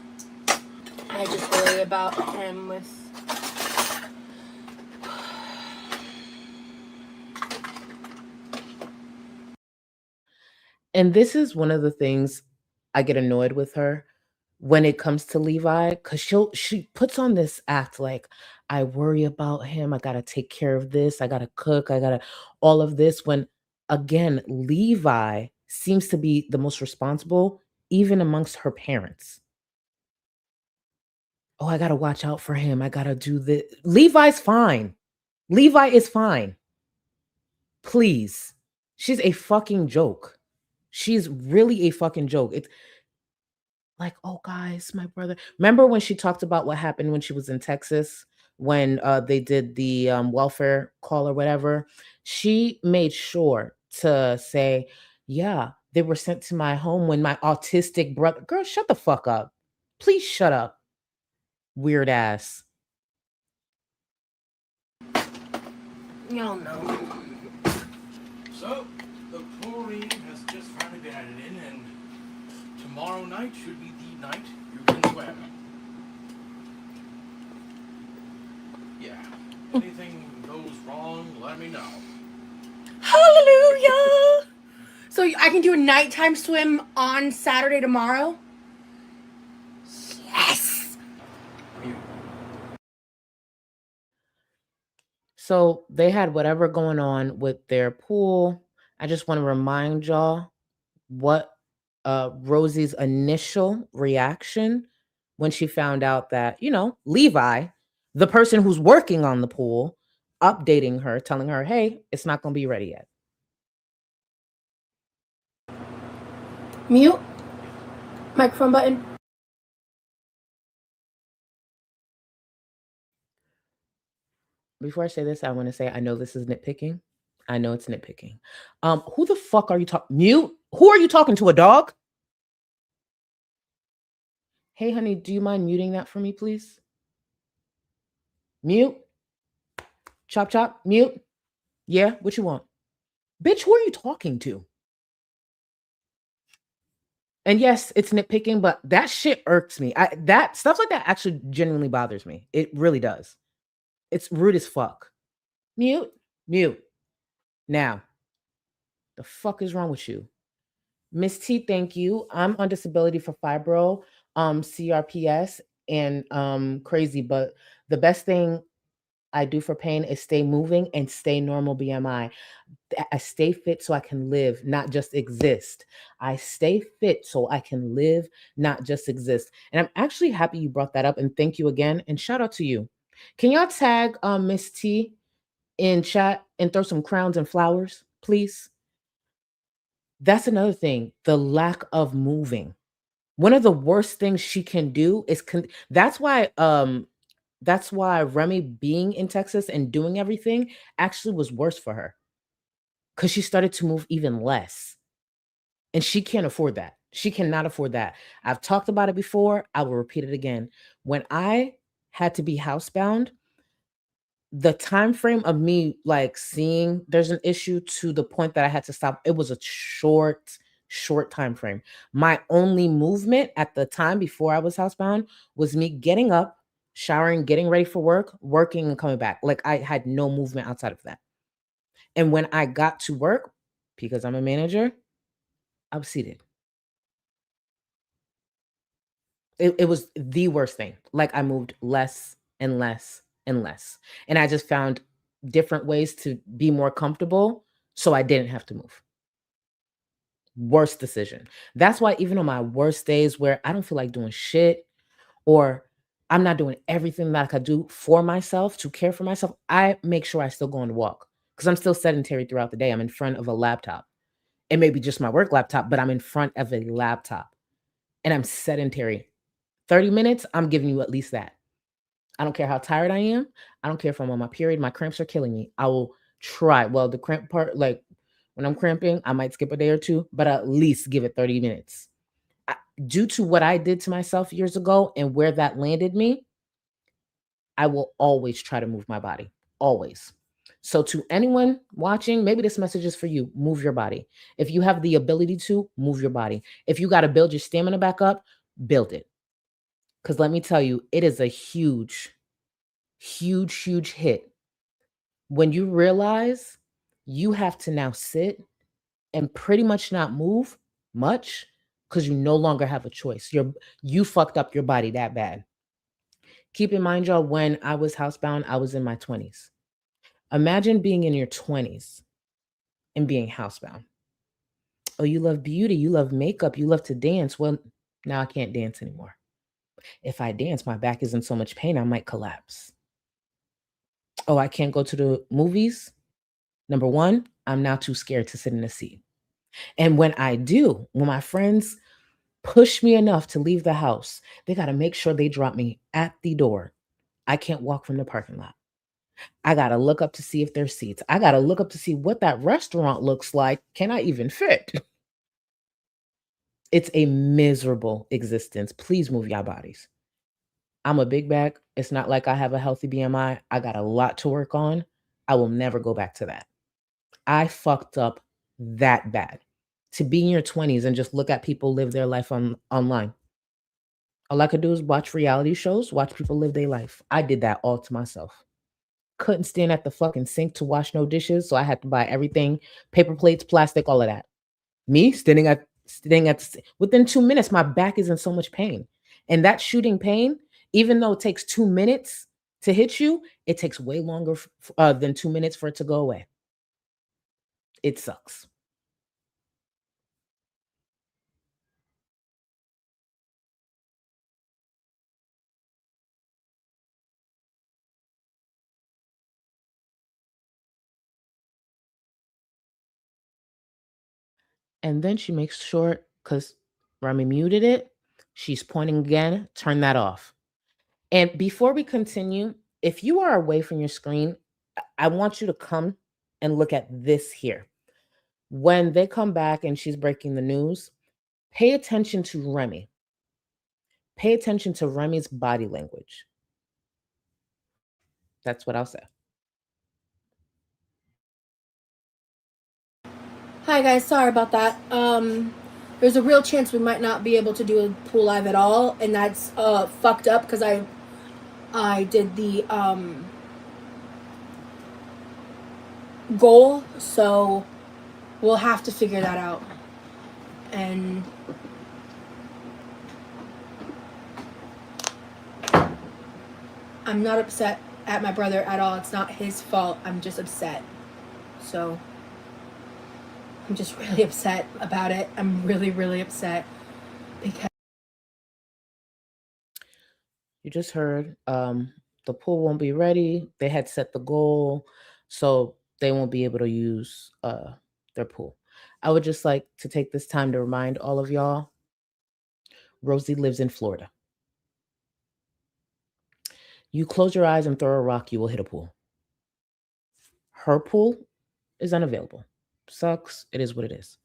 I just worry about him with. And this is one of the things I get annoyed with her when it comes to Levi, because she puts on this act like, I worry about him, I gotta take care of this, I gotta cook, I gotta all of this, when again Levi seems to be the most responsible even amongst her parents. Oh, I gotta watch out for him, I gotta do this. Levi's fine. Levi is fine. Please. She's a fucking joke. She's really a fucking joke. It's like, oh, guys, my brother. Remember when she talked about what happened when she was in Texas when they did the welfare call or whatever? She made sure to say, yeah, they were sent to my home when my autistic brother. Girl, shut the fuck up. Please shut up. Weird ass. Y'all know. So, the chlorine has just finally been added in, and tomorrow night should be the night you can swim. Yeah. Anything goes wrong, let me know. Hallelujah! So I can do a nighttime swim on Saturday tomorrow? Yes! So they had whatever going on with their pool. I just want to remind y'all what Rosie's initial reaction when she found out that, Levi, the person who's working on the pool, updating her, telling her, hey, it's not going to be ready yet. Mute. Microphone button. Before I say this, I want to say I know this is nitpicking. I know it's nitpicking. Who the fuck are you talking? Mute? Who are you talking to? A dog? Hey, honey, do you mind muting that for me, please? Mute. Chop, chop. Mute. Yeah, what you want? Bitch, who are you talking to? And yes, it's nitpicking, but that shit irks me. That stuff like that actually genuinely bothers me. It really does. It's rude as fuck. Mute. Mute. Now, the fuck is wrong with you? Miss T, thank you. I'm on disability for fibro, CRPS, and crazy, but the best thing I do for pain is stay moving and stay normal BMI. I stay fit so I can live, not just exist. I stay fit so I can live, not just exist. And I'm actually happy you brought that up, and thank you again. And shout out to you. Can y'all tag Miss T in chat and throw some crowns and flowers, please? That's another thing, the lack of moving. One of the worst things she can do is that's why Remy being in Texas and doing everything actually was worse for her, because she started to move even less. And she can't afford that. She cannot afford that. I've talked about it before. I will repeat it again. When I had to be housebound, the time frame of me like seeing there's an issue to the point that I had to stop, it was a short time frame. My only movement at the time before I was housebound was me getting up, showering, getting ready for work, working, and coming back. Like I had no movement outside of that. And when I got to work, because I'm a manager, I was seated. It was the worst thing. Like I moved less and less and less. And I just found different ways to be more comfortable so I didn't have to move. Worst decision. That's why even on my worst days where I don't feel like doing shit or I'm not doing everything that I could do for myself to care for myself, I make sure I still go on a walk because I'm still sedentary throughout the day. I'm in front of a laptop. It may be just my work laptop, but I'm in front of a laptop and I'm sedentary. 30 minutes, I'm giving you at least that. I don't care how tired I am. I don't care if I'm on my period. My cramps are killing me. I will try. Well, the cramp part, like when I'm cramping, I might skip a day or two, but at least give it 30 minutes. Due to what I did to myself years ago and where that landed me, I will always try to move my body. Always. So, to anyone watching, maybe this message is for you. Move your body. If you have the ability to, move your body. If you got to build your stamina back up, build it. Because let me tell you, it is a huge hit when you realize you have to now sit and pretty much not move much because you no longer have a choice. You fucked up your body that bad. Keep in mind, y'all, when I was housebound, I was in my 20s. Imagine being in your 20s and being housebound. Oh, you love beauty, you love makeup, you love to dance. Well, now I can't dance anymore. If I dance, my back is in so much pain, I might collapse. Oh, I can't go to the movies. Number one, I'm now too scared to sit in a seat. And when I do, when my friends push me enough to leave the house, they got to make sure they drop me at the door. I can't walk from the parking lot. I got to look up to see if there's seats. I got to look up to see what that restaurant looks like. Can I even fit? It's a miserable existence. Please move your bodies. I'm a big bag. It's not like I have a healthy BMI. I got a lot to work on. I will never go back to that. I fucked up that bad. To be in your 20s and just look at people live their life online. All I could do is watch reality shows, watch people live their life. I did that all to myself. Couldn't stand at the fucking sink to wash no dishes, so I had to buy everything, paper plates, plastic, all of that. Me within 2 minutes, my back is in so much pain. And that shooting pain, even though it takes 2 minutes to hit you, it takes way longer than 2 minutes for it to go away. It sucks. And then she makes sure, because Remy muted it, she's pointing again, turn that off. And before we continue, if you are away from your screen, I want you to come and look at this here. When they come back and she's breaking the news, pay attention to Remy. Pay attention to Remy's body language. That's what I'll say. Hi guys, sorry about that. There's a real chance we might not be able to do a pool live at all, and that's fucked up because I did the goal, so we'll have to figure that out. And I'm not upset at my brother at all. It's not his fault. I'm just upset. So I'm just really upset about it. I'm really, really upset because You just heard the pool won't be ready. They had set the goal, so they won't be able to use their pool. I would just like to take this time to remind all of y'all, Rosie lives in Florida. You close your eyes and throw a rock, you will hit a pool. Her pool is unavailable. Sucks. It is what it is.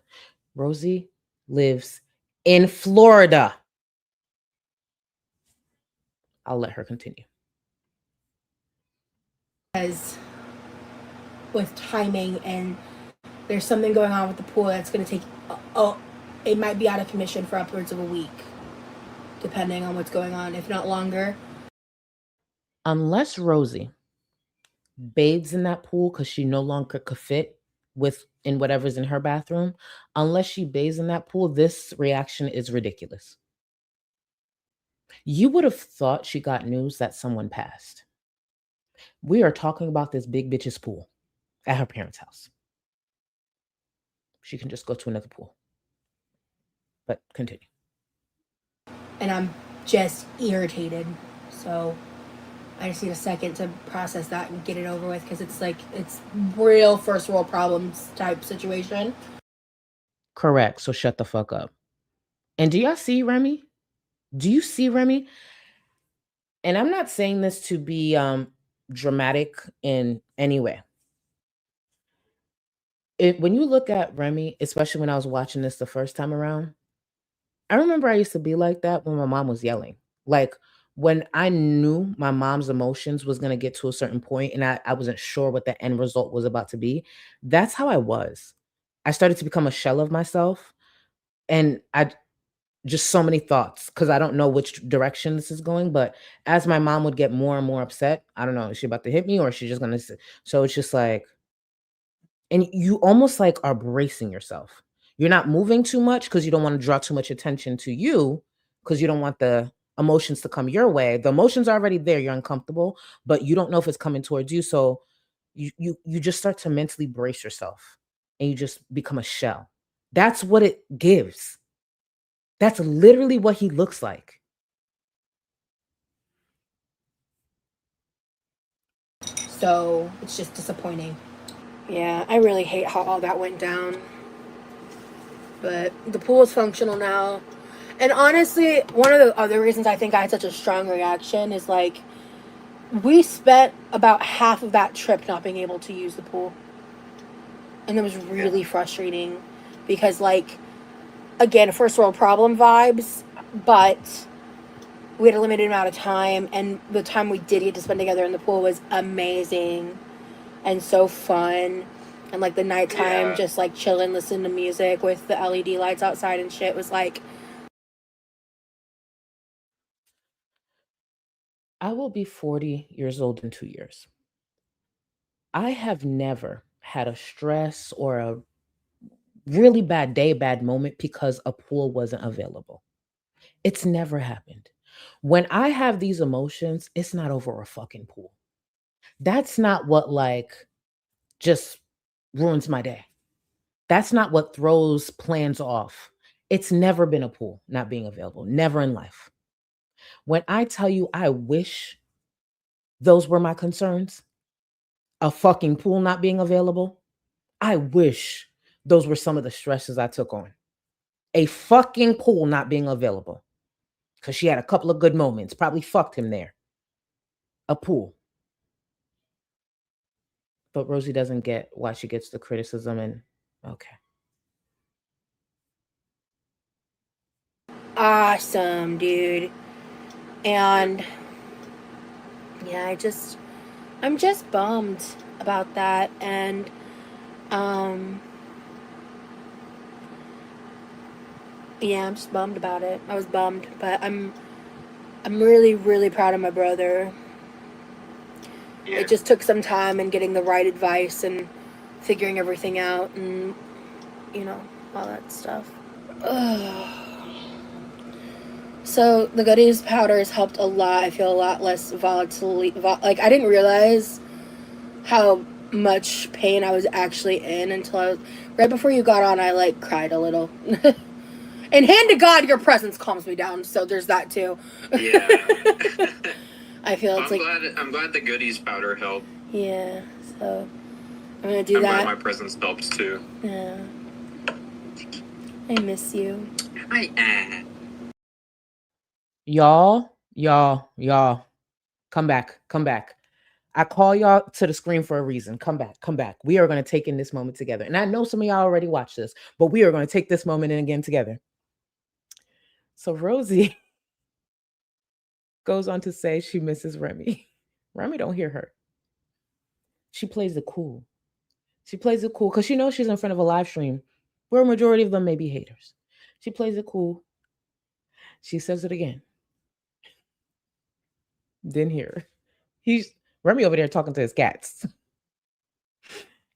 Rosie lives in Florida. I'll let her continue. Because with timing, and there's something going on with the pool that's going to take, it might be out of commission for upwards of a week, depending on what's going on, if not longer. Unless Rosie bathes in that pool because she no longer could fit in whatever's in her bathroom, unless she bathes in that pool, this reaction is ridiculous. You would have thought she got news that someone passed. We are talking about this big bitch's pool at her parents' house. She can just go to another pool. But continue. And I'm just irritated. So I just need a second to process that and get it over with, because it's like, it's real first world problems type situation. Correct. So shut the fuck up. And do y'all see Remy? Do you see Remy? And I'm not saying this to be dramatic in any way. When you look at Remy, especially when I was watching this the first time around, I remember I used to be like that when my mom was yelling. Like when I knew my mom's emotions was going to get to a certain point and I wasn't sure what the end result was about to be. That's how I was. I started to become a shell of myself. And I just so many thoughts because I don't know which direction this is going. But as my mom would get more and more upset, I don't know, is she about to hit me or is she just going to? So it's just like, and you almost like are bracing yourself. You're not moving too much because you don't want to draw too much attention to you because you don't want the emotions to come your way. The emotions are already there. You're uncomfortable, but you don't know if it's coming towards you. So you just start to mentally brace yourself and you just become a shell. That's what it gives. That's literally what he looks like. So it's just disappointing. Yeah, I really hate how all that went down. But the pool is functional now. And honestly, one of the other reasons I think I had such a strong reaction is like, we spent about half of that trip not being able to use the pool. And it was really frustrating because, like, again, first world problem vibes, but we had a limited amount of time, and the time we did get to spend together in the pool was amazing and so fun. And like the nighttime, just like chilling, listening to music with the LED lights outside and shit was like. I will be 40 years old in 2 years. I have never had a stress or a really bad day, bad moment because a pool wasn't available. It's never happened. When I have these emotions, it's not over a fucking pool. That's not what like just ruins my day. That's not what throws plans off. It's never been a pool not being available, never in life. When I tell you I wish those were my concerns, a fucking pool not being available, I wish those were some of the stresses I took on. A fucking pool not being available. Because she had a couple of good moments. Probably fucked him there. A pool. But Rosie doesn't get why she gets the criticism and okay. Awesome, dude. And yeah, I'm just bummed about that. And yeah, I'm just bummed about it. I was bummed, but I'm really, really proud of my brother. Yeah. It just took some time and getting the right advice and figuring everything out and, you know, all that stuff. Ugh. So the Goodies powder has helped a lot. I feel a lot less like, I didn't realize how much pain I was actually in until right before you got on, I like cried a little. And hand to God, your presence calms me down. So there's that too. Yeah. I feel it's I'm glad the Goodies powder helped. Yeah. So I'm gonna do I'm that. glad my presence helps too. Yeah. I miss you. Y'all. Come back. I call y'all to the screen for a reason. Come back. We are going to take in this moment together. And I know some of y'all already watched this, but we are going to take this moment in again together. So Rosie goes on to say she misses Remy. Remy don't hear her. she plays it cool. She plays it cool because she knows she's in front of a live stream where a majority of them may be haters. She plays it cool. She says it again. Didn't hear her. He's Remy over there talking to his cats.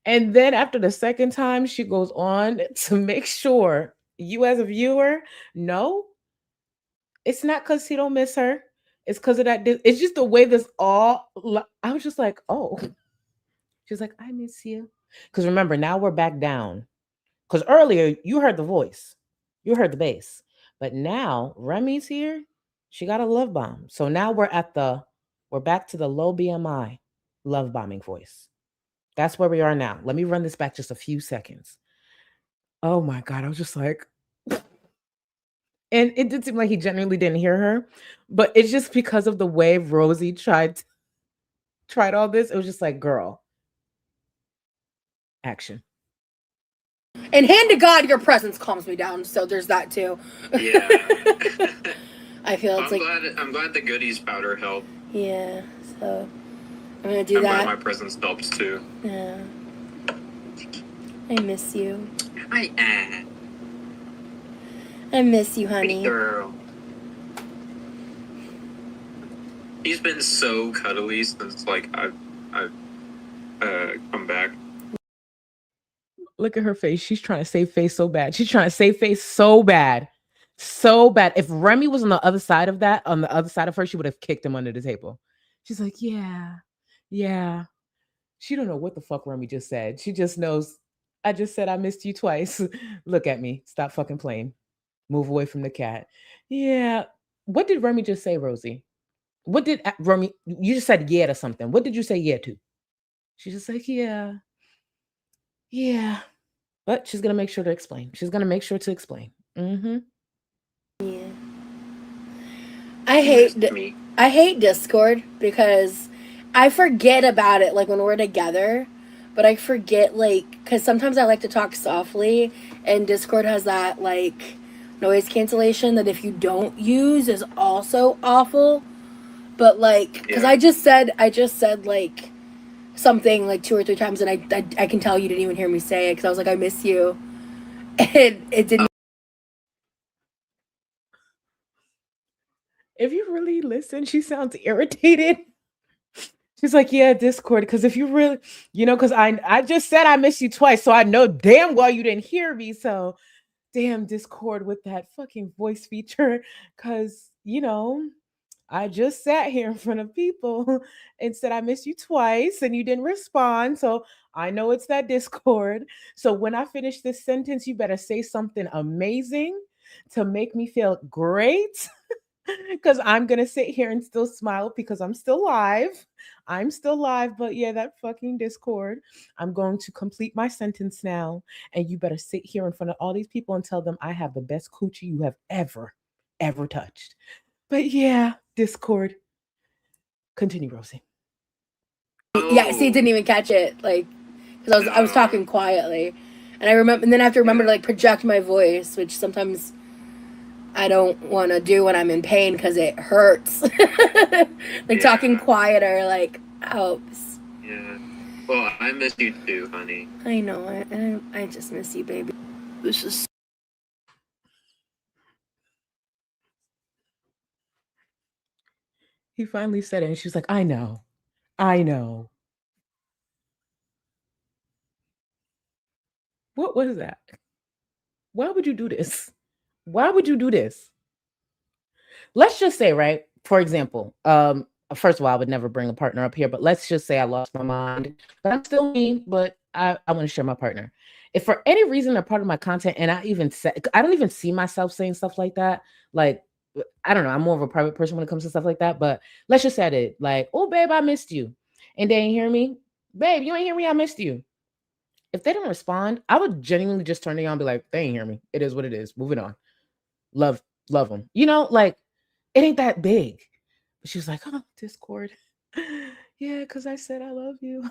And then after the second time, she goes on to make sure you as a viewer know it's not because he don't miss her. It's because of that. It's just the way this all. I was just like, oh. She's like, I miss you. Because remember, now we're back down. Because earlier you heard the voice, you heard the bass, but now Remy's here. She got a love bomb. So now we're back to the low BMI love bombing voice. That's where we are now. Let me run this back just a few seconds. Oh my God. I was just like, and it did seem like he genuinely didn't hear her, but it's just because of the way Rosie tried all this. It was just like, girl, action. And hand to God, your presence calms me down. So there's that too. Yeah. I feel it's I'm glad the goodies powder helped. Yeah. So I'm gonna do that. I'm glad my presence helps too. Yeah. I miss you. I miss you, honey. girl. He's been so cuddly since like I've come back. Look at her face. She's trying to save face so bad. She's trying to save face so bad. So bad. If Remy was on the other side of that, on the other side of her, she would have kicked him under the table. She's like, yeah. She don't know what the fuck Remy just said. She just knows, I just said I missed you twice. Look at me. Stop fucking playing. Move away from the cat. Yeah. What did Remy just say, Rosie? What did Remy, you just said yeah to something. What did you say yeah to? She's just like, yeah. But she's going to make sure to explain. Mm-hmm. Yeah. I hate Discord because I forget about it like when we're together, but I forget because sometimes I like to talk softly, and Discord has that like noise cancellation that if you don't use is also awful. But because I just said like something like 2 or 3 times, and I can tell you didn't even hear me say it because I was like, I miss you, and it didn't. If you really listen, she sounds irritated. She's like, yeah, Discord. Because if you really, because I just said I miss you twice. So I know damn well you didn't hear me. So damn Discord with that fucking voice feature. Because, I just sat here in front of people and said I miss you twice and you didn't respond. So I know it's that Discord. So when I finish this sentence, you better say something amazing to make me feel great. Because I'm going to sit here and still smile because I'm still live. But yeah, that fucking Discord. I'm going to complete my sentence now. And you better sit here in front of all these people and tell them I have the best coochie you have ever touched. But yeah, Discord. Continue, Rosie. Yeah, see, didn't even catch it. Because I was talking quietly. And then I have to remember to project my voice, which sometimes I don't want to do when I'm in pain because it hurts. Talking quieter helps. Yeah. Well, I miss you too, honey. I know. I just miss you, baby. This is. He finally said it, and she's like, I know. What was that? Why would you do this? Let's just say, right? For example, first of all, I would never bring a partner up here, but let's just say I lost my mind. But I'm still me, but I want to share my partner. If for any reason they're part of my content, and I don't even see myself saying stuff like that. I don't know. I'm more of a private person when it comes to stuff like that. But let's just say I did. Oh, babe, I missed you. And they ain't hear me. Babe, you ain't hear me. I missed you. If they didn't respond, I would genuinely just turn to you and be like, they ain't hear me. It is what it is. Moving on. Love them. It ain't that big. But she was like, oh, Discord. Yeah, because I said I love you.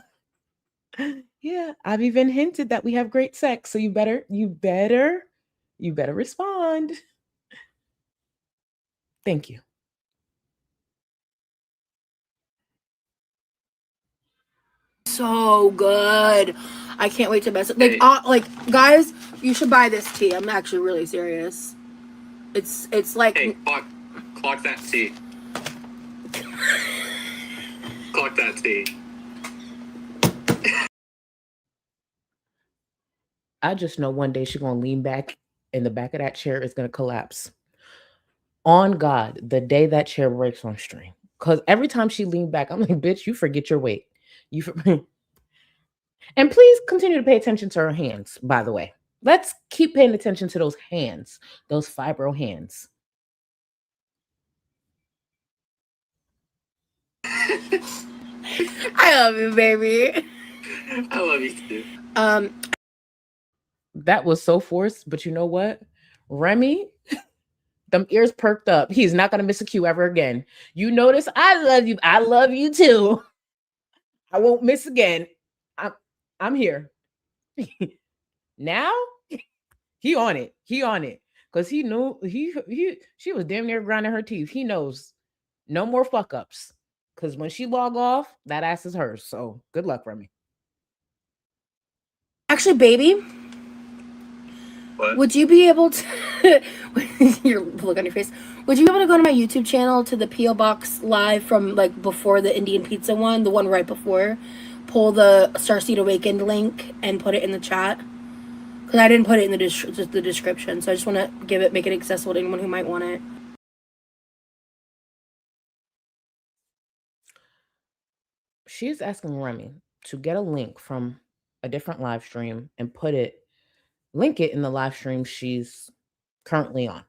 Yeah, I've even hinted that we have great sex. So you better respond. Thank you. so good. I can't wait to mess it. Hey. Like guys, you should buy this tea. I'm actually really serious. It's like Hey, clock that tea. Clock that tea. I just know one day she's gonna lean back and the back of that chair is gonna collapse. On God, the day that chair breaks on stream. Because every time she leaned back, I'm like, bitch, you forget your weight. And please continue to pay attention to her hands, by the way. Let's keep paying attention to those hands, those fibro hands. I love you, baby. I love you too. That was so forced, but you know what? Remy, them ears perked up. He's not gonna miss a cue ever again. You notice I love you. I love you too. I won't miss again. I'm here. Now he on it. He on it. Because he knew she was damn near grinding her teeth. He knows no more fuck ups. Because when she log off, that ass is hers. So good luck, Remy. Actually, baby, What? would you be able to your look on your face? Would you be able to go to my YouTube channel to the P.O. Box live from like before the Indian pizza one, the one right before? Pull the Starseed Awakened link and put it in the chat. Because I didn't put it in the description, so I just want to make it accessible to anyone who might want it. She's asking Remy to get a link from a different live stream and link it in the live stream she's currently on.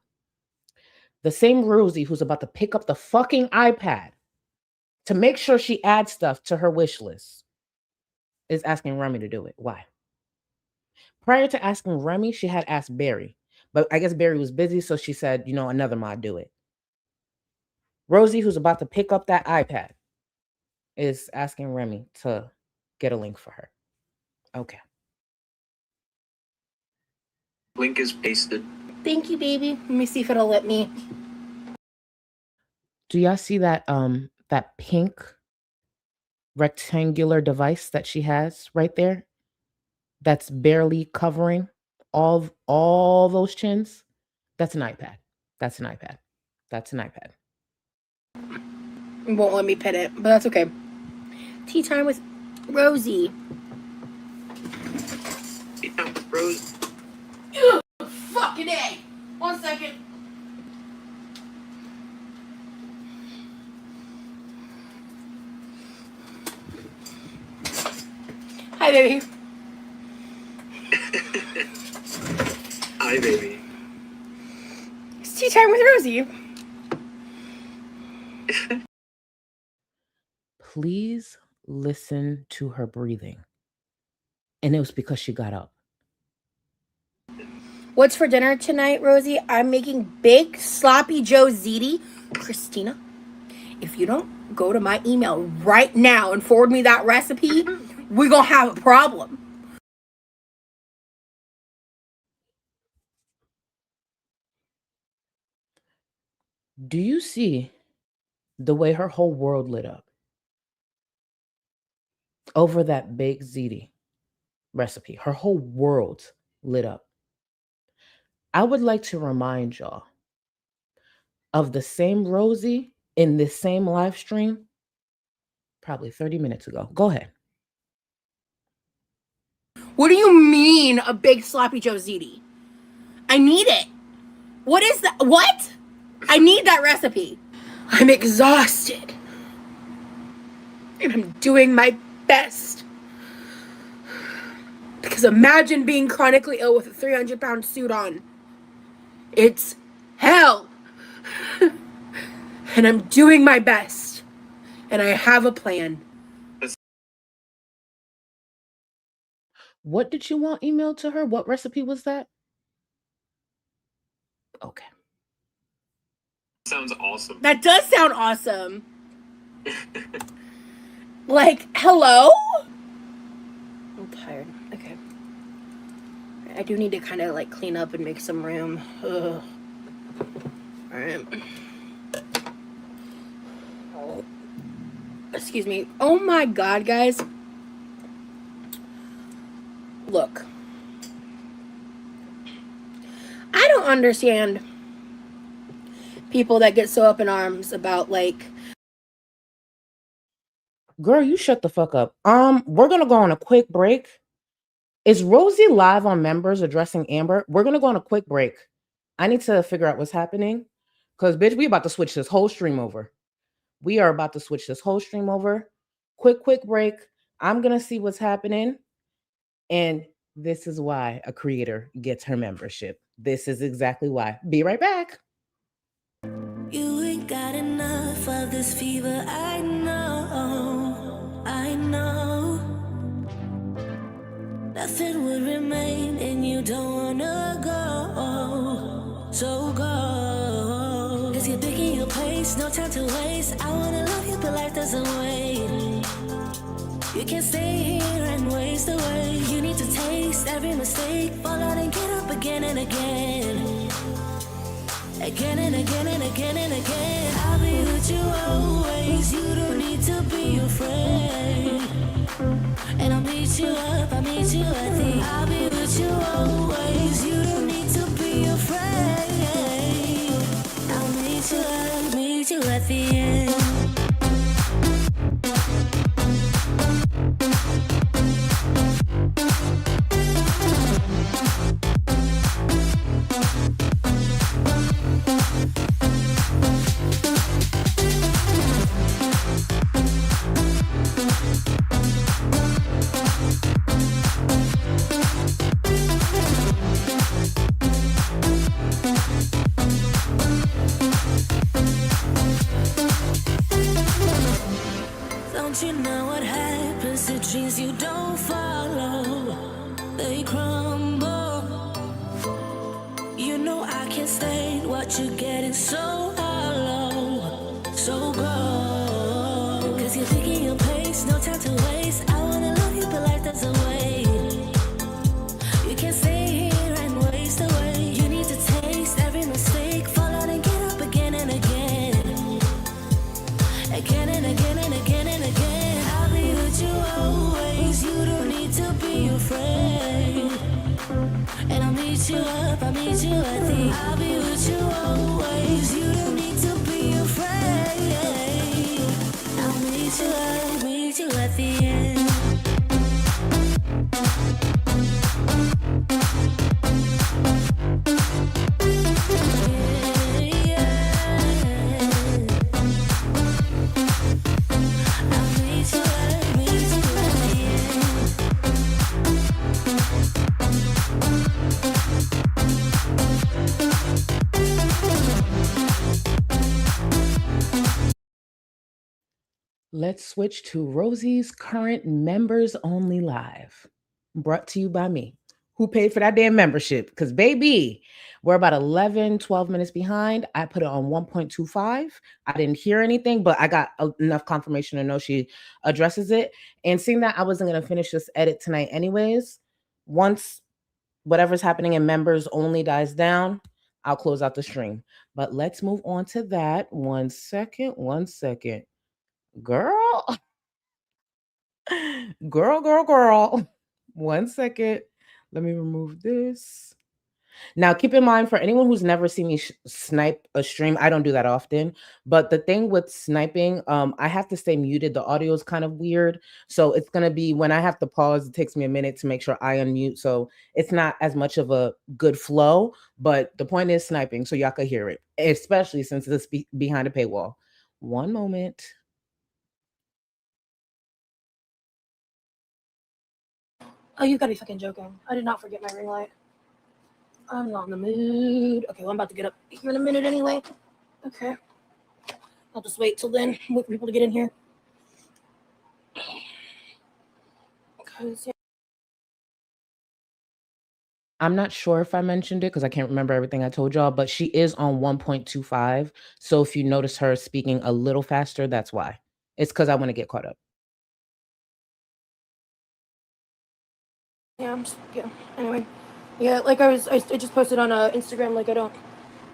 The same Rosie who's about to pick up the fucking iPad to make sure she adds stuff to her wish list is asking Remy to do it. Why? Prior to asking Remy, she had asked Barry, but I guess Barry was busy, so she said, another mod do it. Rosie, who's about to pick up that iPad, is asking Remy to get a link for her. Okay. Link is pasted. Thank you, baby. Let me see if it'll let me. Do y'all see that that pink rectangular device that she has right there? That's barely covering all those chins. That's an iPad. That's an iPad. That's an iPad. It won't let me pin it, but that's okay. Tea time with Rosie. Tea time with Rose. Fucking A. 1 second. Hi, baby. Hi, baby. It's tea time with Rosie. Please listen to her breathing. And it was because she got up. What's for dinner tonight, Rosie? I'm making big sloppy Joe ziti. Christina, if you don't go to my email right now and forward me that recipe, we're gonna have a problem. Do you see the way her whole world lit up over that big ziti recipe? Her whole world lit up. I would like to remind y'all of the same Rosie in this same live stream probably 30 minutes ago. Go ahead. What do you mean a big sloppy Joe ziti? I need it. What is that? What? I need that recipe. I'm exhausted. And I'm doing my best. Because imagine being chronically ill with a 300-pound suit on. It's hell. And I'm doing my best. And I have a plan. What did you want emailed to her? What recipe was that? Okay. Sounds awesome. That does sound awesome. Like, hello? I'm tired. Okay. I do need to kind of like clean up and make some room. Ugh. All right. Excuse me. Oh my God, guys. look, I don't understand people that get so up in arms about like. Girl, you shut the fuck up. We're gonna go on a quick break. Is Rosie live on members addressing Amber? We're gonna go on a quick break. I need to figure out what's happening. Cause bitch, we about to switch this whole stream over. We are about to switch this whole stream over. Quick break. I'm gonna see what's happening. And this is why a creator gets her membership. This is exactly why. Be right back. You ain't got enough of this fever, I know, I know. Nothing would remain and you don't wanna go, so go. Cause you're picking your pace, no time to waste. I wanna love you but life doesn't wait. You can't stay here and waste away. You need to taste every mistake, fall out and get up again and again. Again and again and again and again. I'll be with you always. You don't need to be afraid. And I'll meet you up, I'll meet you at the. I'll be with you always. You don't need to be afraid. I'll meet you at the end. Don't you know what happens to dreams you don't follow? They crumble. You know I can't stand what you're getting so hollow. So go. Cause you're picking your pace, no time to waste. I wanna love you but life doesn't wait. You can't stay here and waste away. You need to taste every mistake, fall out and get up again and again. Again and again and again and again. I'll be with you always. You don't need to be afraid. And I'll meet you up, I'll meet you at the. I'll be with you always. You don't need to be afraid. I'll meet you at the end. Let's switch to Rosie's current members only live. Brought to you by me, who paid for that damn membership. Because, baby, we're about 11, 12 minutes behind. I put it on 1.25. I didn't hear anything, but I got enough confirmation to know she addresses it. And seeing that I wasn't going to finish this edit tonight anyways, once whatever's happening in members only dies down, I'll close out the stream. But let's move on to that. One second. Girl. Girl. 1 second. Let me remove this. Now, keep in mind, for anyone who's never seen me snipe a stream, I don't do that often. But the thing with sniping, I have to stay muted. The audio is kind of weird. So it's going to be when I have to pause, it takes me a minute to make sure I unmute. So it's not as much of a good flow. But the point is sniping, so y'all could hear it, especially since it's behind a paywall. One moment. Oh, you gotta be fucking joking. I did not forget my ring light. I'm not in the mood. Okay, well, I'm about to get up here in a minute anyway. Okay. I'll just wait till then. Wait for people to get in here. I'm not sure if I mentioned it because I can't remember everything I told y'all, but she is on 1.25. So if you notice her speaking a little faster, that's why. It's because I want to get caught up. Yeah, anyway. Yeah, like I just posted on Instagram, like I don't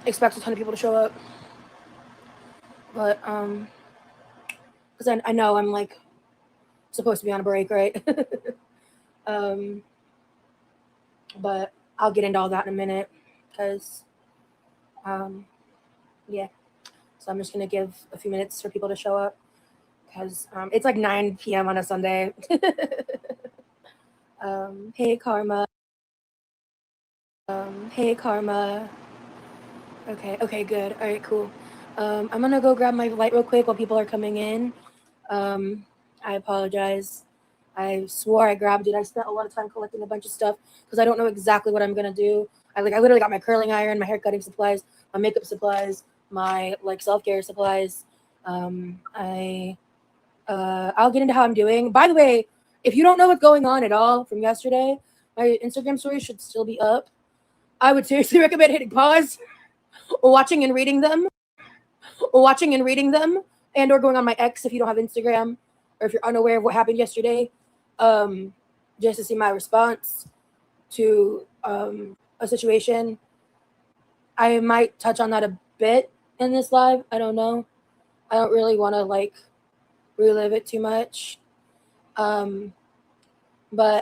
expect a ton of people to show up. But, because I know I'm like supposed to be on a break, right? But I'll get into all that in a minute because, yeah. So I'm just going to give a few minutes for people to show up because it's like 9 p.m. on a Sunday. Hey, Karma. Hey, Karma. Okay, good. All right, cool. I'm going to go grab my light real quick while people are coming in. I apologize. I swore I grabbed it. I spent a lot of time collecting a bunch of stuff because I don't know exactly what I'm going to do. I literally got my curling iron, my hair cutting supplies, my makeup supplies, my like self-care supplies. I'll get into how I'm doing. By the way, if you don't know what's going on at all from yesterday, my Instagram story should still be up. I would seriously recommend hitting pause, watching and reading them, and or going on my X if you don't have Instagram or if you're unaware of what happened yesterday, just to see my response to a situation. I might touch on that a bit in this live. I don't know. I don't really want to like relive it too much. But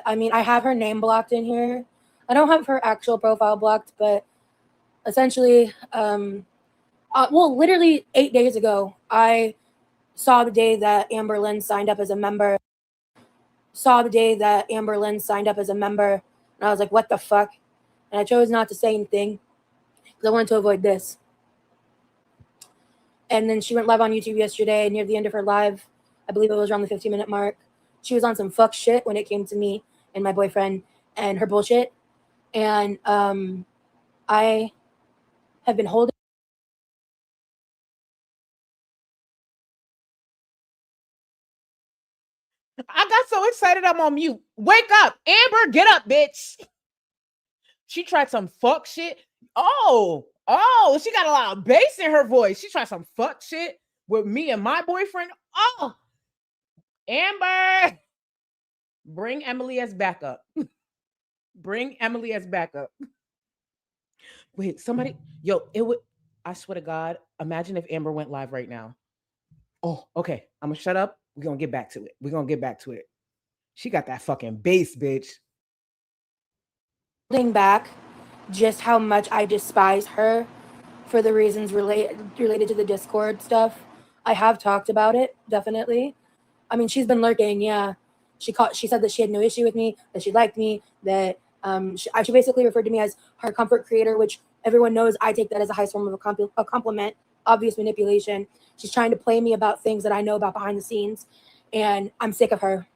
I mean, I have her name blocked in here. I don't have her actual profile blocked, but essentially, well, literally 8 days ago, I saw the day that Amber Lynn signed up as a member. And I was like, what the fuck? And I chose not to say anything because I wanted to avoid this. And then she went live on YouTube yesterday. Near the end of her live, I believe it was around the 15-minute mark, she was on some fuck shit when it came to me and my boyfriend and her bullshit. And I have been holding. I got so excited I'm on mute. Wake up, Amber, get up, bitch. She tried some fuck shit. Oh, she got a lot of bass in her voice. She tried some fuck shit with me and my boyfriend. Oh, Amber, bring Emily S back up. Bring Emily S back up. Wait, somebody, yo, it would, I swear to God, imagine if Amber went live right now. Oh, okay. I'm gonna shut up. We're gonna get back to it. She got that fucking bass, bitch. Holding back just how much I despise her for the reasons related to the Discord stuff. I have talked about it, definitely. I mean, she's been lurking, yeah. She said that she had no issue with me, that she liked me, that she basically referred to me as her comfort creator, which everyone knows I take that as a high form of a compliment, obvious manipulation. She's trying to play me about things that I know about behind the scenes, and I'm sick of her.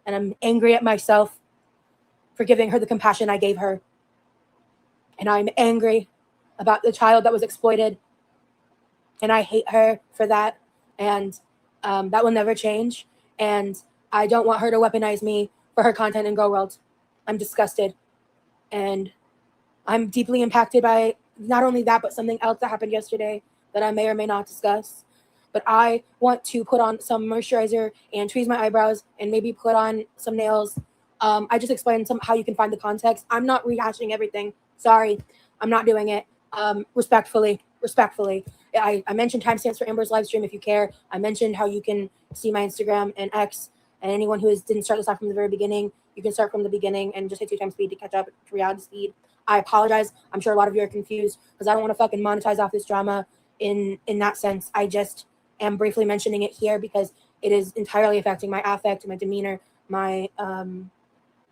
And I'm angry at myself for giving her the compassion I gave her. And I'm angry about the child that was exploited, and I hate her for that, and that will never change. And I don't want her to weaponize me for her content in Girl World. I'm disgusted, and I'm deeply impacted by not only that, but something else that happened yesterday that I may or may not discuss. But I want to put on some moisturizer and tweeze my eyebrows and maybe put on some nails. I just explained how you can find the context. I'm not rehashing everything. Sorry, I'm not doing it. Respectfully. I mentioned timestamps for Amber's live stream if you care. I mentioned how you can see my Instagram and X, and anyone who didn't start this off from the very beginning, you can start from the beginning and just hit 2x speed to catch up to reality speed. I apologize. I'm sure a lot of you are confused because I don't want to fucking monetize off this drama in that sense. I just am briefly mentioning it here because it is entirely affecting my affect, my demeanor, my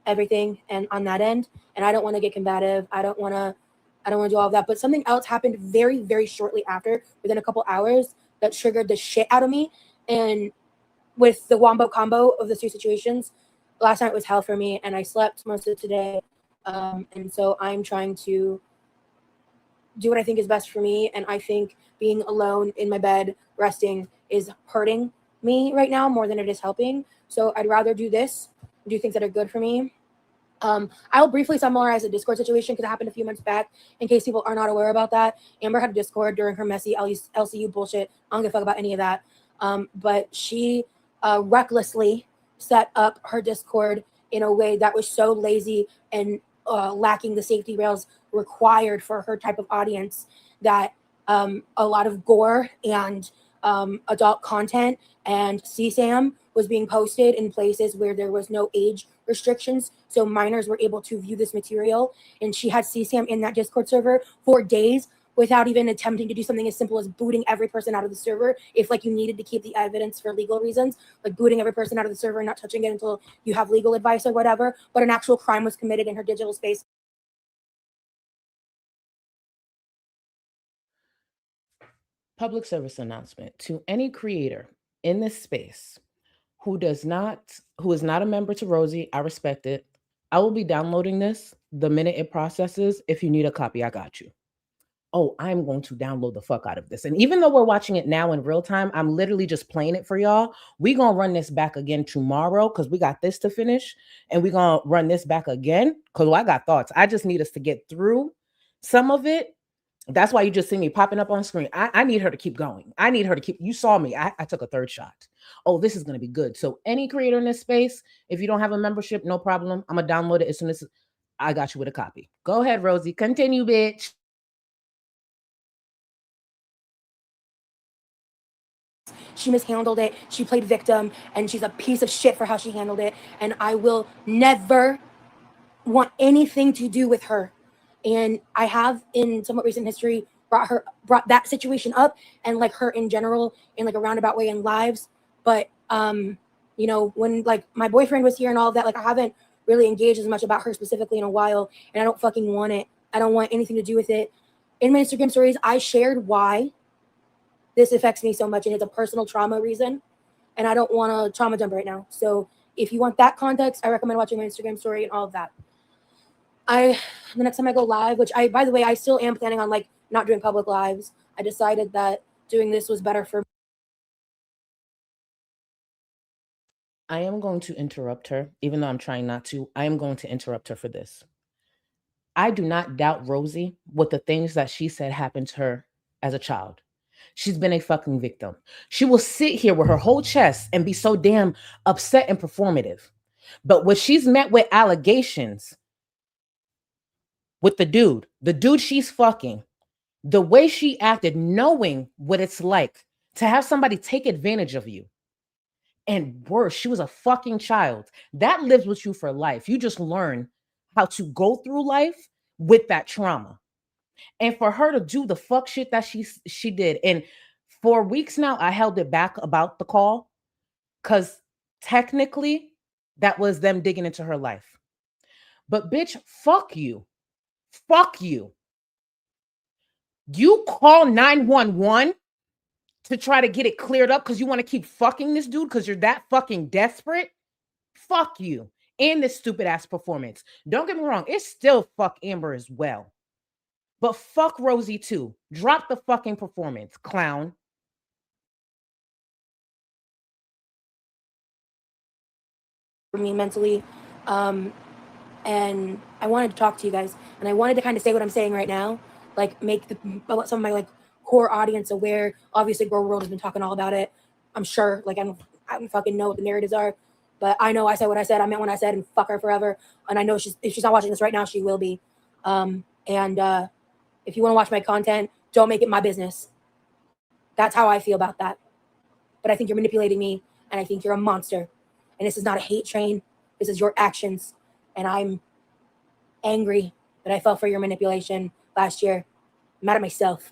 everything, and on that end. And I don't want to get combative. I don't want to do all of that. But something else happened very, very shortly after, within a couple hours, that triggered the shit out of me. And with the wombo combo of the two situations, last night was hell for me, and I slept most of today. And so I'm trying to do what I think is best for me. And I think being alone in my bed, resting, is hurting me right now more than it is helping. So I'd rather do this, do things that are good for me. I'll briefly summarize the Discord situation because it happened a few months back in case people are not aware about that. Amber had a Discord during her messy LCU bullshit. I don't give a fuck about any of that. But she recklessly set up her Discord in a way that was so lazy and lacking the safety rails required for her type of audience that a lot of gore and adult content, and CSAM was being posted in places where there was no age restrictions, so minors were able to view this material. And she had CSAM in that Discord server for days without even attempting to do something as simple as booting every person out of the server if like you needed to keep the evidence for legal reasons, like booting every person out of the server and not touching it until you have legal advice or whatever. But an actual crime was committed in her digital space. Public service announcement to any creator in this space who is not a member to Rosie. I respect it. I will be downloading this the minute it processes. If you need a copy, I got you. Oh, I'm going to download the fuck out of this. And even though we're watching it now in real time, I'm literally just playing it for y'all. We're going to run this back again tomorrow because we got this to finish. And we're going to run this back again because I got thoughts. I just need us to get through some of it. That's why you just see me popping up on screen. I need her to keep going. I need her to keep, you saw me. I took a third shot. Oh, this is going to be good. So any creator in this space, if you don't have a membership, no problem. I'm going to download it as soon as I got you with a copy. Go ahead, Rosie. Continue, bitch. She mishandled it. She played victim, and she's a piece of shit for how she handled it. And I will never want anything to do with her. And I have, in somewhat recent history, brought that situation up and like her in general in like a roundabout way in lives. But you know, when like my boyfriend was here and all of that, like I haven't really engaged as much about her specifically in a while, and I don't fucking want it. I don't want anything to do with it. In my Instagram stories, I shared why this affects me so much, and it's a personal trauma reason, and I don't want to trauma dump right now. So if you want that context, I recommend watching my Instagram story and all of that. The next time I go live, which by the way, I still am planning on like not doing public lives. I decided that doing this was better for me. I am going to interrupt her, even though I'm trying not to. I am going to interrupt her for this. I do not doubt Rosie with the things that she said happened to her as a child. She's been a fucking victim. She will sit here with her whole chest and be so damn upset and performative. But when she's met with allegations with the dude she's fucking, the way she acted, knowing what it's like to have somebody take advantage of you. And worse, she was a fucking child. That lives with you for life. You just learn how to go through life with that trauma. And for her to do the fuck shit that she did. And for weeks now, I held it back about the call because technically that was them digging into her life. But bitch, fuck you. Fuck you. You call 911 to try to get it cleared up because you want to keep fucking this dude because you're that fucking desperate? Fuck you. And this stupid ass performance. Don't get me wrong, it's still fuck Amber as well. But fuck Rosie too. Drop the fucking performance, clown. For me mentally. And I wanted to talk to you guys, and I wanted to kind of say what I'm saying right now, like make some of my like core audience aware. Obviously, Grow World has been talking all about it. I'm sure, like I don't fucking know what the narratives are, but I know I said what I said. I meant what I said, and fuck her forever. And I know if she's not watching this right now, she will be. And if you want to watch my content, don't make it my business. That's how I feel about that. But I think you're manipulating me, and I think you're a monster. And this is not a hate train. This is your actions. And I'm angry that I fell for your manipulation last year. I'm mad at myself.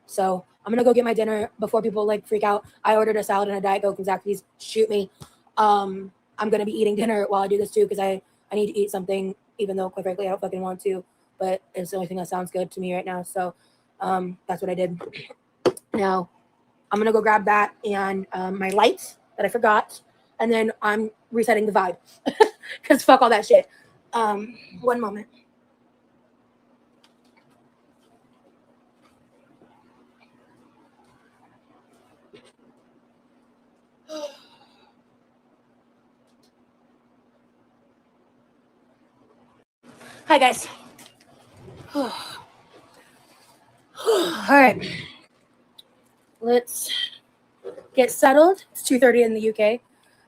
So I'm going to go get my dinner before people like freak out. I ordered a salad and a Diet Coke, and Zach, please shoot me. I'm going to be eating dinner while I do this too because I need to eat something, even though quite frankly I don't fucking want to. But it's the only thing that sounds good to me right now. So that's what I did. Now I'm going to go grab that and my lights that I forgot. And then I'm resetting the vibe because fuck all that shit. One moment. Hi guys. All right. Let's get settled. It's 2:30 in the UK.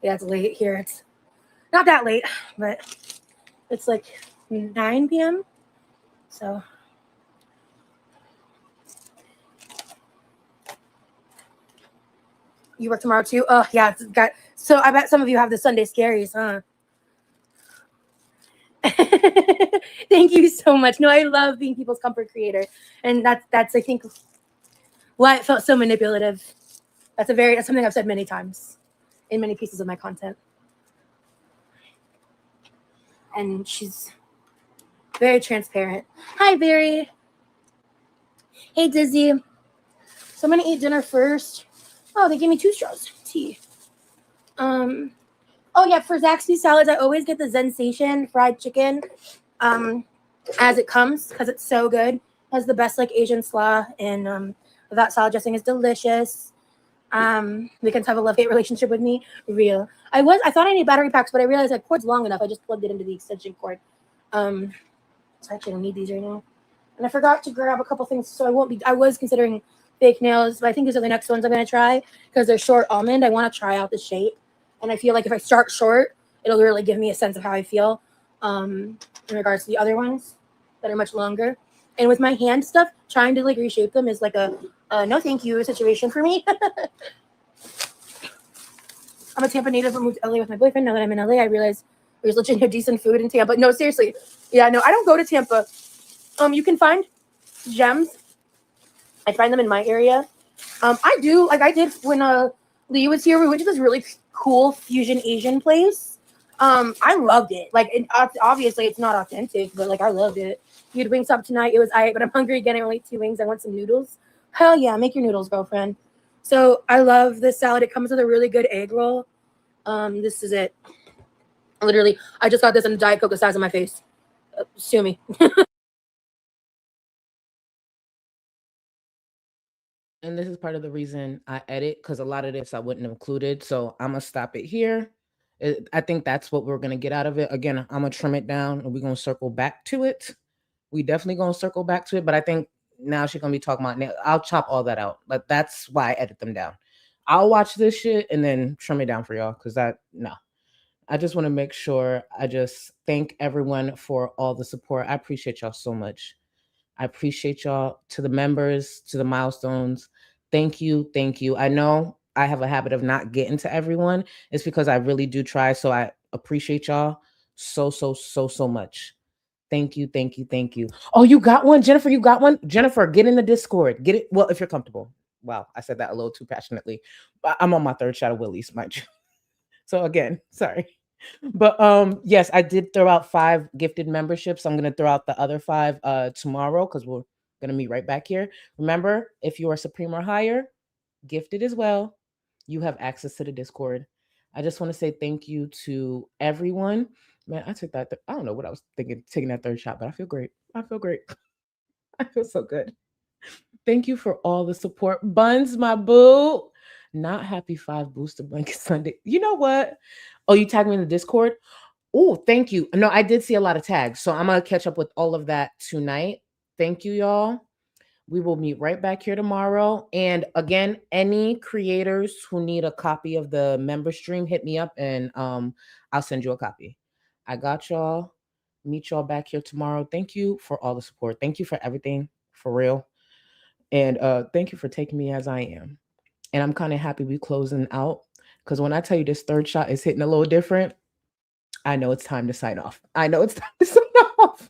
Yeah, it's late here. It's not that late, but it's like 9 p.m. So You work tomorrow too? Oh yeah, so I bet some of you have the Sunday scaries, huh? Thank you so much. No, I love being people's comfort creator, and that's I think why it felt so manipulative. That's something I've said many times in many pieces of my content. And she's very transparent. Hi, Barry. Hey, Dizzy. So I'm gonna eat dinner first. Oh, they gave me 2 straws. Tea. Oh yeah, for Zaxby's salads, I always get the Zensation fried chicken as it comes because it's so good. It has the best like Asian slaw, and that salad dressing is delicious. Weekends have a love-hate relationship with me. Real. I thought I needed battery packs, but I realized that cord's long enough. I just plugged it into the extension cord. So I actually don't need these right now. And I forgot to grab a couple things, so I was considering fake nails, but I think these are the next ones I'm gonna try because they're short almond. I want to try out the shape. And I feel like if I start short, it'll really give me a sense of how I feel in regards to the other ones that are much longer. And with my hand stuff, trying to like reshape them is like a no thank you situation for me. I'm a Tampa native, but moved to LA with my boyfriend. Now that I'm in LA, I realize there's legit decent food in Tampa. No, seriously. Yeah, no, I don't go to Tampa. You can find gems. I find them in my area. I do, like I did when Lee was here. We went to this really cool fusion Asian place. I loved it. Like, obviously it's not authentic, but like I loved it. We had Wingstop tonight. It was but I'm hungry again. I only ate 2 wings. I want some noodles. Hell yeah, make your noodles, girlfriend. So I love this salad. It comes with a really good egg roll. This is it. Literally, I just got this in a Diet Coke the size of my face. Sue me. And this is part of the reason I edit, because a lot of this I wouldn't have included. So I'm going to stop it here. I think that's what we're going to get out of it. Again, I'm going to trim it down and we're going to circle back to it. We definitely going to circle back to it. But I think now she's going to be talking about, I'll chop all that out. But that's why I edit them down. I'll watch this shit and then trim it down for y'all. Because no. I just want to make sure I just thank everyone for all the support. I appreciate y'all so much. I appreciate y'all, to the members, to the milestones. Thank you. Thank you. I know I have a habit of not getting to everyone. It's because I really do try. So I appreciate y'all so much. Thank you. Thank you. Thank you. Oh, you got one, Jennifer? You got one? Jennifer, get in the Discord. Get it. Well, if you're comfortable. Wow. I said that a little too passionately. But I'm on my 3rd shot of Willie's, mind you. So again, sorry. But yes, I did throw out 5 gifted memberships. I'm gonna throw out the other 5 tomorrow because we're gonna meet right back here. Remember, if you are Supreme or higher, gifted as well, you have access to the Discord. I just want to say thank you to everyone. Man, I took that. I don't know what I was thinking, taking that 3rd shot, but I feel great. I feel great. I feel so good. Thank you for all the support. Buns, my boo. Not happy 5 booster blanket Sunday. You know what? Oh, you tagged me in the Discord? Oh, thank you. No, I did see a lot of tags. So I'm going to catch up with all of that tonight. Thank you, y'all. We will meet right back here tomorrow. And again, any creators who need a copy of the member stream, hit me up and I'll send you a copy. I got y'all. Meet y'all back here tomorrow. Thank you for all the support. Thank you for everything, for real. And thank you for taking me as I am. And I'm kind of happy we closing out, because when I tell you this 3rd shot is hitting a little different, I know it's time to sign off. I know it's time to sign off.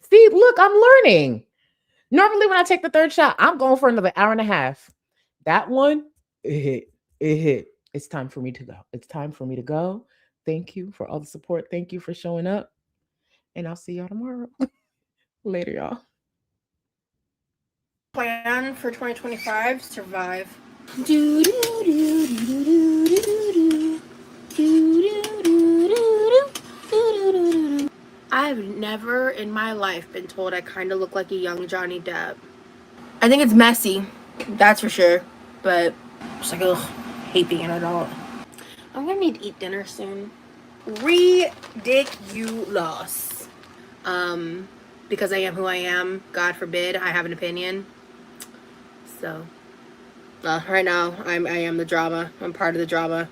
See, look, I'm learning. Normally when I take the 3rd shot, I'm going for another hour and a half. That one, it hit. It hit. It's time for me to go. It's time for me to go. Thank you for all the support. Thank you for showing up. And I'll see y'all tomorrow. Later, y'all. Plan for 2025, survive. I've never in my life been told I kind of look like a young Johnny Depp. I think it's messy, that's for sure, but just like, ugh, hate being an adult. I'm gonna need to eat dinner soon. Ridiculous. Because I am who I am, God forbid I have an opinion. So, right now, I am the drama. I'm part of the drama.